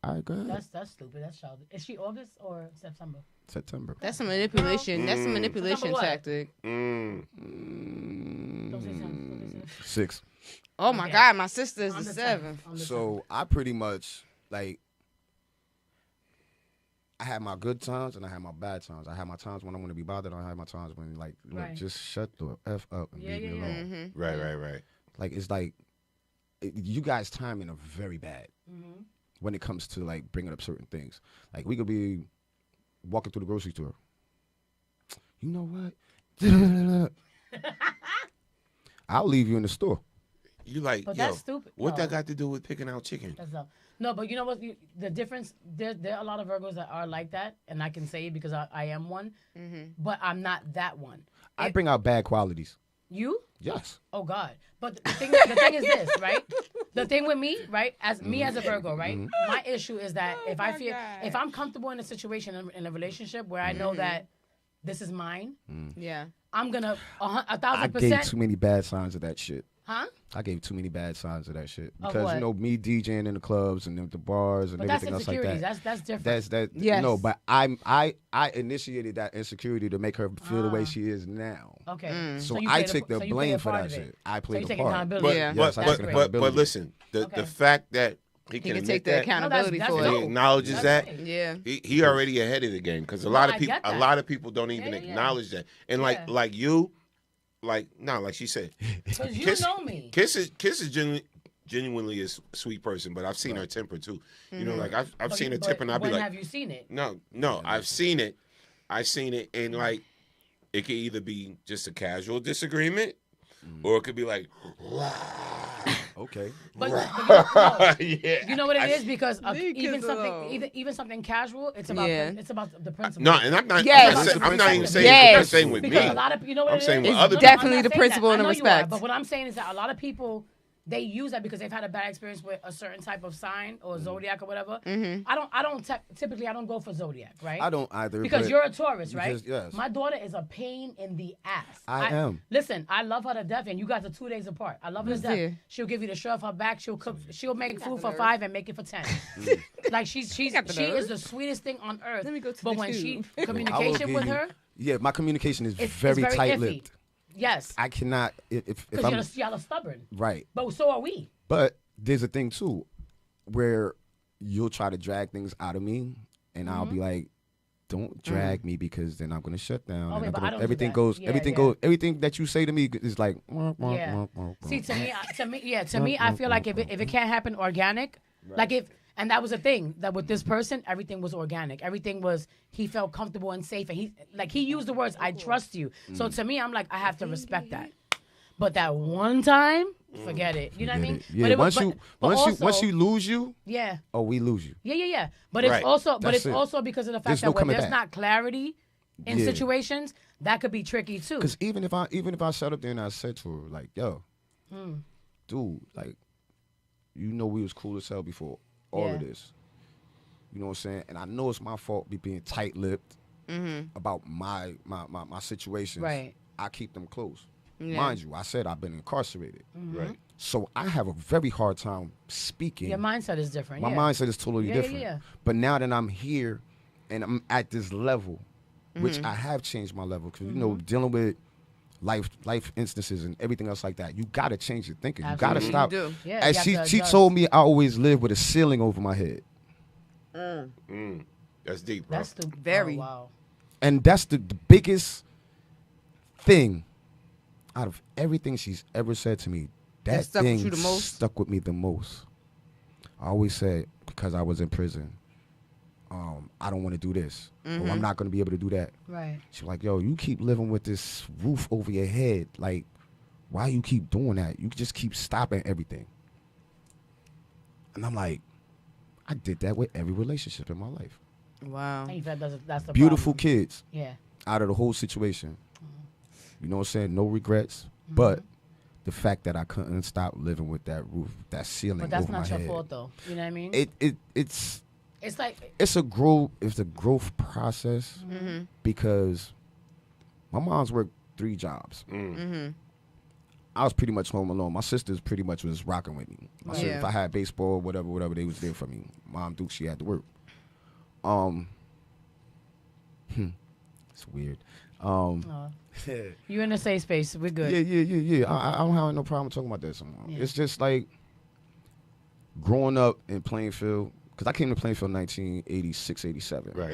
All right, go ahead. That's stupid. That's childish. Is she August or September? September. That's a manipulation. That's a manipulation tactic. 6. Oh my God, my sister is the 7th. So I pretty much like. I had my good times and I had my bad times. I had my times when I want to be bothered. I had my times when look, just shut the F up and leave me alone. Right. Like it's like you guys' timing are very bad when it comes to like bringing up certain things. Like we could be walking through the grocery store. You know what? I'll leave you in the store. You like, but that's stupid. What that got to do with picking out chicken? No, but you know what? The difference, there are a lot of Virgos that are like that, and I can say it because I am one, but I'm not that one. I bring out bad qualities. You? Yes. Oh, God. But the thing is this, right? The thing with me, right, as me as a Virgo, right, my issue is that if I'm comfortable in a situation, in a relationship where I know that this is mine, I'm going to 1,000%. I gave too many bad signs of that shit. Huh? I gave too many bad signs of that shit because me DJing in the clubs and the bars and everything else like that. That's different. Yes. No, but I initiated that insecurity to make her feel the way she is now. Okay. So I took the blame for that shit. I played the part. But listen, the fact that he can take the accountability for it. He acknowledges that. Yeah. He already ahead of the game because a lot of people don't even acknowledge that. And like you. Like she said, because you know me. Kiss is genuinely a sweet person, but I've seen her temper too. You know, like I've seen her temper, and I'll be like, have you seen it? No, I've seen it. And like it could either be just a casual disagreement, or it could be like, Okay. But Yeah. you know what it is, because Leave even kids something, alone. even something casual, it's about Yeah. it's about the principle. No, and I'm not. Yes. I'm not even saying Yes. what you're saying with me. Because a lot of, you know what I'm it saying is? with It's other people. definitely I'm the not saying principle that. and the I know you are, respect. but what I'm saying is that a lot of people, they use that because they've had a bad experience with a certain type of sign or zodiac or whatever. I don't typically I don't go for zodiac, right? I don't either. Because but you're a Taurus, right? yes. My daughter is a pain in the ass. I am. Listen, I love her to death, and you guys are 2 days apart. I love her to death. Yeah. She'll give you the shirt off her back. She'll cook. She'll make food for 5 and make it for 10. Like she is the sweetest thing on earth. Let me go to but the when tube. she communication with her, Yeah, my communication is it's very very tight-lipped. iffy. Yes, I cannot if because I'm y'all are stubborn. right. But so are we. But there's a thing too, where you'll try to drag things out of me, and I'll be like, "Don't drag me, because then I'm gonna shut down." Oh, and wait, I'm but gonna- I don't do everything that. goes, Yeah, everything yeah. goes, everything that you say to me is like, Yeah. See, to me, I feel like if it can't happen organic, like if, and that was the thing, that with this person, everything was organic. Everything was, he felt comfortable and safe, and he used the words, "I trust you." So to me, I'm like, I have to respect that. But that one time, forget it. You know what I mean? Yeah, But it was- once you lose you, yeah. oh, we lose you. Yeah. But it's Right. also, but That's it's it. also because of the fact There's that no when coming there's back. not clarity in Yeah. situations, that could be tricky too. Because even if I shut up there and I said to her like, "Yo, dude, like, you know we was cool as hell before all of Yeah. this." You know what I'm saying? And I know it's my fault being tight-lipped about my situations. Right. I keep them close. Yeah. Mind you, I said I've been incarcerated. Right. So I have a very hard time speaking. Your mindset is different. My yeah. mindset is totally Yeah, different. yeah. But now that I'm here and I'm at this level, which I have changed my level, because you know, dealing with life instances and everything else like that, you gotta change your thinking. You gotta Absolutely. stop. You do. Yeah, As you have to she adjust. told me, I always live with a ceiling over my head, That's deep, bro. That's the Very. Oh, wow. and that's the biggest thing out of everything she's ever said to me. That stuck with thing you the most? stuck with me the most. I always said, because I was in prison, I don't want to do this. Or I'm not going to be able to do that. Right. She's like, "Yo, you keep living with this roof over your head. Like, why you keep doing that? You just keep stopping everything." And I'm like, I did that with every relationship in my life. Wow. I think that's the Beautiful problem. kids Yeah. out of the whole situation. You know what I'm saying? No regrets. But the fact that I couldn't stop living with that roof, that ceiling But that's over not my your head. fault, though. You know what I mean? It's like it's a growth process because my mom's worked 3 jobs. I was pretty much home alone. My sisters pretty much was rocking with me. My sister, if I had baseball, whatever, they was there for me. Mom Duke, she had to work. It's weird. you're in a safe space. We're good. Yeah. I don't have no problem talking about that anymore. Yeah. It's just like growing up in Plainfield, because I came to Plainfield in 1986, 87. Right.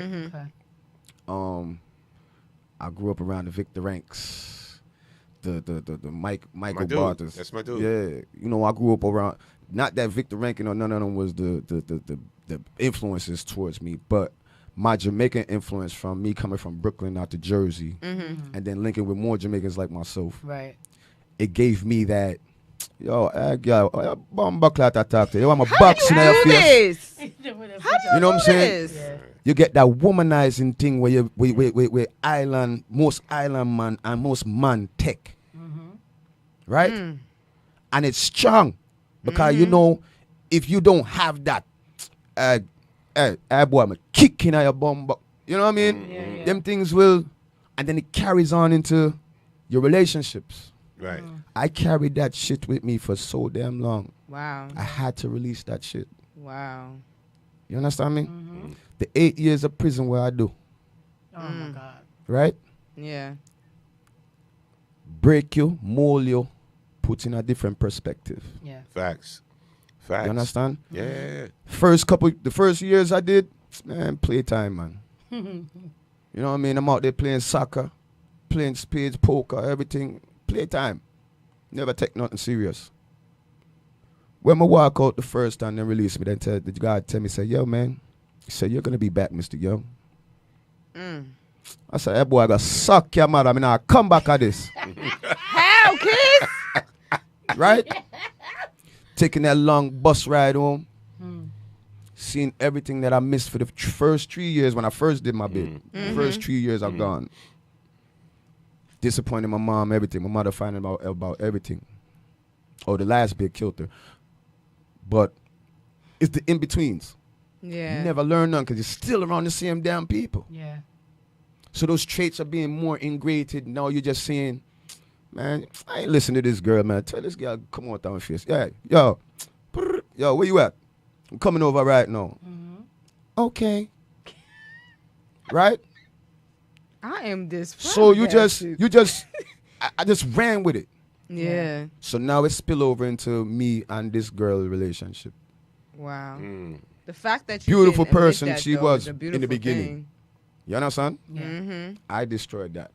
Okay. I grew up around the Victor Ranks, the Michael dude. Barthers. That's my dude. Yeah, you know, I grew up around, not that Victor Rankin or none of them was the influences towards me, but my Jamaican influence from me coming from Brooklyn out to Jersey, and then linking with more Jamaicans like myself. Right. It gave me that, yo, bomba clat attack. Yo, I'm a box in your face. You know what I'm saying? Yeah. You get that womanizing thing where you most island man and most man take, right? And it's strong because you know if you don't have that, boy, I'm kicking at your bum. You know what I mean? Them things will, and then it carries on into your relationships. Right. I carried that shit with me for so damn long. Wow. I had to release that shit. Wow. You understand me? The 8 years of prison where I do. Oh my God. Right? Yeah. Break you, mold you, put in a different perspective. Yeah. Facts. You understand? Yeah. The first years I did, man, playtime, man. You know what I mean? I'm out there playing soccer, playing spades, poker, everything. Playtime. Never take nothing serious. When I walk out the first time, they release me, then the guy tell me, say, yo, man, he said, you're going to be back, Mr. Young. I said, hey, boy, I got to suck your mother. I mean, I'll come back at this. How, kids? Right? taking that long bus ride home, seeing everything that I missed for the first 3 years when I first did my bid. The first 3 years I've gone. Disappointing my mom, everything. My mother finding out about everything. Oh, the last bid killed her. But it's the in-betweens. Yeah. You never learn none because you're still around the same damn people. Yeah. So those traits are being more ingrained. Now you're just saying, man, I ain't listening to this girl, man. Tell this girl, come on down face. Yeah, yo, where you at? I'm coming over right now. Okay. Right? I am this. So you just, I just ran with it. Yeah. So now it's spill over into me and this girl relationship. Wow. The fact that you Beautiful can admit person that, she though, was is a in the beautiful beginning. thing. You understand? Yeah. I destroyed that.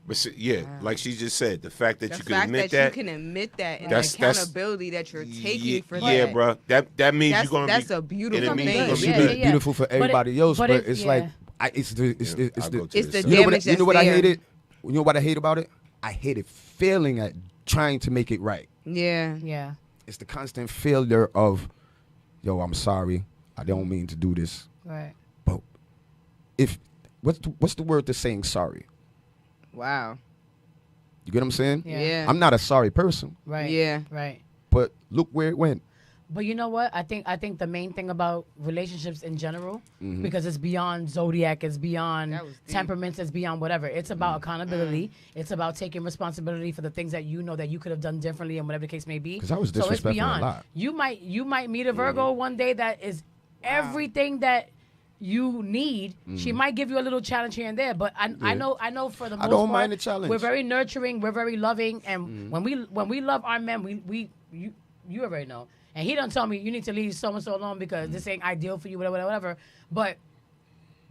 But see, like she just said, the fact that The you can fact admit that you can admit that and the accountability that you're taking for that. Yeah, bro. That means you're gonna that's be. a beautiful and it means thing. you're She gonna be be beautiful for everybody else, but it's like it's the damage you know what I there. hated? You know what I hate about it? I hated failing at trying to make it right. Yeah. Yeah. It's the constant failure of, yo, I'm sorry, I don't mean to do this. Right. But what's the word to saying sorry? Wow. You get what I'm saying? Yeah. I'm not a sorry person. Right. Yeah. Right. But look where it went. But you know what? I think the main thing about relationships in general, Mhm. because it's beyond zodiac, it's beyond That was deep. temperaments, it's beyond whatever. It's about accountability. It's about taking responsibility for the things that you know that you could have done differently and whatever the case may be. 'Cause I was so it's disrespectful a beyond. lot. You might meet a Virgo one day that is everything that you need. She might give you a little challenge here and there, but I know for the most I don't part, mind the challenge. we're very nurturing, we're very loving, and when we love our men, you already know. And he don't tell me you need to leave so and so alone because this ain't ideal for you, whatever. But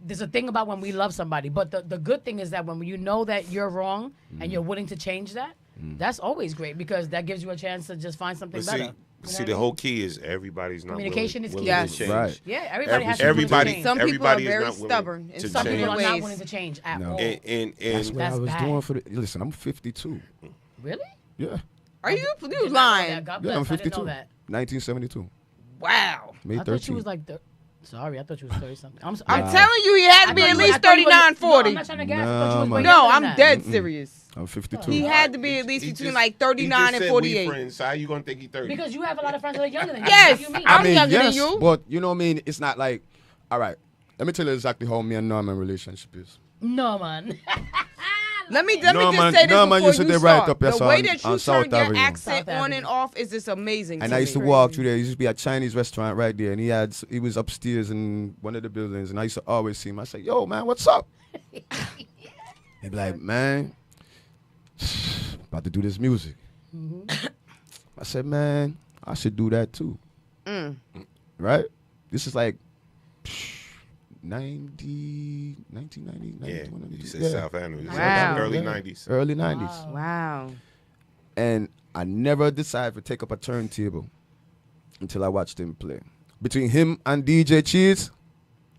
there's a thing about when we love somebody. But the good thing is that when you know that you're wrong and you're willing to change that, that's always great because that gives you a chance to just find something But better. see, the whole key is everybody's not Communication willing, is key. willing Yes. to change. Right. Yeah, everybody has to everybody, change. Some people everybody are is very not willing stubborn to in Some some change. people are ways. not willing to change at No. all. And That's what I That's was bad. doing for the. Listen, I'm 52. Really? Yeah. Are you Did not know lying? that. God Yeah, bless. I'm I didn't 52. know that. 1972. Wow. May I 13th. thought she was like. Sorry, I thought you was 30 something. I'm telling you, he had to be at least 39, 40. No, I'm not trying to guess. I thought you was Nah, way man. No, younger I'm than that. dead serious. I'm 52. He had to be at least He between just- like 39 he and just said 48. We friends. So how you gonna think he 30? Because you have a lot of friends that are younger than you. Yes, What do you mean? I'm younger than you. But you know what I mean? It's not like, all right, let me tell you exactly how me and Norman relationship is. No, man. Let me Norman- just say this Norman before used to you live right start. up here, The so way on- that on you South turn your Avenue. accent South on and off is just amazing. And to I used to me. walk through there. There used to be a Chinese restaurant right there, and he was upstairs in one of the buildings, and I used to always see him. I say, "Yo, man, what's up?" He'd be like, "Man, about to do this music." I said, "Man, I should do that too." Right? This is like 1990, Yeah, 1990. you said Yeah. South Avenue. This is Wow. early Yeah. 90s. Early 90s. Wow. And I never decided to take up a turntable until I watched him play. Between him and DJ Cheese,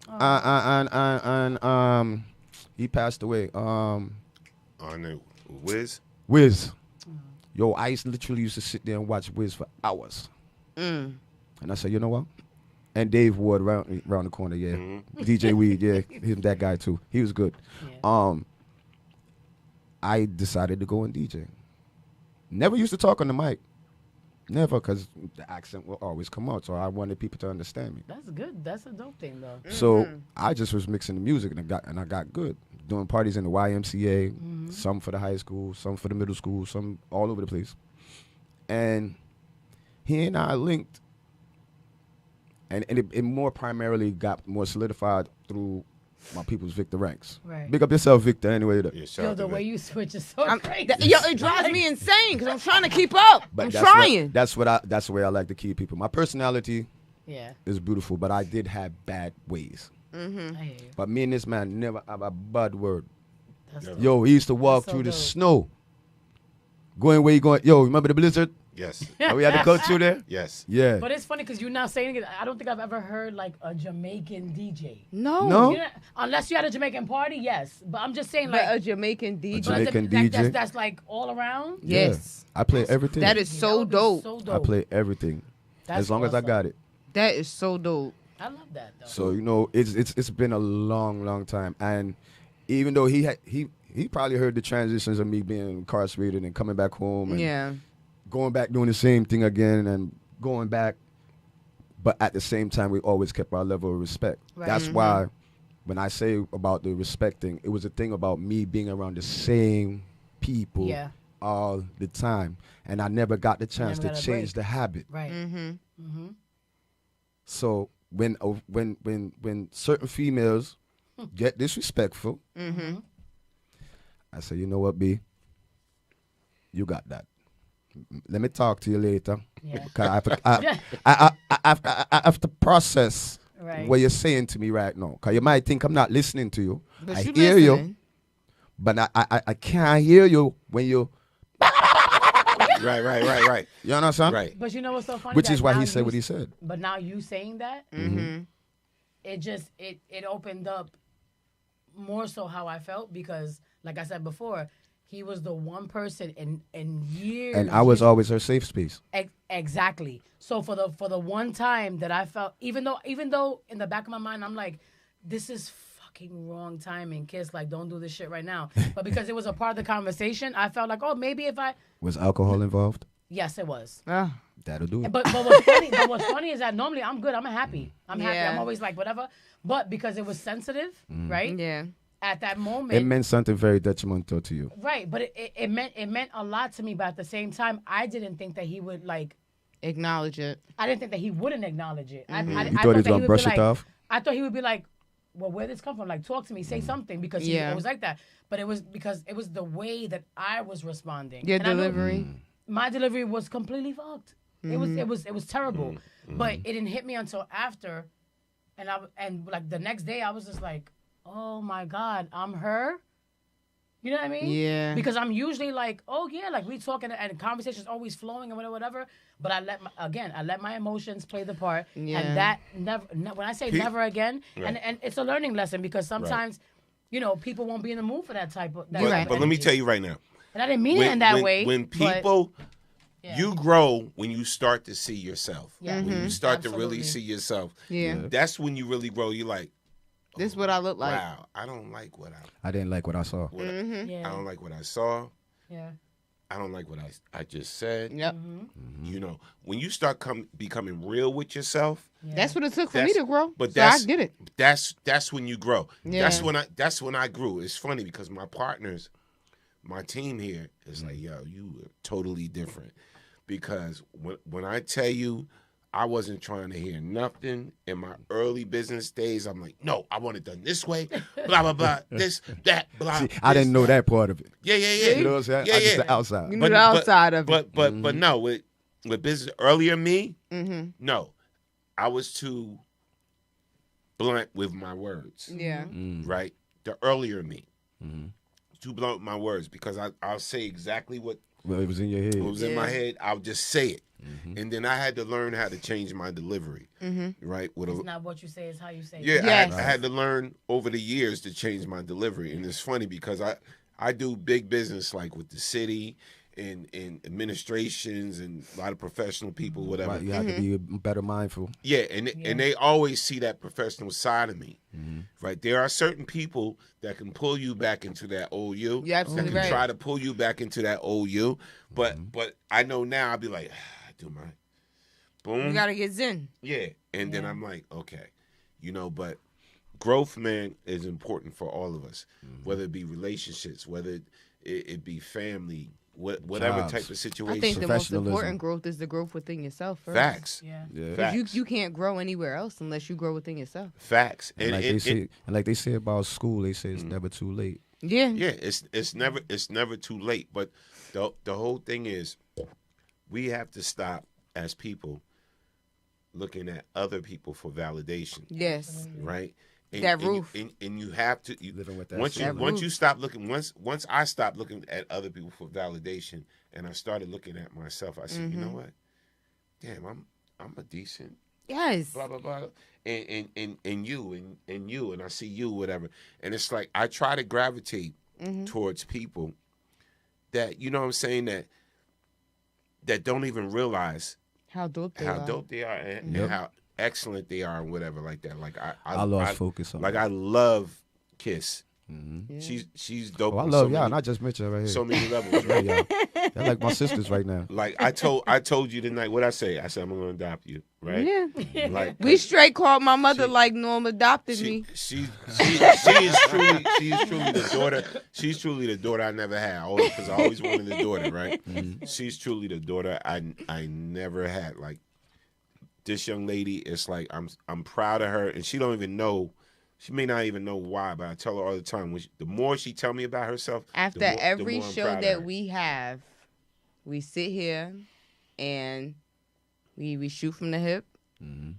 and he passed away. On the Wiz. Wiz. Yo, I literally used to sit there and watch Wiz for hours. Mm. And I said, you know what? And Dave Ward around the corner, yeah. DJ Weed, yeah. Him, that guy too. He was good. I decided to go and DJ. Never used to talk on the mic. Never, because the accent will always come out. So I wanted people to understand me. That's good. That's a dope thing, though. So I just was mixing the music, and I got good. Doing parties in the YMCA, some for the high school, some for the middle school, some all over the place. And he and I linked, and it more primarily got more solidified through my people's Victor ranks. Right. Big up yourself, Victor. Anyway, Yo, the way you switch is so crazy. It drives me insane because I'm trying to keep up. But I'm that's trying. that's the way I like to keep people. My personality Yeah. is beautiful, but I did have bad ways. Mm-hmm. I hear you. But me and this man never have a bad word. That's Yo, he used to walk so through the dope. snow. Going where you going? Yo, remember the blizzard? Yes. And we had to go through there? Yes. Yeah. But it's funny because you're not saying it. I don't think I've ever heard like a Jamaican DJ. No. No? You know, unless you had a Jamaican party, yes. But I'm just saying But like a Jamaican DJ. but Jamaican like, DJ. That's like all around. Yeah. Yes. I play everything. That is so That would be dope. So I dope. play everything. That's as long as I got it. That is so dope. I love that though. So it's been a long time, and even though he probably heard the transitions of me being incarcerated and coming back home and going back doing the same thing again and going back, but at the same time we always kept our level of respect. Right. That's why when I say about the respecting, it was a thing about me being around the same people all the time, and I never got the chance to change the habit. Right. So when certain females get disrespectful, I say, you know what, B, you got that. Let me talk to you later. Yeah. I have to process Right. what you're saying to me right now. Because you might think I'm not listening to you. But I you hear listening. you, but I can't hear you when you... Right. You understand? Right. But you know what's so funny? Which that is why now he said you what he said. But now you saying that, it just it opened up more so how I felt, because like I said before, he was the one person in years. And I was always her safe space. Exactly. So for the one time that I felt, even though in the back of my mind I'm like, this is fucking wrong timing, Kiss, like don't do this shit right now. But because it was a part of the conversation, I felt like, oh, maybe if I... Was alcohol involved? Yes, it was. That'll do it. But what's funny is that normally I'm good. I'm happy. I'm happy. I'm always like whatever. But because it was sensitive, right? Yeah. At that moment, It meant something very detrimental to you. right? But it meant a lot to me. But at the same time, I didn't think that he would like acknowledge it. I didn't think that he wouldn't acknowledge it. I You thought thought he was that gonna would brush be it like, off? I thought he would be like, well, where did this come from? Like, talk to me, say something, because he was like that. But it was because it was the way that I was responding. Your And I know delivery. my delivery was completely fucked. It was terrible. But it didn't hit me until after, and like the next day I was just like, oh my God, I'm her. You know what I mean? Yeah. Because I'm usually like, oh yeah, like we talking and conversation's always flowing and whatever. But I let my emotions play the part. Yeah. And that when I say never again, Right. and it's a learning lesson, because sometimes, people won't be in the mood for that type of. That But, type of but let me energy. tell you right now. And I didn't mean it in that way. When but- people, you grow when you start to see yourself. Yeah. When you start to Absolutely. really see yourself. Yeah. That's when you really grow. You're like, This is what I look like. wow, I don't like what I didn't like what I saw. Yeah. I don't like what I saw. Yeah. I don't like what I just said. Yep. You know, when you start becoming real with yourself. That's what it took for me to grow. But so I get it. That's when you grow. Yeah. That's when I grew. It's funny because my partners, my team here is like, yo, you are totally different. Because when I tell you, I wasn't trying to hear nothing in my early business days. I'm like, no, I want it done this way, blah, blah, blah, this, that, blah. See, I didn't know that part of it. Yeah. You know what I'm saying? Yeah, I just the outside. You knew the outside of it. But no, with business, earlier me, no, I was too blunt with my words. Yeah. Right? The earlier me. Too blunt with my words, because I'll say exactly what it was in your head. What was in my head, I'll just say it. And then I had to learn how to change my delivery. Right? It's not what you say, it's how you say it. Yeah, I had to learn over the years to change my delivery. And it's funny because I do big business like with the city and administrations and a lot of professional people, whatever. Right, you have to be better mindful. Yeah, and they always see that professional side of me. Right? There are certain people that can pull you back into that old you. You're absolutely that can right. try to pull you back into that old you. But I know now I'll be like, I do my boom. You gotta get zen. Yeah. And then I'm like, okay. But growth, man, is important for all of us. Whether it be relationships, whether it be family, whatever Jobs. type of situation. I think the most important growth is the growth within yourself first. Facts. Yeah. Because you can't grow anywhere else unless you grow within yourself. Facts. And like they say about school, they say it's never too late. Yeah. Yeah, it's never too late. But the whole thing is, we have to stop as people looking at other people for validation. Yes. Right. That roof. And you have to living with that. Once you stop looking, once I stopped looking at other people for validation, and I started looking at myself, I said, you know what? Damn, I'm a decent. Yes. Blah blah blah. And you and I see you, whatever. And it's like I try to gravitate towards people that, you know what I'm saying, that don't even realize how dope they are, and how excellent they are, and whatever like that. Like I lost focus on. Like I love Kiss. Mm-hmm. She's dope. I love y'all, and I just met you right here. So many levels, right? Y'all like my sisters right now. Like I told you tonight. What I say? I said I'm gonna adopt you, right? Yeah. Like we straight called my mother like Norm adopted me. She is truly the daughter. She's truly the daughter I never had. Because I always wanted a daughter, right? Mm-hmm. She's truly the daughter I never had. Like this young lady, it's like I'm proud of her, and she don't even know. She may not even know why, but I tell her all the time. The more she tell me about herself, after every show that we have, we sit here and we shoot from the hip. Mm-hmm.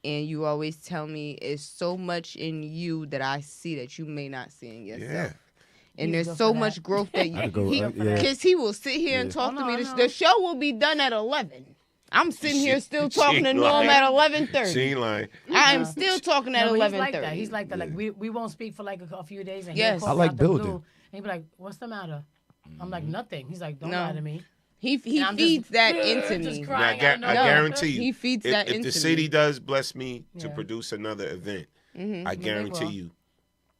And you always tell me it's so much in you that I see that you may not see in yourself. Yeah. And there's so much growth that you because he will sit here and talk to me. The show will be done at 11. I'm sitting here still talking to Norm at 11:30. She ain't lying. I am still talking at 11:30. He's like that. Like we won't speak for like a few days. And yes, I like building. And he'd be like, "What's the matter?" I'm like, "Nothing." He's like, "Don't lie to me." He feeds that into me. I guarantee you. He feeds that into me. If the city does bless me to produce another event, I guarantee you.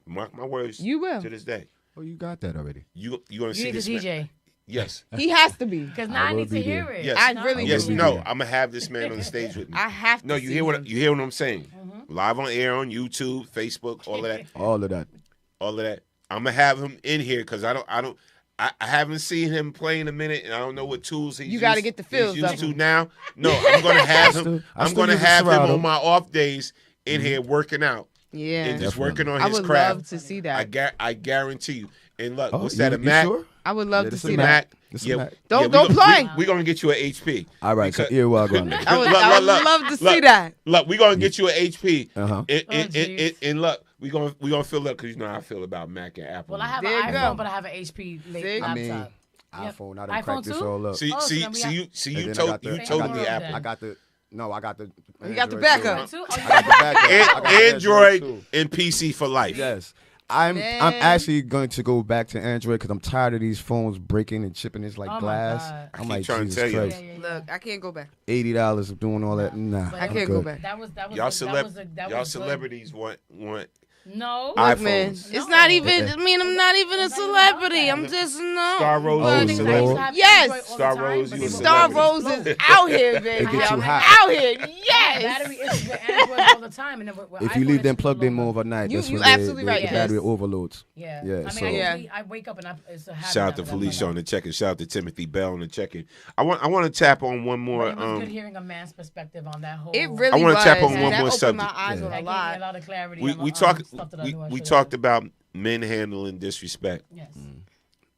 Mark my words. You will to this day. Oh, you got that already. You gonna see this DJ. Yes. He has to be. Because now I need to hear it. Yes. I really yes. do. No, I'm going to have this man on the stage with me. I have to. No, you hear what I'm saying? Mm-hmm. Live on air on YouTube, Facebook, all of that. All of that. All of that. I'm going to have him in here because I haven't seen him play in a minute, and I don't know what tools he's got to get the feels used to now. No, I'm going to have him. I'm going to have him on my off days in here working out. Yeah. And just working on his craft. I would love to see that. I guarantee you. And look, what's that, a Mac? Sure? I would love to see that. Don't play. We're going to get you an HP. All right, so earwalk on I would love to see that. Look, we're going to get you an HP. Uh-huh. And look, we're going to fill up because you know how I feel about Mac and Apple. Well, I have an iPhone, but I have an HP laptop. I mean, iPhone, I done cracked this all up. See, you told me Apple. I got the... No, I got the... You got the backup. Android and PC for life. Yes. I'm actually going to go back to Android because I'm tired of these phones breaking and chipping. It's like glass. I'm like, Jesus Christ. Look, I can't go back. $80 of doing all that. Nah, I can't go back. That was y'all celebrities want no, iPhones. Look, man, it's not even. I mean, I'm not even a celebrity. I'm just Star Rose. Yes, Star Rose. Star Rose is out here, baby. I'm out here. Yes. Battery is with Android all the time, and then if you leave them plugged in more overnight, that's when absolutely right. The battery overloads. Yeah. Yeah. I mean, I wake up and it's a habit. Shout out to Felicia on the check-in. Shout out to Timothy Bell on the check-in. I want to tap on one more. It was good hearing a man's perspective on that whole. It really I want to tap on one that more opened subject. my eyes on a lot. A lot of clarity. We talked about men handling disrespect. Yes.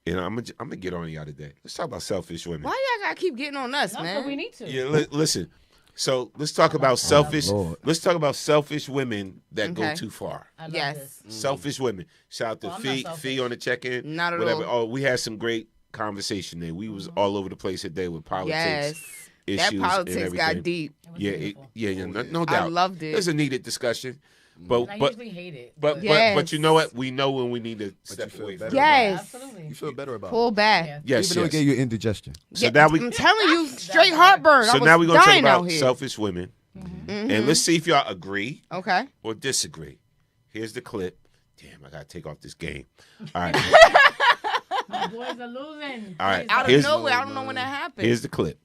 And I'm gonna get on y'all today. Let's talk about selfish women. Why y'all gotta keep getting on us, man? We need to. Yeah, listen. So let's talk about selfish. Let's talk about selfish women that go too far. Yes. Selfish women. Shout out to Fee on the check-in. Not at whatever. all. Oh, we had some great conversation there. We was all over the place today with politics. Yes. Issues that politics and got deep. Yeah, no doubt. I loved it. It's a needed discussion. But I usually hate it. But you know what? We know when we need to step away from it. Yes. Absolutely. You feel better about Pull back. Yeah. Yes, even though it gave you indigestion. So now I'm telling you, straight heartburn. So now we're going to talk about selfish women. Mm-hmm. And let's see if y'all agree or disagree. Here's the clip. Damn, I got to take off this game. All right. My boys are losing. All right. Out of nowhere. I don't know when that happened. Here's the clip.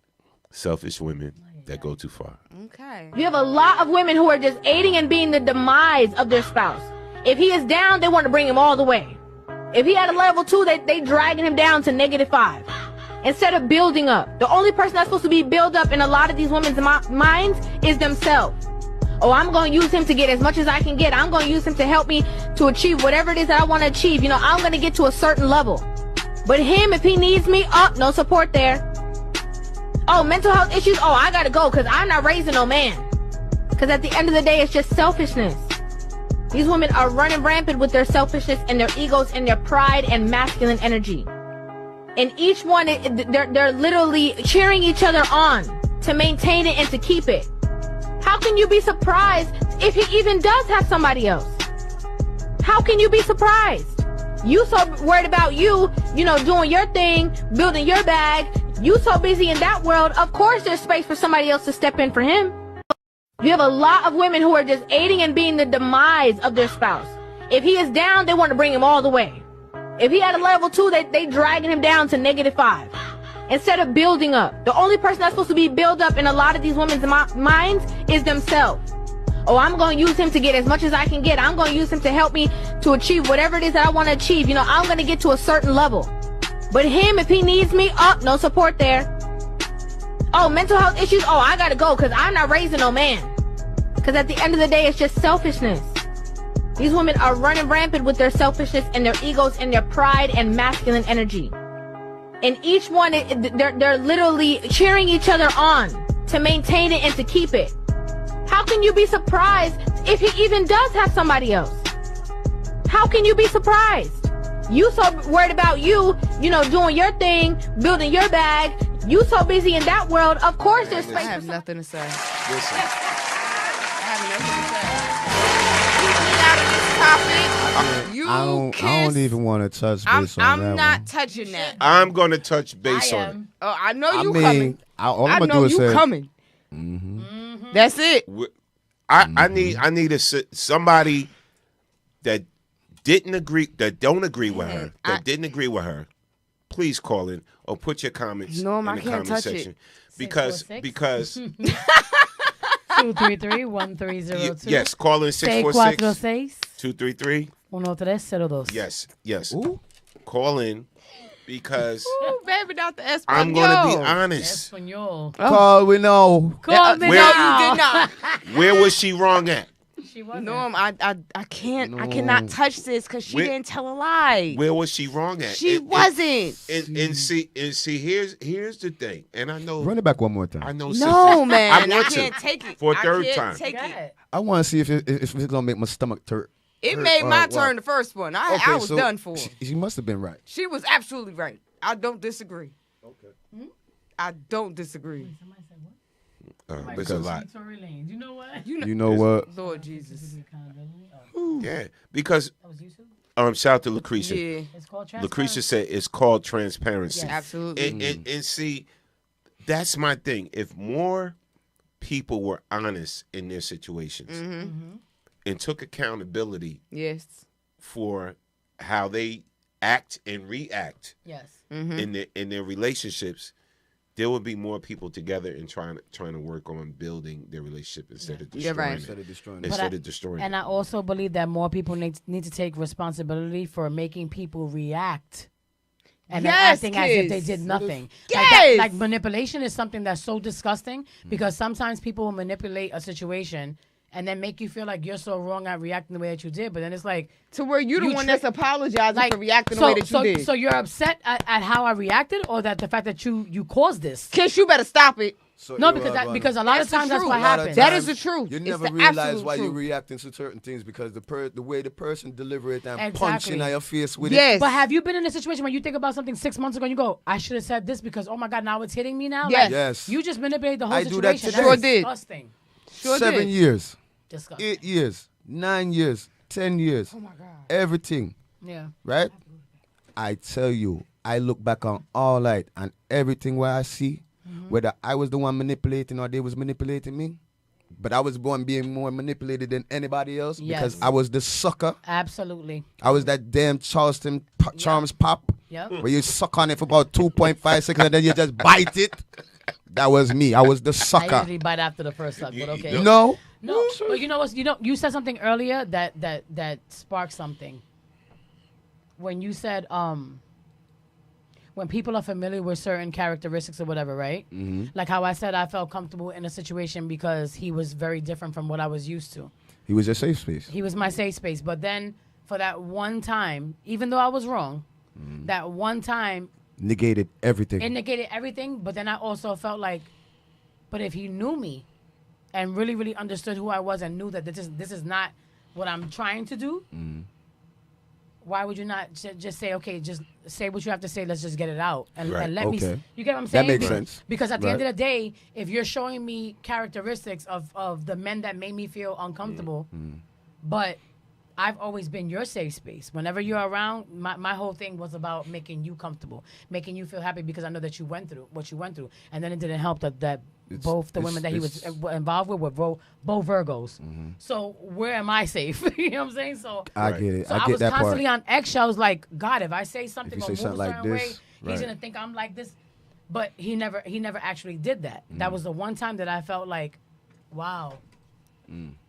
Selfish women that go too far. Okay. You have a lot of women who are just aiding and being the demise of their spouse. If he is down, they want to bring him all the way. If he at a level 2, they dragging him down to -5. Instead of building up. The only person that's supposed to be built up in a lot of these women's minds is themselves. Oh, I'm going to use him to get as much as I can get. I'm going to use him to help me to achieve whatever it is that I want to achieve. You know, I'm going to get to a certain level. But him, if he needs me, no support there. Oh, mental health issues? Oh, I got to go because I'm not raising no man. Because at the end of the day, it's just selfishness. These women are running rampant with their selfishness and their egos and their pride and masculine energy. And each one, they're literally cheering each other on to maintain it and to keep it. How can you be surprised if he even does have somebody else? How can you be surprised? You so worried about you know, doing your thing, building your bag, You so busy in that world, of course there's space for somebody else to step in for him. You have a lot of women who are just aiding and being the demise of their spouse. If he is down, they want to bring him all the way. If he had a level 2, they dragging him down to -5. Instead of building up. The only person that's supposed to be built up in a lot of these women's minds is themselves. Oh, I'm going to use him to get as much as I can get. I'm going to use him to help me to achieve whatever it is that I want to achieve. You know, I'm going to get to a certain level. But him, if he needs me, no support there. Oh, mental health issues? Oh, I got to go because I'm not raising no man. Because at the end of the day, it's just selfishness. These women are running rampant with their selfishness and their egos and their pride and masculine energy. And each one, they're literally cheering each other on to maintain it and to keep it. How can you be surprised if he even does have somebody else? How can you be surprised? You so worried about you know, doing your thing, building your bag. You so busy in that world, of course there's space. I have nothing to say. Listen. I have nothing to say. Keep me out of this topic. I don't even want to touch base on that I'm not one. touching that. I'm going to touch base on it. Oh, I know you I mean, coming. all I'm I gonna know do is you say, coming. That's it. I need somebody that don't agree with her, didn't agree with her. Please call in or put your comments No, in I the can't comment touch section. it. Because 233-1302. Yes, call in 646-233-1302. Yes. Ooh. Call in because Ooh, baby, not the Espanol. I'm going to be honest. Espanol. Call we know. Call me Where- now. You did not. Where was she wrong at? She wasn't. Norm, I can't. I cannot touch this because she didn't tell a lie. Where was she wrong at? She wasn't. And see, here's the thing. And I know. Run it back one more time. I know. No, sisters, man, I I want can't to take it. for a I third can't time. take it. I want to see if it's gonna make my stomach hurt. It made my turn the first one. I was done for. She must have been right. She was absolutely right. I don't disagree. Okay. I don't disagree. There's a lot. You know what? You know what? Lord Jesus. Yeah, because shout out to Lucretia. Yeah. It's called Lucretia said it's called transparency. Yes. Absolutely. And see, that's my thing. If more people were honest in their situations and took accountability for how they act and react in their relationships, there would be more people together and trying to work on building their relationship instead of destroying it. Instead of destroying And I also believe that more people need to take responsibility for making people react. And then acting as if they did nothing. Like manipulation is something that's so disgusting because sometimes people will manipulate a situation and then make you feel like you're so wrong at reacting the way that you did. But then it's like... To where you're the one that's apologizing for reacting the way that you did. So you're upset at how I reacted or that the fact that you caused this? Kiss, you better stop it. So no, because a lot of times that's what happens. That is the truth. You never realize why you're reacting to certain things because the way the person deliver it and punch in your face with it. But have you been in a situation where you think about something 6 months ago and you go, I should have said this because, oh my God, now it's hitting me now? Yes. Like, Yes. You just manipulated the whole situation. Do that today. That's disgusting. 7 years. Disgusting. 8 years. 9 years. 10 years. Oh my God. Everything. Yeah. Right? I tell you, I look back on all that and everything where I see, whether I was the one manipulating or they was manipulating me, but I was born being more manipulated than anybody else because I was the sucker. Absolutely. I was that damn Charleston Charms pop where you suck on it for about 2.5 seconds and then you just bite it. That was me. I was the sucker. I usually bite after the first suck, but okay. No. No, but you know what? You said something earlier that sparked something. When you said when people are familiar with certain characteristics or whatever, right? Like how I said I felt comfortable in a situation because he was very different from what I was used to. He was your safe space. He was my safe space. But then for that one time, even though I was wrong, that one time negated everything. it negated everything. But then I also felt like, but if he knew me and really, really understood who I was and knew that this is not what I'm trying to do, why would you not just say, okay, just say what you have to say, let's just get it out and let me... You get what I'm saying? That makes sense. Because at the end of the day, if you're showing me characteristics of the men that made me feel uncomfortable, but I've always been your safe space. Whenever you're around, my whole thing was about making you comfortable, making you feel happy because I know that you went through what you went through. And then it didn't help that both the women that he was involved with were both Virgos. Mm-hmm. So where am I safe? You know what I'm saying? So I get it. So I I get was that part. constantly on eggshells. Like, God, if I say something If or you say move a something certain like way, this, he's right. gonna think I'm like this. But he never actually did that. That was the one time that I felt like, wow.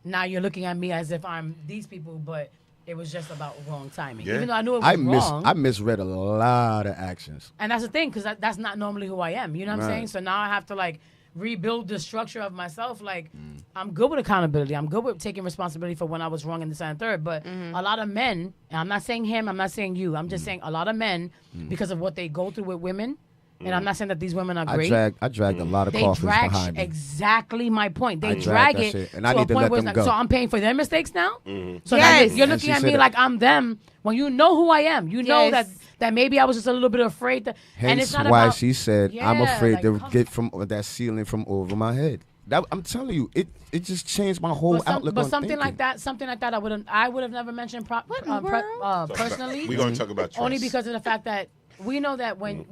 Now you're looking at me as if I'm these people, but it was just about wrong timing. Yeah. Even though I knew it was wrong. I misread a lot of actions. And that's the thing, because that's not normally who I am. You know what I'm Right. saying? So now I have to like rebuild the structure of myself. Like, I'm good with accountability. I'm good with taking responsibility for when I was wrong in this and third. But a lot of men, and I'm not saying him, I'm not saying you, I'm just saying a lot of men, because of what they go through with women, and I'm not saying that these women are great. I dragged a lot of They coffins drag behind me. exactly my point. They I drag dragged that it shit, and to I need a to point let where them it's like, go. so I'm paying for their mistakes now. So Yes. now you're And looking she at me said like I'm them when you know who I am. You know Yes. that maybe I was just a little bit afraid. And Hence it's not why about, she said, "I'm Yeah, afraid like, to come- get from that ceiling from over my head." That I'm telling you, it just changed my whole outlook but on something thinking. like that, I would have never mentioned personally. We're gonna talk about only trust. because of the fact that we know that when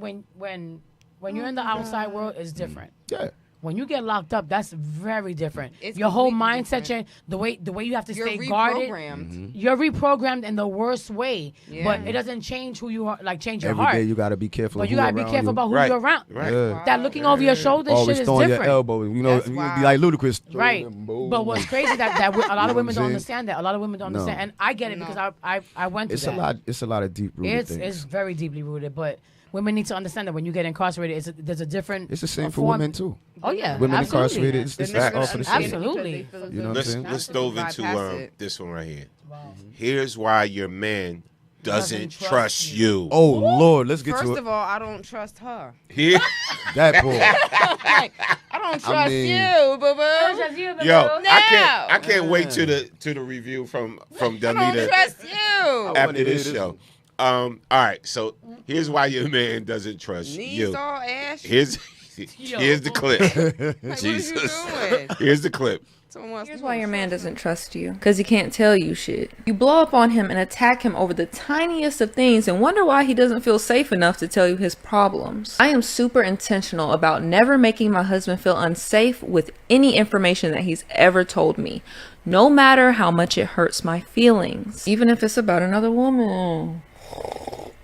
you're in the outside world, it's different. Yeah. When you get locked up, that's very different. It's Your whole completely mindset different. change. The way you have to You're stay guarded. reprogrammed. You're reprogrammed in the worst way. Yeah. But it doesn't change who you are. Like change your Every heart. day you gotta be careful. But of you who gotta be around careful you. about who Right. you're around. Right. Yeah. That looking over your shoulder Always shit is throwing different. your elbow. You know, That's you be wild. like ludicrous. Right. But what's crazy that a lot of women don't understand that. A lot of women don't No. understand, and I get it because I went through It's that. a lot. It's a lot of deep rooted It's things. very deeply rooted, but women need to understand that when you get incarcerated, there's a different. It's the same for form- women too. Oh yeah, Women absolutely. incarcerated. It's They're not all gonna for the understand same. it because Absolutely. they feel as You know though what I'm saying? Let's dove bypass into it. this one right here. Here's why your man doesn't Doesn't trust you. Oh Lord, let's get to First it. of all, I don't trust her. Here, That boy. Like, I don't trust mean- you, boo boo. yo, No. I can't wait to the review from I don't Delnita trust you. after this show. All right, so here's why your man doesn't trust Knees you. all ash. Here's the clip. Like, Jesus. What are you doing? Here's the clip. Someone wants Here's to why know your man something. doesn't trust you. Because he can't tell you shit. You blow up on him and attack him over the tiniest of things and wonder why he doesn't feel safe enough to tell you his problems. I am super intentional about never making my husband feel unsafe with any information that he's ever told me, no matter how much it hurts my feelings, even if it's about another woman.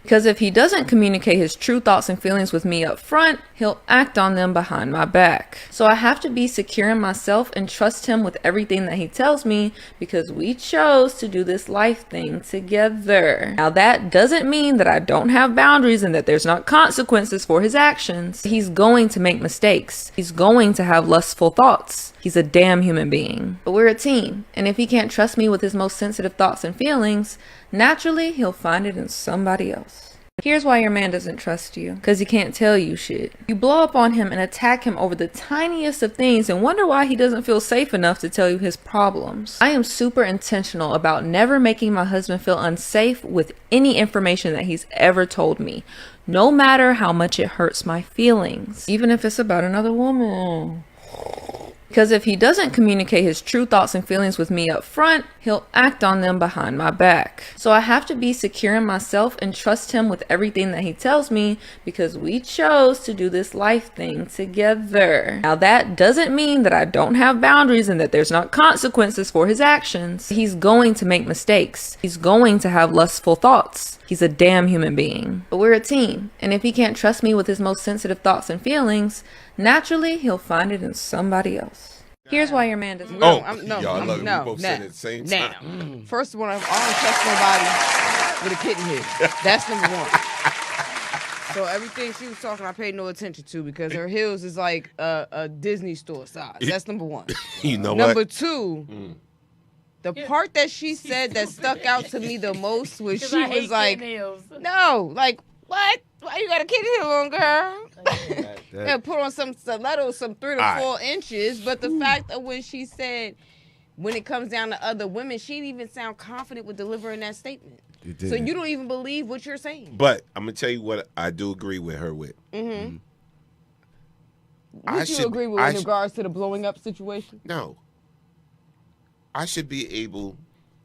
Because if he doesn't communicate his true thoughts and feelings with me up front, he'll act on them behind my back. So I have to be secure in myself and trust him with everything that he tells me because we chose to do this life thing together. Now that doesn't mean that I don't have boundaries and that there's not consequences for his actions. He's going to make mistakes. He's going to have lustful thoughts. He's a damn human being. But we're a team, and if he can't trust me with his most sensitive thoughts and feelings, naturally he'll find it in somebody else. Here's why your man doesn't trust you. Because he can't tell you shit. You blow up on him and attack him over the tiniest of things and wonder why he doesn't feel safe enough to tell you his problems. I am super intentional about never making my husband feel unsafe with any information that he's ever told me, no matter how much it hurts my feelings, even if it's about another woman. Because if he doesn't communicate his true thoughts and feelings with me up front, he'll act on them behind my back. So I have to be secure in myself and trust him with everything that he tells me because we chose to do this life thing together. Now that doesn't mean that I don't have boundaries and that there's not consequences for his actions. He's going to make mistakes. He's going to have lustful thoughts. He's a damn human being. But we're a team, and if he can't trust me with his most sensitive thoughts and feelings, naturally he'll find it in somebody else. Here's why your man doesn't. Oh, No, y'all I'm- love it. no, We both nah, said it at the same nah. time. First of all, I don't trust nobody with a kitten head. That's number one. So everything she was talking, I paid no attention to because her heels is like a Disney store size. That's number one. You know Number what? two, the part that she said that stuck out to me the most was Because she I hate was like, kitten heels. no, like, what? Why you got a kitten heel on, girl? Yeah, put on some stilettos, some 3 to All right. 4 inches. But the fact of when she said, when it comes down to other women, she didn't even sound confident with delivering that statement. You So didn't. you don't even believe what you're saying. But I'm gonna tell you what I do agree with her with. Mm-hmm. I What you should- agree with I in should- regards to the blowing up situation? No. I should be able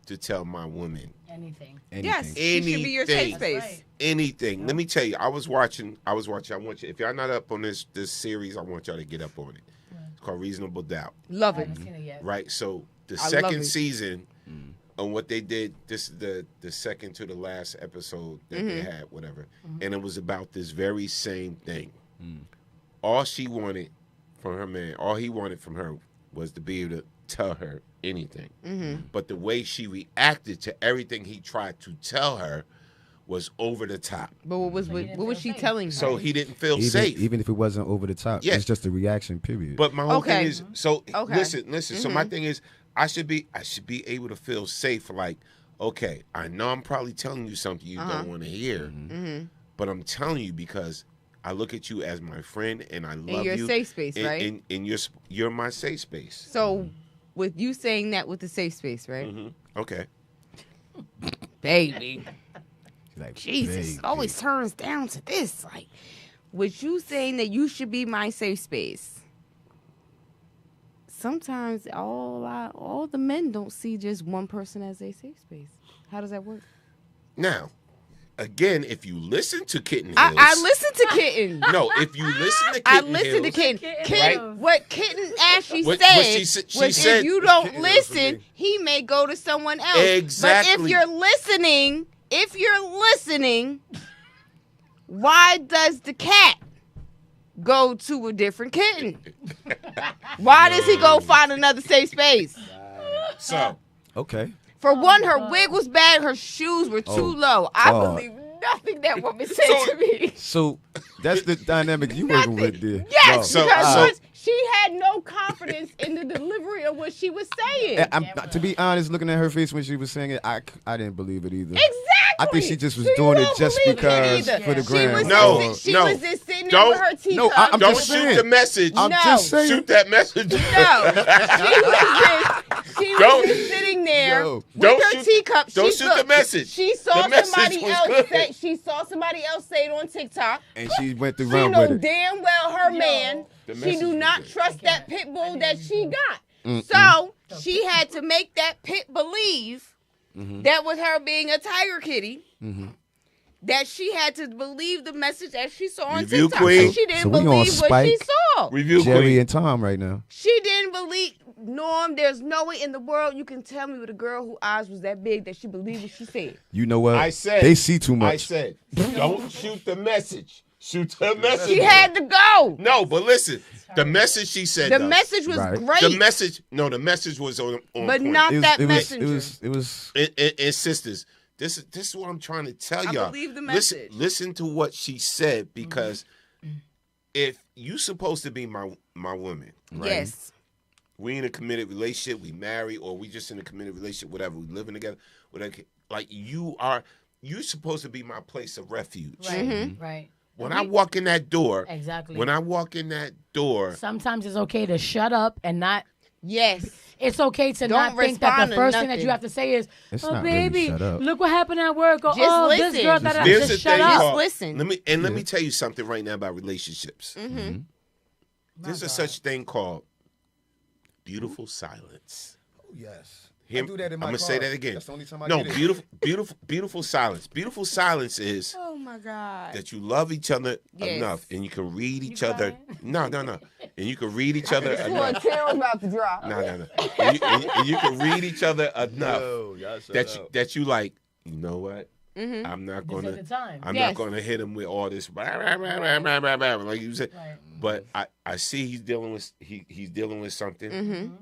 to tell my woman Anything. Yes, she should be your safe space. Right. anything. Let me tell you, I was watching. I want you. If y'all not up on this series, I want y'all to get up on it. It's called Reasonable Doubt. Love it. Right. So the I love second it. season, on what they did, this is the second to the last episode that they had, whatever, and it was about this very same thing. All she wanted from her man, all he wanted from her was to be able to tell her anything. But the way she reacted to everything he tried to tell her was over the top. But what was she telling her? So he didn't feel safe. Even if it wasn't over the top. Yeah. It's just a reaction, period. But my whole thing is, so Okay. listen. So my thing is, I should be able to feel safe. Like, okay, I know I'm probably telling you something you don't want to hear, but I'm telling you because I look at you as my friend and I love you. In your safe space, right? And you're my safe space. So, with you saying that with the safe space, right? Okay. Baby. Like, Jesus, it always turns down to this. Like, with you saying that you should be my safe space, sometimes all the men don't see just one person as a safe space. How does that work? Now, again, if you listen to Kitten Hills, I listen to Kitten. No, if you listen to Kitten I listen to Hills, Kitten. Kitten, what Kitten actually What said she was said- if you don't listen, he may go to someone else. Exactly. But if you're listening, why does the cat go to a different kitten? Why does he go find another safe space? So, okay. For one, her wig was bad. Her shoes were too low. I believe nothing that woman said to me. So that's the dynamic you working with there. Yes, No. because she had no confidence in the delivery of what she was saying. To be honest, looking at her face when she was saying it, I didn't believe it either. Exactly. I think she just was So you doing it don't just believe it because either. for the She gram. was No, just- she no. was just sitting there Don't- with her teacup. No, I'm don't just shoot saying. the message. I'm No. just saying. Shoot that message. No, she was just sitting there Yo. with Don't her shoot- teacup. don't She shoot the message. She saw The message somebody was else good. say. She saw somebody else say it on TikTok. And she went through She run know with it. damn well her man. The She message do was not good. trust that pit bull that she got. So she had to make that pit believe that with her being a tiger kitty, that she had to believe the message that she saw on Review TikTok. queen. And she didn't So we on believe what she Spike. saw. Review Jerry queen. and Tom right now. She didn't believe. Norm, there's no way in the world you can tell me with a girl whose eyes was that big that she believed what she said. You know what? I said they see too much. I said, don't shoot the message. Shoot the message. She had to go. No, but listen, the message she said. The though, message was Right. great, The message. No, the message was on but point. not that messenger. It was. And sisters, this is what I'm trying to tell I y'all. believe the Listen, message. listen to what she said because if you supposed to be my woman, right? Yes. We in a committed relationship, we married, or we just in a committed relationship, whatever. We living together, whatever. Like you're supposed to be my place of refuge. Right. Right. When I walk in that door, Exactly. When I walk in that door, Sometimes it's okay to shut up and not. Yes. It's okay to Don't not think that respond the to first thing that nothing. you have to say is, It's "Oh, not really baby, shut up. look what happened at work." Or, Just "Oh, listen. this girl that there's just a shut thing up." called. listen. Let me tell you something right now about relationships. There's a such thing called beautiful silence. Oh, yes. Hear- I do that in my I'm gonna car. say that again. That's the only time I No, get it. beautiful silence. Beautiful silence is Oh my God. that you love each other Yes. enough, and you can read each other. No, and you can read each other enough. Tail about to drop. No. And you can read each other enough Yo, y'all shut up. that you like. You know what? I'm not This gonna. is the time. I'm Yes. not gonna hit him with all this like you said. Right. But I see he's dealing with something.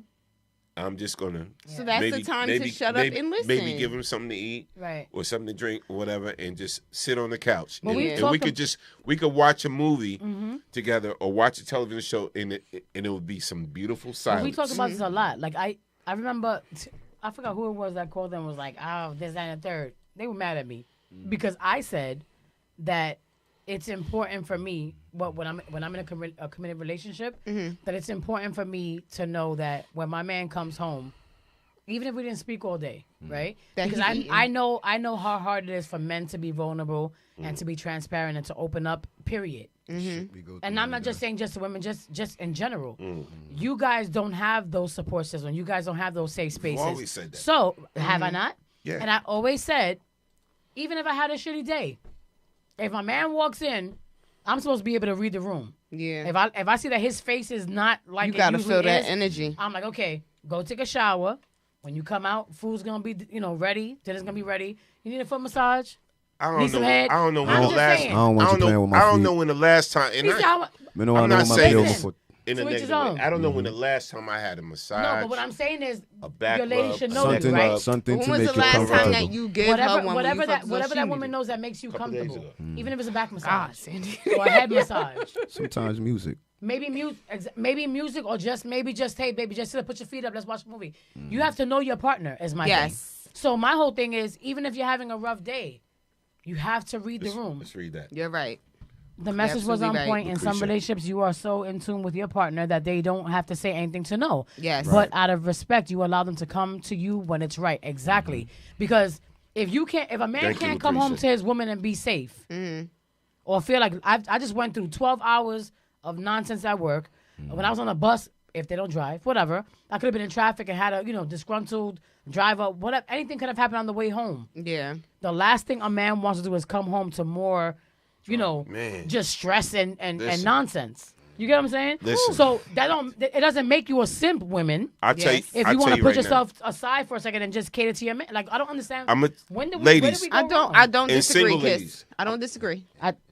I'm just gonna. So that's the time to shut up and listen. Maybe give him something to eat, Right. or something to drink, or whatever, and just sit on the couch. Well, and we and talked we could watch a movie together, or watch a television show, and it would be some beautiful Well, silence. we talk about this a lot. Like I remember, I forgot who it was that called them was like, "Oh, this, that, and the third." They were mad at me because I said that it's important for me, when I'm in a committed relationship, that it's important for me to know that when my man comes home, even if we didn't speak all day, right? That Because he's eating. I know how hard it is for men to be vulnerable and to be transparent and to open up. Period. And I'm not just saying just to women, just in general. Mm-hmm. You guys don't have those support systems. You guys don't have those safe spaces. You've always said that. So, have I not? Yeah. And I always said, even if I had a shitty day, if a man walks in, I'm supposed to be able to read the room. Yeah. If I see that his face is not like You gotta it usually feel that is, energy. I'm like, okay, go take a shower. When you come out, food's gonna be ready. Dinner's gonna be ready. You need a foot massage. I Need don't some know. head? I don't know when I'm the just last. saying. I don't want you playing with my I don't feet. know when the last time. And He said, I, Me know I I'm know not my saying feel this before. in a To each his negative way. own. I don't know when the last time I had a massage. No, but what I'm saying is, back your lady rub, should know Something, you, right? something to When was make the you last time comfortable. that you gave her one? Whatever when you felt that she woman needed? knows that makes you Couple days comfortable, ago. even if it's a back Ah, massage Sandy. or a head massage. Sometimes music. Maybe music, or just hey, baby, just sit up, put your feet up, let's watch a movie. You have to know your partner, is my thing. So my whole thing is, even if you're having a rough day, you have to read the room. Let's read that. You're right. The message was on Absolutely right. point. In some Appreciate it. relationships, you are so in tune with your partner that they don't have to say anything to know. Yes. But out of respect, you allow them to come to you when it's right. Exactly. Because if a man Thank you, can't come home appreciate to his woman and be safe, or feel like I just went through 12 hours of nonsense at work. When I was on a bus, if they don't drive, whatever, I could have been in traffic and had a disgruntled driver. Whatever, anything could have happened on the way home. Yeah. The last thing a man wants to do is come home to more, man. just stress and Listen. nonsense. You get what I'm saying? Listen. So it doesn't make you a simp, women. I'll tell you. If I'll you want tell to put right yourself aside for a second and just cater to your man, like I don't understand. Where did ladies. we go wrong? I don't And disagree, single Kiss. ladies. I don't disagree.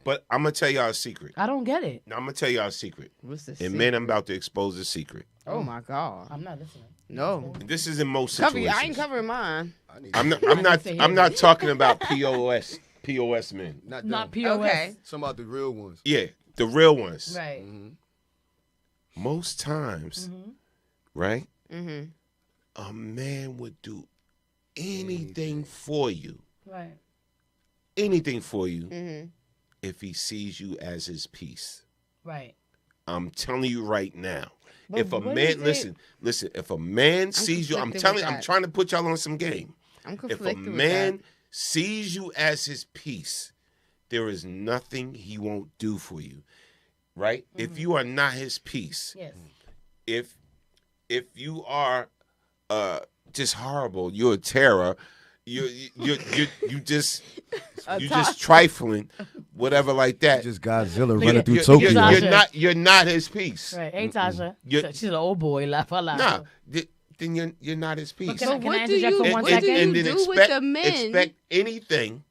But I'm gonna tell y'all a secret. I don't get it. Now, I'm gonna tell y'all a secret. What's the And men, I'm about to expose a secret. Oh my God. I'm not listening. No. And this is in most Cover, situations. I ain't covering mine. I'm not talking about POS men. Not POS. Okay. Some about the real ones. Yeah, the real ones. Right. Most times, right? Mm-hmm. A man would do anything for you. Right. Anything for you Mm-hmm. if he sees you as his piece. Right. I'm telling you right now. But if a what man, is it- listen, if a man sees you, I'm trying to put y'all on some game. I'm If a conflicted with man that. sees you as his piece, there is nothing he won't do for you. Right? If you are not his piece, Yes. if you are just horrible, you're a terror, you just trifling, whatever like that. Just Godzilla Nigga, running through you're- Tokyo. You're not his piece. Right. Hey, Tasha. You're- She's an old boy. Laugh out loud. Nah, then you're not his piece. Can I what do interject for you- one what do second? you do with the men? Expect anything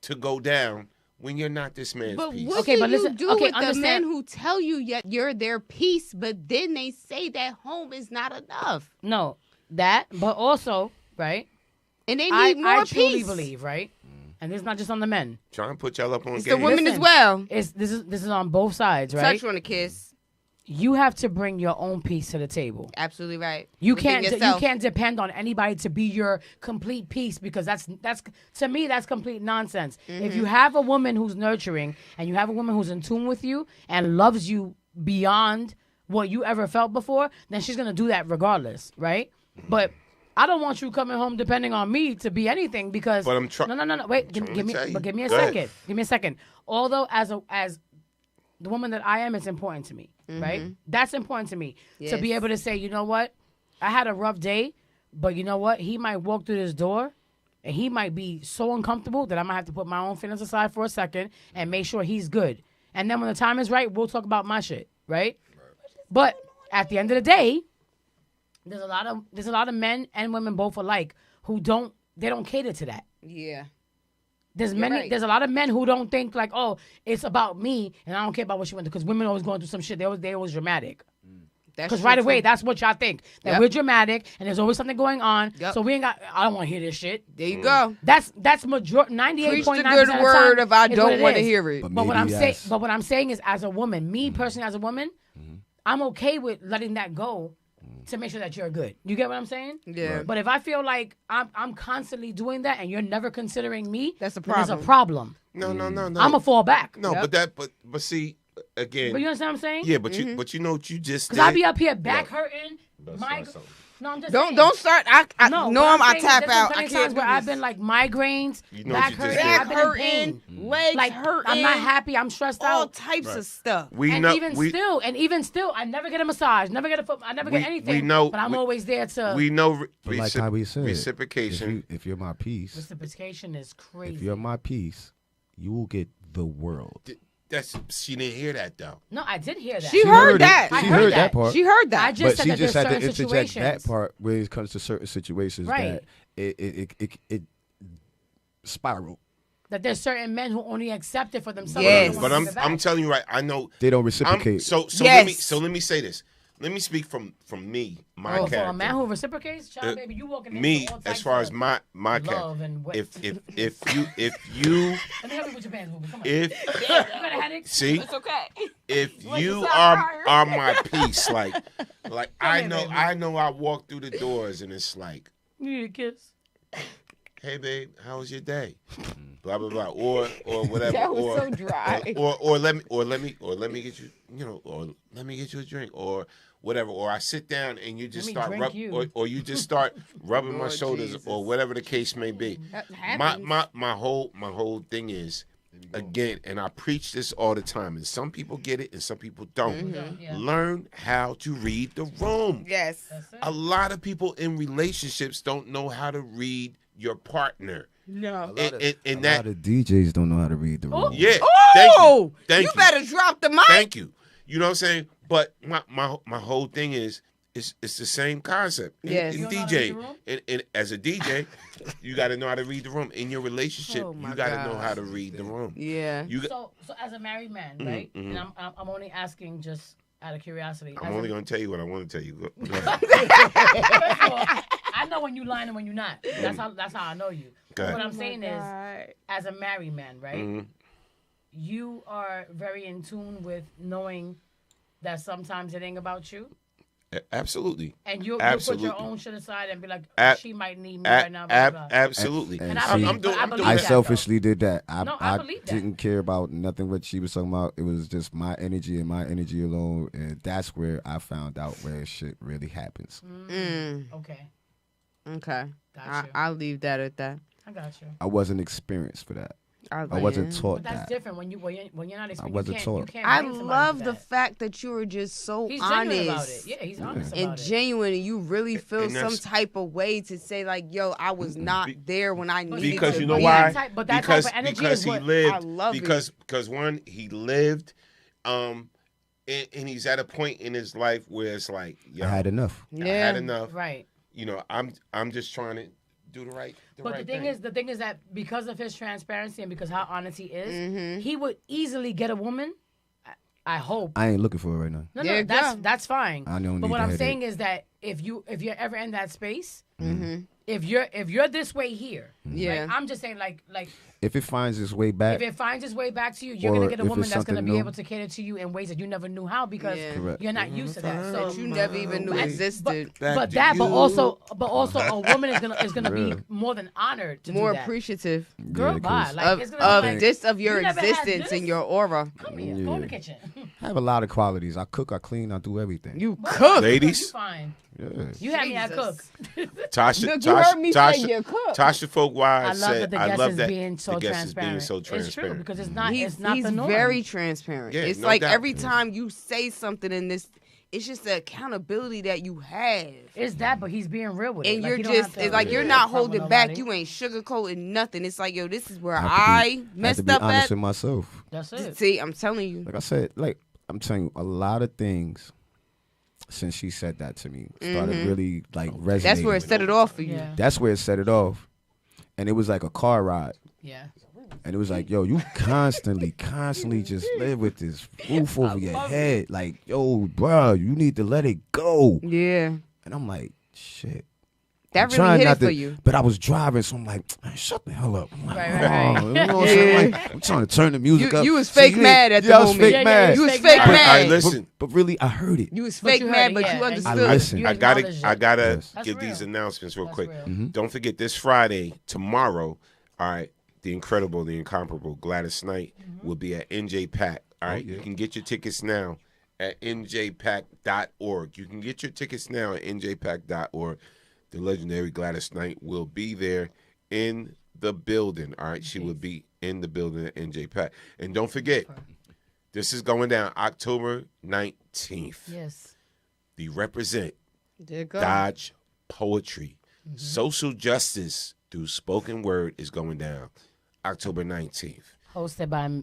to go down when you're not this man's But piece. what Okay, do but you listen- do okay, with the men understand- who tell you yet you're their piece, but then they say that home is not enough, No, that, but also, right? and they I need more truly peace? believe, right? And this is not just on the men. Trying to put y'all up on It's game. the women as Listen, well. This is on both sides, right? Touch on a kiss. You have to bring your own piece to the table. Absolutely right. You Within can't yourself. depend on anybody to be your complete piece, because that's to me that's complete nonsense. If you have a woman who's nurturing and you have a woman who's in tune with you and loves you beyond what you ever felt before, then she's gonna do that regardless, right? But I don't want you coming home depending on me to be anything, because But I'm trying. no. Wait, give me tell you. but give me a Go ahead. second. Give me a second. Although as the woman that I am, it's important to me, right? That's important to me to be Yes. able to say, you know what, I had a rough day, but you know what, he might walk through this door and he might be so uncomfortable that I might have to put my own feelings aside for a second and make sure he's good. And then when the time is right, we'll talk about my shit, right? But at the end of the day, there's a lot of men and women both alike who don't cater to that. Yeah. There's You're right. There's a lot of men who don't think like, oh, it's about me and I don't care about what she went through, because women always going through some shit. They always dramatic. Because right away, that's what y'all think, that we're dramatic and there's always something going on. Yep. So we ain't got. I don't want to hear this shit. There you go. That's 98.9% Preach the of good the word time if I is don't what want to is. hear it. But what I'm maybe saying, yes. but what I'm saying is, as a woman, me personally as a woman, I'm okay with letting that go to make sure that you're good. You get what I'm saying? Yeah. Right. But if I feel like I'm constantly doing that and you're never considering me, That's a then there's a problem. problem. No. I'm gonna fall back. No, Yep. but see, again. But you understand what I'm saying? Yeah, but you know what you just did. Because I be up here back hurting. No, I'm just saying. Don't start. No, Norm, I saying tap there's out. been I plenty can't times do where I've this. been like migraines, You know back what you hurting, just did. I've been in pain. legs Like hurting. I'm not happy. I'm stressed all out. types of stuff. Even still, I never get a massage, never get a foot, I never get anything. We know, but I'm always there to. We know. But like how we said, reciprocation. If you're my piece, Reciprocation is crazy. if you're my piece, you will get the world. She didn't hear that though. No, I did hear that. She heard that. She heard that part. She heard that. I just But said she that just there's had to certain interject situations. that part when it comes to certain situations Right. that it spiral. That there's certain men who only accept it for themselves. Yes. But I'm telling you right. I know They don't reciprocate. So Yes. let me say this. Let me speak from me, my For character. a man who reciprocates, child, baby, you walking me into all as types far of as my love character. and what- If you Let me help you with your pants, boo. Come on. if You got a headache? see It's okay. if Like you a are my piece, like I here, know baby. I walk through the doors and it's like, You need a kiss. hey babe, how was your day? Blah blah blah, or whatever. That was or, so dry. Or let me get you, or let me get you a drink, or whatever. Or I sit down and you just Let me start drink you. or you just start rubbing my Lord shoulders, Jesus. or whatever the case may be. That happens. My whole thing is. Again, and I preach this all the time, and some people get it and some people don't. Yeah. Learn how to read the room. Yes. A lot of people in relationships don't know how to read your partner. No. And A that, lot of DJs don't know how to read the room. yeah. Oh, Thank you. better drop the mic. Thank you. You know what I'm saying? But my whole thing is it's the same concept. Yes. In You don't know how to read DJ, the room? and as a DJ, you got to know how to read the room. In your relationship, Oh, my you got to know God. how to read the room. Yeah. You got, So as a married man, right? And I'm only asking just out of curiosity. I'm only going to tell you what I want to tell you. Go ahead. First of all, I know when you lying and when you're not. That's how I know you. Okay. What I'm saying is, as a married man, right? You are very in tune with knowing that sometimes it ain't about you. Absolutely. And you put Absolutely. your own shit aside and be like, she might need me A- right now. Blah, blah, blah. Absolutely. And I see, believe- I'm doing I believe I that, selfishly did that. No, I believe that. didn't care about nothing what she was talking about. It was just my energy and my energy alone, and that's where I found out where shit really happens. Okay. Okay. Got you. I'll leave that at that. I got you. I wasn't experienced for that. I Yeah. wasn't taught But that's that. different when you're not experienced. wasn't you taught. can't I blame somebody love for the that. fact that you were just so He's honest. genuine about it. Yeah, he's honest and about it. genuine, and you really feel And some that's- type of way to say like, "Yo, I was not there when I needed Because to you know be." why? But that because type of energy because is he what lived. I love because one, he lived, and he's at a point in his life where it's like, yo, I had enough. I had Yeah. enough. Right. You know, I'm just trying to do the right. But right the thing is that because of his transparency and because how honest he is, Mm-hmm. he would easily get a woman. I hope. I ain't looking for it right now. No, Yeah, that's fine. I don't But need what the I'm headache. saying is that if you're ever in that space, Mm-hmm. if you're this way here, Yeah. like, I'm just saying like If it finds its way back, if it finds its way back to you, you're Or gonna get a if woman it's that's gonna something be new. able to cater to you in ways that you never knew how because Yeah. Correct. you're not used to that. So that you never even knew But- existed. Back to you. also a woman is gonna be more than honored to More do that. appreciative Girl, Yeah, bye. 'cause Like, it's gonna be like, this of your you never had existence this? and your aura. Come here, go in the kitchen. I have a lot of qualities. I cook, I clean, I do everything. You cook. You Ladies, fine. Yeah. You had me at cook. Tasha, Look, you heard me say Tasha, you cook. Tasha Folk I Wise love said, that the "I guest love is that being so the guest is being transparent. so It's true transparent." because it's not He's the norm. very transparent. Yeah, It's no like doubt. every time you say something in this, it's just the accountability that you have. It's that, but he's being real with it. And Like, you're you don't have just, to it's like you're be not upfront holding with back. nobody. You ain't sugarcoating nothing. It's like, yo, this is where I I have to messed be up honest at. with myself. That's it. See, I'm telling you. Like I said, like I'm telling you, a lot of things since she said that to me started really like resonating. That's where it set it off for you. Yeah. That's where it set it off, and it was like a car ride. Yeah. And it was like, yo, you constantly just live with this roof over your head. Like, yo, bro, you need to let it go. Yeah. And I'm like, shit. That I'm really trying hit not it for to- you. But I was driving, so I'm like, man, shut the hell up. I'm like, Right. oh, you know what I'm saying? Like, I'm trying to turn the music up. You was So fake you mad ain't- at the yeah, I was moment. fake mad. You was fake But, mad. listen, But really, I heard it. You was But fake you mad, heard but it, you yeah. understood. I listened. You I acknowledge gotta it. That's give real. these announcements real That's quick. real. Don't forget this Friday, tomorrow. All right, the incredible, the incomparable Gladys Knight will be at NJ Pack All right, you can get your tickets now at njpack.org. You can get your tickets now at njpack.org. The legendary Gladys Knight will be there in the building. All right, she will be in the building at NJPAC. And don't forget, this is going down October 19th. Yes. The Represent There you go. Dodge Poetry. Social justice through spoken word is going down October 19th. Hosted by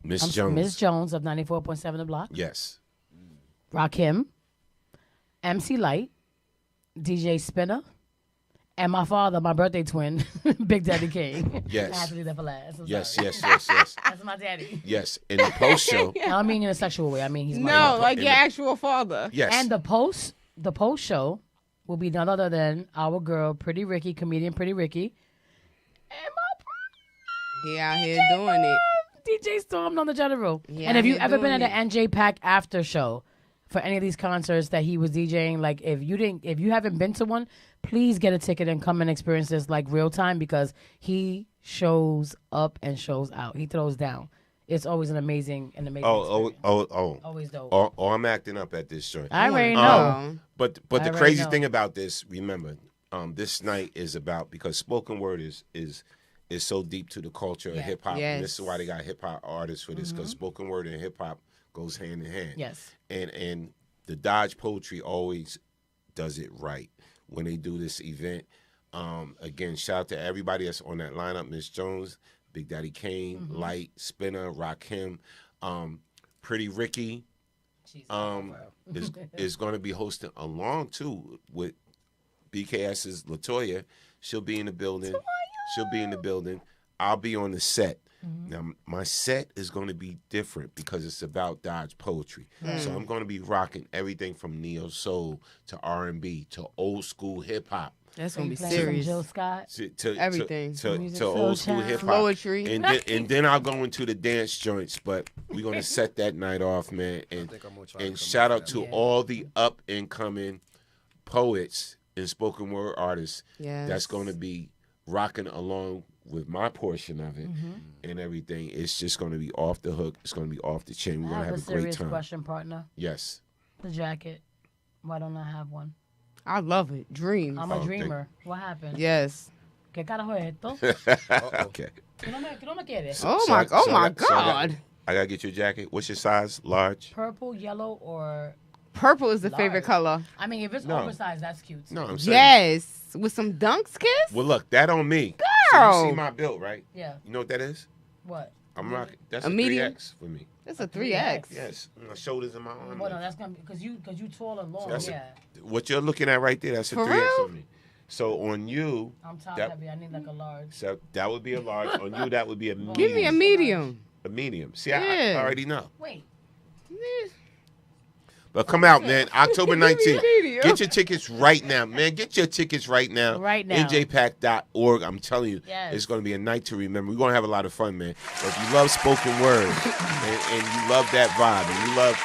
Miss Jones. Miss Jones of 94.7 The Block. Yes. Rakim, MC Light, DJ Spinner, and my father, my birthday twin, Big Daddy King. Yes. I had to leave that for last. I'm Yes, sorry. yes. That's my daddy. Yes. In the post show. I don't mean in a sexual way. I mean he's my No, like your actual father. Yes. And the post show will be none other than our girl, Pretty Ricky, comedian Pretty Ricky. He out here doing it. DJ Storm on the General. Yeah, and if you he ever been doing at an NJ Pack after show for any of these concerts that he was DJing, like if you haven't been to one, please get a ticket and come and experience this like real time because he shows up and shows out. He throws down. It's always an amazing experience. Always dope. Oh, I'm acting up at this joint. I already know. But I the already crazy know. thing about this, remember, this night is about because spoken word is so deep to the culture of hip hop. Yes. And this is why they got hip hop artists for this because spoken word and hip hop goes hand in hand. Yes. And the Dodge Poetry always does it right when they do this event. Again, shout out to everybody that's on that lineup: Miss Jones, Big Daddy Kane, Light, Spinner, Rakim, Pretty Ricky. Is going to be hosting along too with BKS's Latoya. She'll be in the building. I'll be on the set. Now, my set is going to be different because it's about Dodge Poetry. So I'm going to be rocking everything from neo soul to R&B to old school hip hop. That's gonna be Some serious. Jill Scott. To Everything. to old school hip hop, Poetry. and then I'll go into the dance joints. But we're gonna set that night off, man. And shout out to all the up and coming poets and spoken word artists that's gonna be rocking along with my portion of it and everything. It's just gonna be off the hook. It's gonna be off the chain. We're gonna have a great serious time. question, partner. Yes. The jacket. Why don't I have one? I love it. Dreams. I'm a dreamer. What happened? Yes. ¿Qué carajo es esto? Okay. ¿Qué no me quieres? Oh my God. I gotta get your jacket. What's your size? Large? Purple, yellow, or Purple is the favorite color. I mean, if it's No. oversized, that's cute. Too. No, I'm saying. Yes. With some dunks, kiss? Well, look, that on me. Girl. So you see my build, right? Yeah. You know what that is? What? I'm rocking. That's A a medium? 3X for me. That's a 3X. Yes. My shoulders and my arms. Well, no, that's gonna be because you tall and long. That's yeah. what you're looking at right there. That's a For 3X real? on me. So on you, I'm top that, heavy. I need like a large. so that would be a large. On you, that would be a medium. Give me a medium. A medium. See, I Yeah. already know. Wait. But come out, man. October 19th. medium. Get your tickets right now, man. Get your tickets right now. Right now. NJPack.org. I'm telling you, Yes. it's going to be a night to remember. We're going to have a lot of fun, man. But if you love spoken word and you love that vibe and you love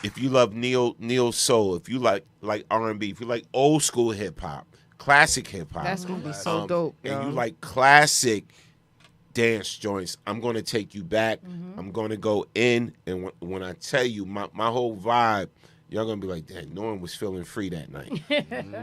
if you love neo soul, if you like R&B, if you like old school hip hop, classic hip hop, That's gonna be so dope. and yo. you like classic dance joints, I'm going to take you back. I'm going to go in, and when I tell you my whole vibe, y'all going to be like, damn, no one was feeling free that night.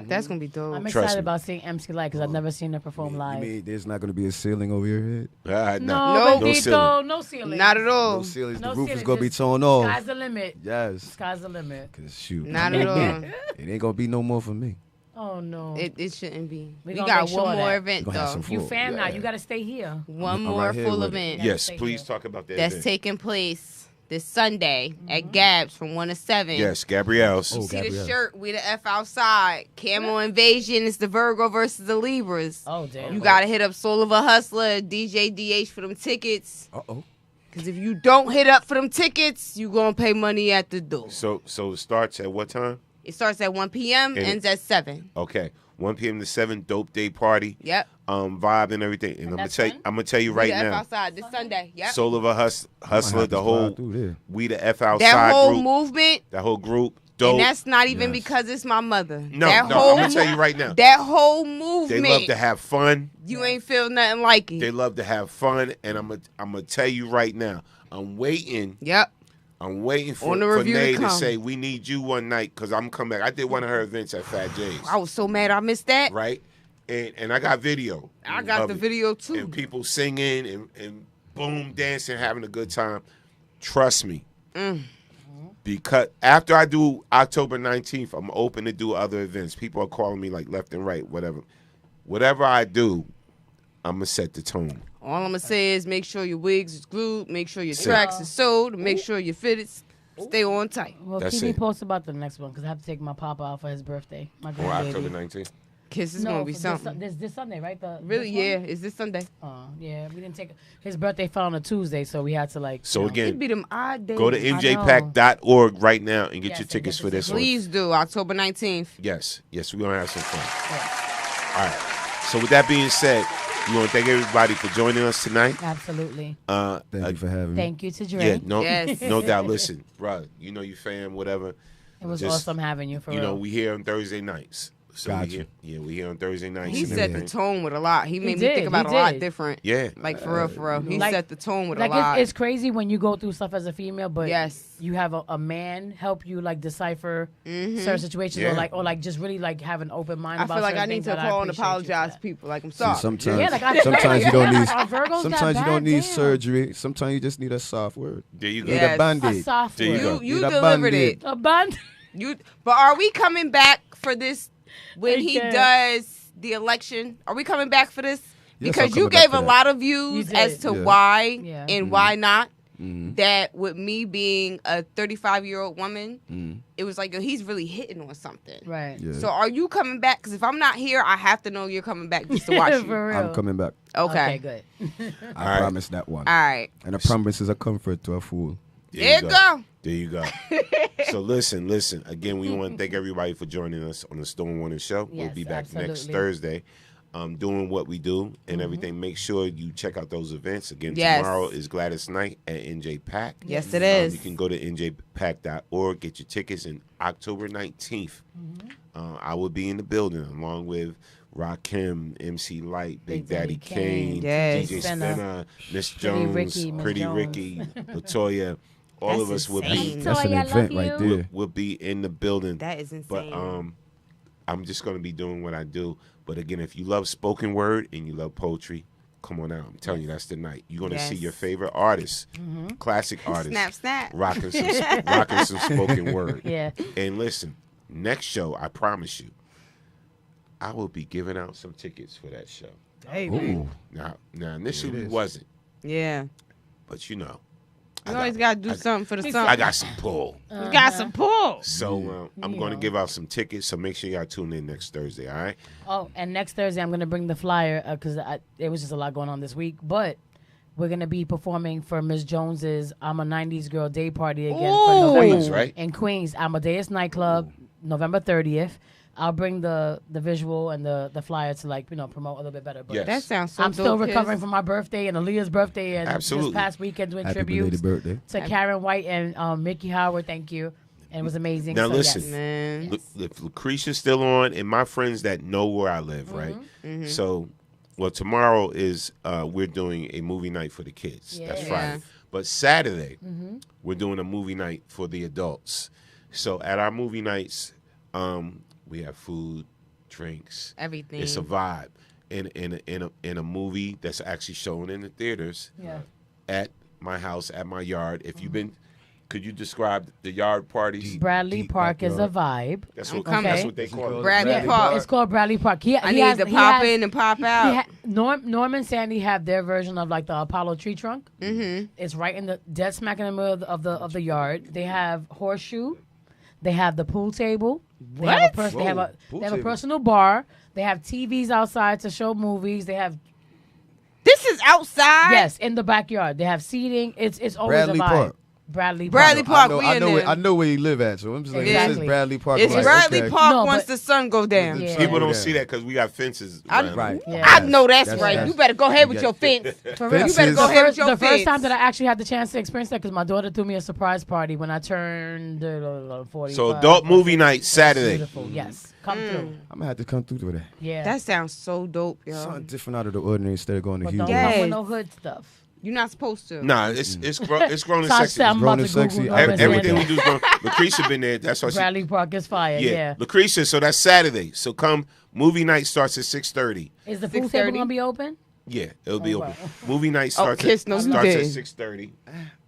That's gonna be dope. I'm Trust excited me. about seeing MC Light because I've never seen her perform You live. mean there's not going to be a ceiling over your head? No, No Bendito, no ceiling. Not at all. No ceilings. No The roof is ceiling, going to be just torn off. Sky's the limit. Yes. Sky's the limit. Cause shoot. Not at all. It ain't going to be no more for me. Oh no. It shouldn't be. We We gonna got make sure one more that. event We gonna have though. some You food. fan now. Yeah. You got to stay here. One I'm more right here full with it. event. Yes, stay please here. talk about that. That's event. taking place this Sunday at Gab's from 1 to 7. Yes, Gabrielle's. You see Gabrielle. the shirt, we the F outside. Camo Invasion is the Virgo versus the Libras. Oh damn. You gotta hit up Soul of a Hustler, DJ DH for them tickets. Uh-oh. Cause if you don't hit up for them tickets, you gonna pay money at the door. So it starts at what time? It starts at 1 p.m. And ends at 7. Okay, 1 p.m. to 7. Dope day party. Yep. Vibe and everything. And that's I'm gonna tell you We right the F now. outside this Sunday. Yep. Soul of a Hustler, have the to whole slide through there. We the F outside that whole group, movement, that whole group. Dope. and that's not even Yes. because it's my mother. No, that no, whole I'm gonna tell you right now. That whole They movement. love to have fun. You ain't feel nothing like it. They love to have fun, and I'm gonna tell you right now. I'm waiting. Yep. I'm waiting for, On the for review Nay to to come. say we need you one night because I'm coming back. I did one of her events at Fat J's. I was so mad I missed that. Right? And I got video. I got the video too. And people singing and boom, dancing, having a good time. Trust me. Because after I do October 19th, I'm open to do other events. People are calling me like left and right, whatever. Whatever I do, I'm going to set the tone. All I'm gonna say is make sure your wigs is glued, make sure your Sit. tracks is sewed, make sure your fitted stay on tight. Well, keep me posted about the next one because I have to take my papa out for his birthday. My On grandbaby. October 19th? Kiss is No, gonna be for something. This Sunday, right? Really? this one? Yeah. Is this Sunday? Yeah, we didn't take his birthday fell on a Tuesday, so we had to like. So you know. again, It'd be them odd days. go to njpack.org right now and get your tickets for this one. Please do. October 19th. Yes, we're going to have some fun. All right. So with that being said, we want to thank everybody for joining us tonight. Absolutely. Thank you for having me. Thank you to Dre. Yeah, no, Yes. no doubt. Listen, bro, you know you fam, whatever. It was awesome having you for You real. know, we here on Thursday nights. So Gotcha. we here on Thursday nights. He and set the everything. tone with a lot. He made me did, think about he a lot did. different. Yeah. Like for real. He Like- set the tone with a Like lot. it's crazy when you go through stuff as a female, but Yes. you have a man help you like decipher certain situations, Yeah. or like just really like have an open mind. I about feel like certain I need things to that call and appreciate you for apologize that. to people. Like I'm See, sorry. sometimes, Yeah, like, I- sometimes you don't need. Are Virgos Sometimes that you don't bad? need Damn. surgery. Sometimes you just need a soft word. There you go. Need Yes. a band-aid. A soft There you word. go. You Need a delivered Band-Aid. it. A band. But are we coming back for this when he Okay. does the election? Are we coming back for this? Yes, Because I'm you coming back gave for a that. lot of You views did. as to Yeah. why Yeah. and why not. Mhm. That with me being a 35-year-old woman, Mhm. it was like, yo, he's really hitting on something. Right. Yeah. So are you coming back? Because if I'm not here, I have to know you're coming back just to watch you. For real. I'm coming back. Okay. good. I All right. promise that one. All right. And a promise is a comfort to a fool. There you go. There you go. So listen. Again, we want to thank everybody for joining us on the Storm Warning Show. We'll Yes, be back next absolutely. Thursday, doing what we do and everything. Make sure you check out those events. Again, Yes. tomorrow is Gladys Night at NJ Pack. Yes, it is. You can go to njpack.org, get your tickets, and October 19th, I will be in the building along with Rakim, MC Light, Big Daddy Kane, Yes. DJ Spinner. Spinner, Miss Pretty Jones, Ricky, Miss Pretty Jones. Ricky, Latoya. All That's of us will be insane. That's an Toy, I event love right you. there. we'll be in the building. That is insane. But I'm just gonna be doing what I do. But again, if you love spoken word and you love poetry, come on out. I'm telling you, that's the night. You're gonna see Yes. your favorite artists, classic artists, Snap, snap. rocking some spoken word. Yeah. And listen, next show, I promise you, I will be giving out some tickets for that show. Hey, Ooh. Now initially There it we is. wasn't, Yeah. but you know, You always got to do something for the I something. got some pull. You got some pull. So I'm going to give out some tickets. So make sure y'all tune in next Thursday. All right. Oh, and next Thursday I'm gonna bring the flyer because it was just a lot going on this week. But we're gonna be performing for Miss Jones's "I'm a '90s Girl" day party again for November Queens, right? in Queens, Amadeus nightclub, November 30th. I'll bring the visual and the flyer to promote a little bit better. But Yes. That sounds so I'm still dope, recovering Kiss. from my birthday and Aaliyah's birthday and Absolutely. this past weekend doing Happy tributes belated birthday. to Karen White and Mickey Howard. Thank you, and it was amazing. Now So, listen, yes. Man. if Lucretia's still on, and my friends that know where I live, right? Mm-hmm. So, well, tomorrow is we're doing a movie night for the kids. That's Yeah. Friday. But Saturday, we're doing a movie night for the adults. So at our movie nights, we have food, drinks, Everything. It's a vibe in a movie that's actually shown in the theaters. Yeah. At my house, at my yard. If you've been, could you describe the yard parties? Bradley Park is a vibe. That's what coming. that's what they call it. Bradley Yeah, Park. it's called Bradley Park. I need to pop in and pop out. Norm and Sandy have their version of like the Apollo tree trunk. Mm-hmm. It's right in the dead smack in the middle of the yard. They have horseshoe. They have the pool table. They have What? they have a Pool they have a table. personal bar. They have TVs outside to show movies. They have This is outside. yes in the backyard. They have seating. It's always Bradley a vibe. Park. Bradley Park. Bradley Park. I know, we I in know, there. I know where you live at, so I'm just like, this Exactly. is Bradley Park. It's I'm like, Bradley okay. Park No, once but- the sun go down. Yeah. People don't Yeah. see that because we got fences. I- around. Right. Yeah. I know that's That's- right. that's- You better go ahead with you your got- fence. For real. You better Fences. go ahead with your The first fence. time that I actually had the chance to experience that because my daughter threw me a surprise party when I turned 45. So adult movie night Saturday. Beautiful. Yes. Come through. I'm gonna have to come through to that. Yeah. That sounds so dope, yo. Something different out of the ordinary instead of going to But Houston. don't come Yes. with no hood stuff. You're not supposed to. Nah, it's grown and Tosh sexy. said, I'm about to Google Everything we do is grown. Lucretia been there. That's why Bradley Park is fire. Yeah. Lucretia. So that's Saturday. So come. Movie night starts at 6:30. Is the food table gonna be open? Yeah, it'll be open. Movie night starts Kiss, at no, you starts at did. 6:30.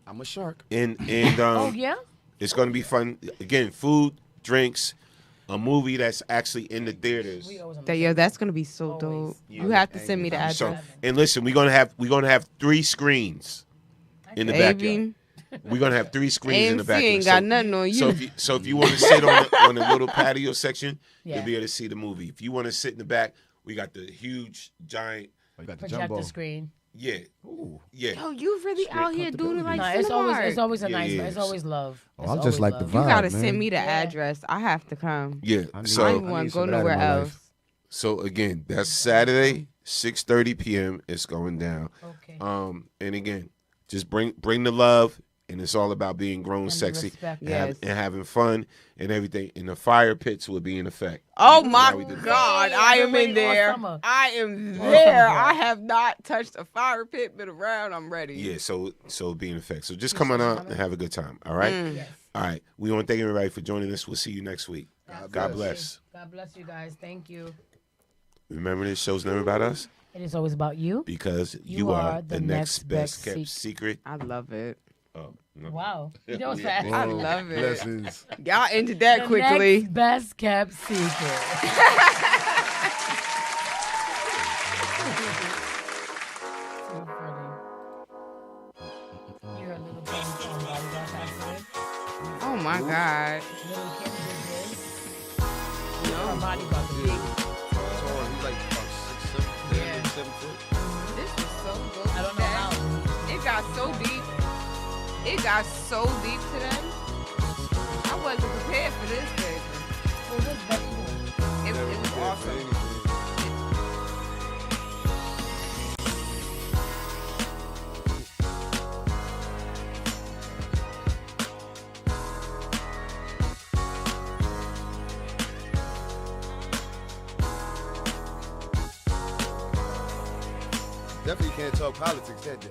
I'm a shark. And Oh yeah. it's gonna be fun. Again, food, drinks, a movie that's actually in the theaters. That's gonna be so dope. You have to send me the address. So, and listen, we're gonna have 3 screens in the backyard. We're gonna have 3 screens in the AMC backyard. ain't got nothing on you. So if you want to sit on the little patio section, you'll be able to see the movie. If you want to sit in the back, we got the huge giant Projector screen. Yeah. Ooh. Yeah. Yo, you really out here doing it like it's Cinemark. always a nice. Yeah. It's always love. Oh, I just like the vibe, You gotta man. send me the address. I have to come. Yeah. I So don't want to go nowhere else. So again, that's Saturday, 6:30 p.m. It's going down. Okay. And again, just bring the love, and it's all about being grown, sexy, and having fun and everything. And the fire pits will be in effect. Oh my God, I am in there. I am there. I have not touched a fire pit, been around. I'm ready. Yeah. So it'll be in effect. So just come on out and have a good time. All right. Yes. All right. We want to thank everybody for joining us. We'll see you next week. God bless. God bless you guys. Thank you. Remember, this show's never about us. It is always about you. Because you are the next best kept secret. I love it. Oh, no. Wow. You know what's fast? I love it. Blessings. Y'all ended that The quickly. next best kept secret. Oh my God. Her body about to be. He's like about 7 foot. This is so dope. I don't know how. It got so deep. It got so deep today. I wasn't prepared for this, baby. It was awesome. Definitely can't talk politics that day.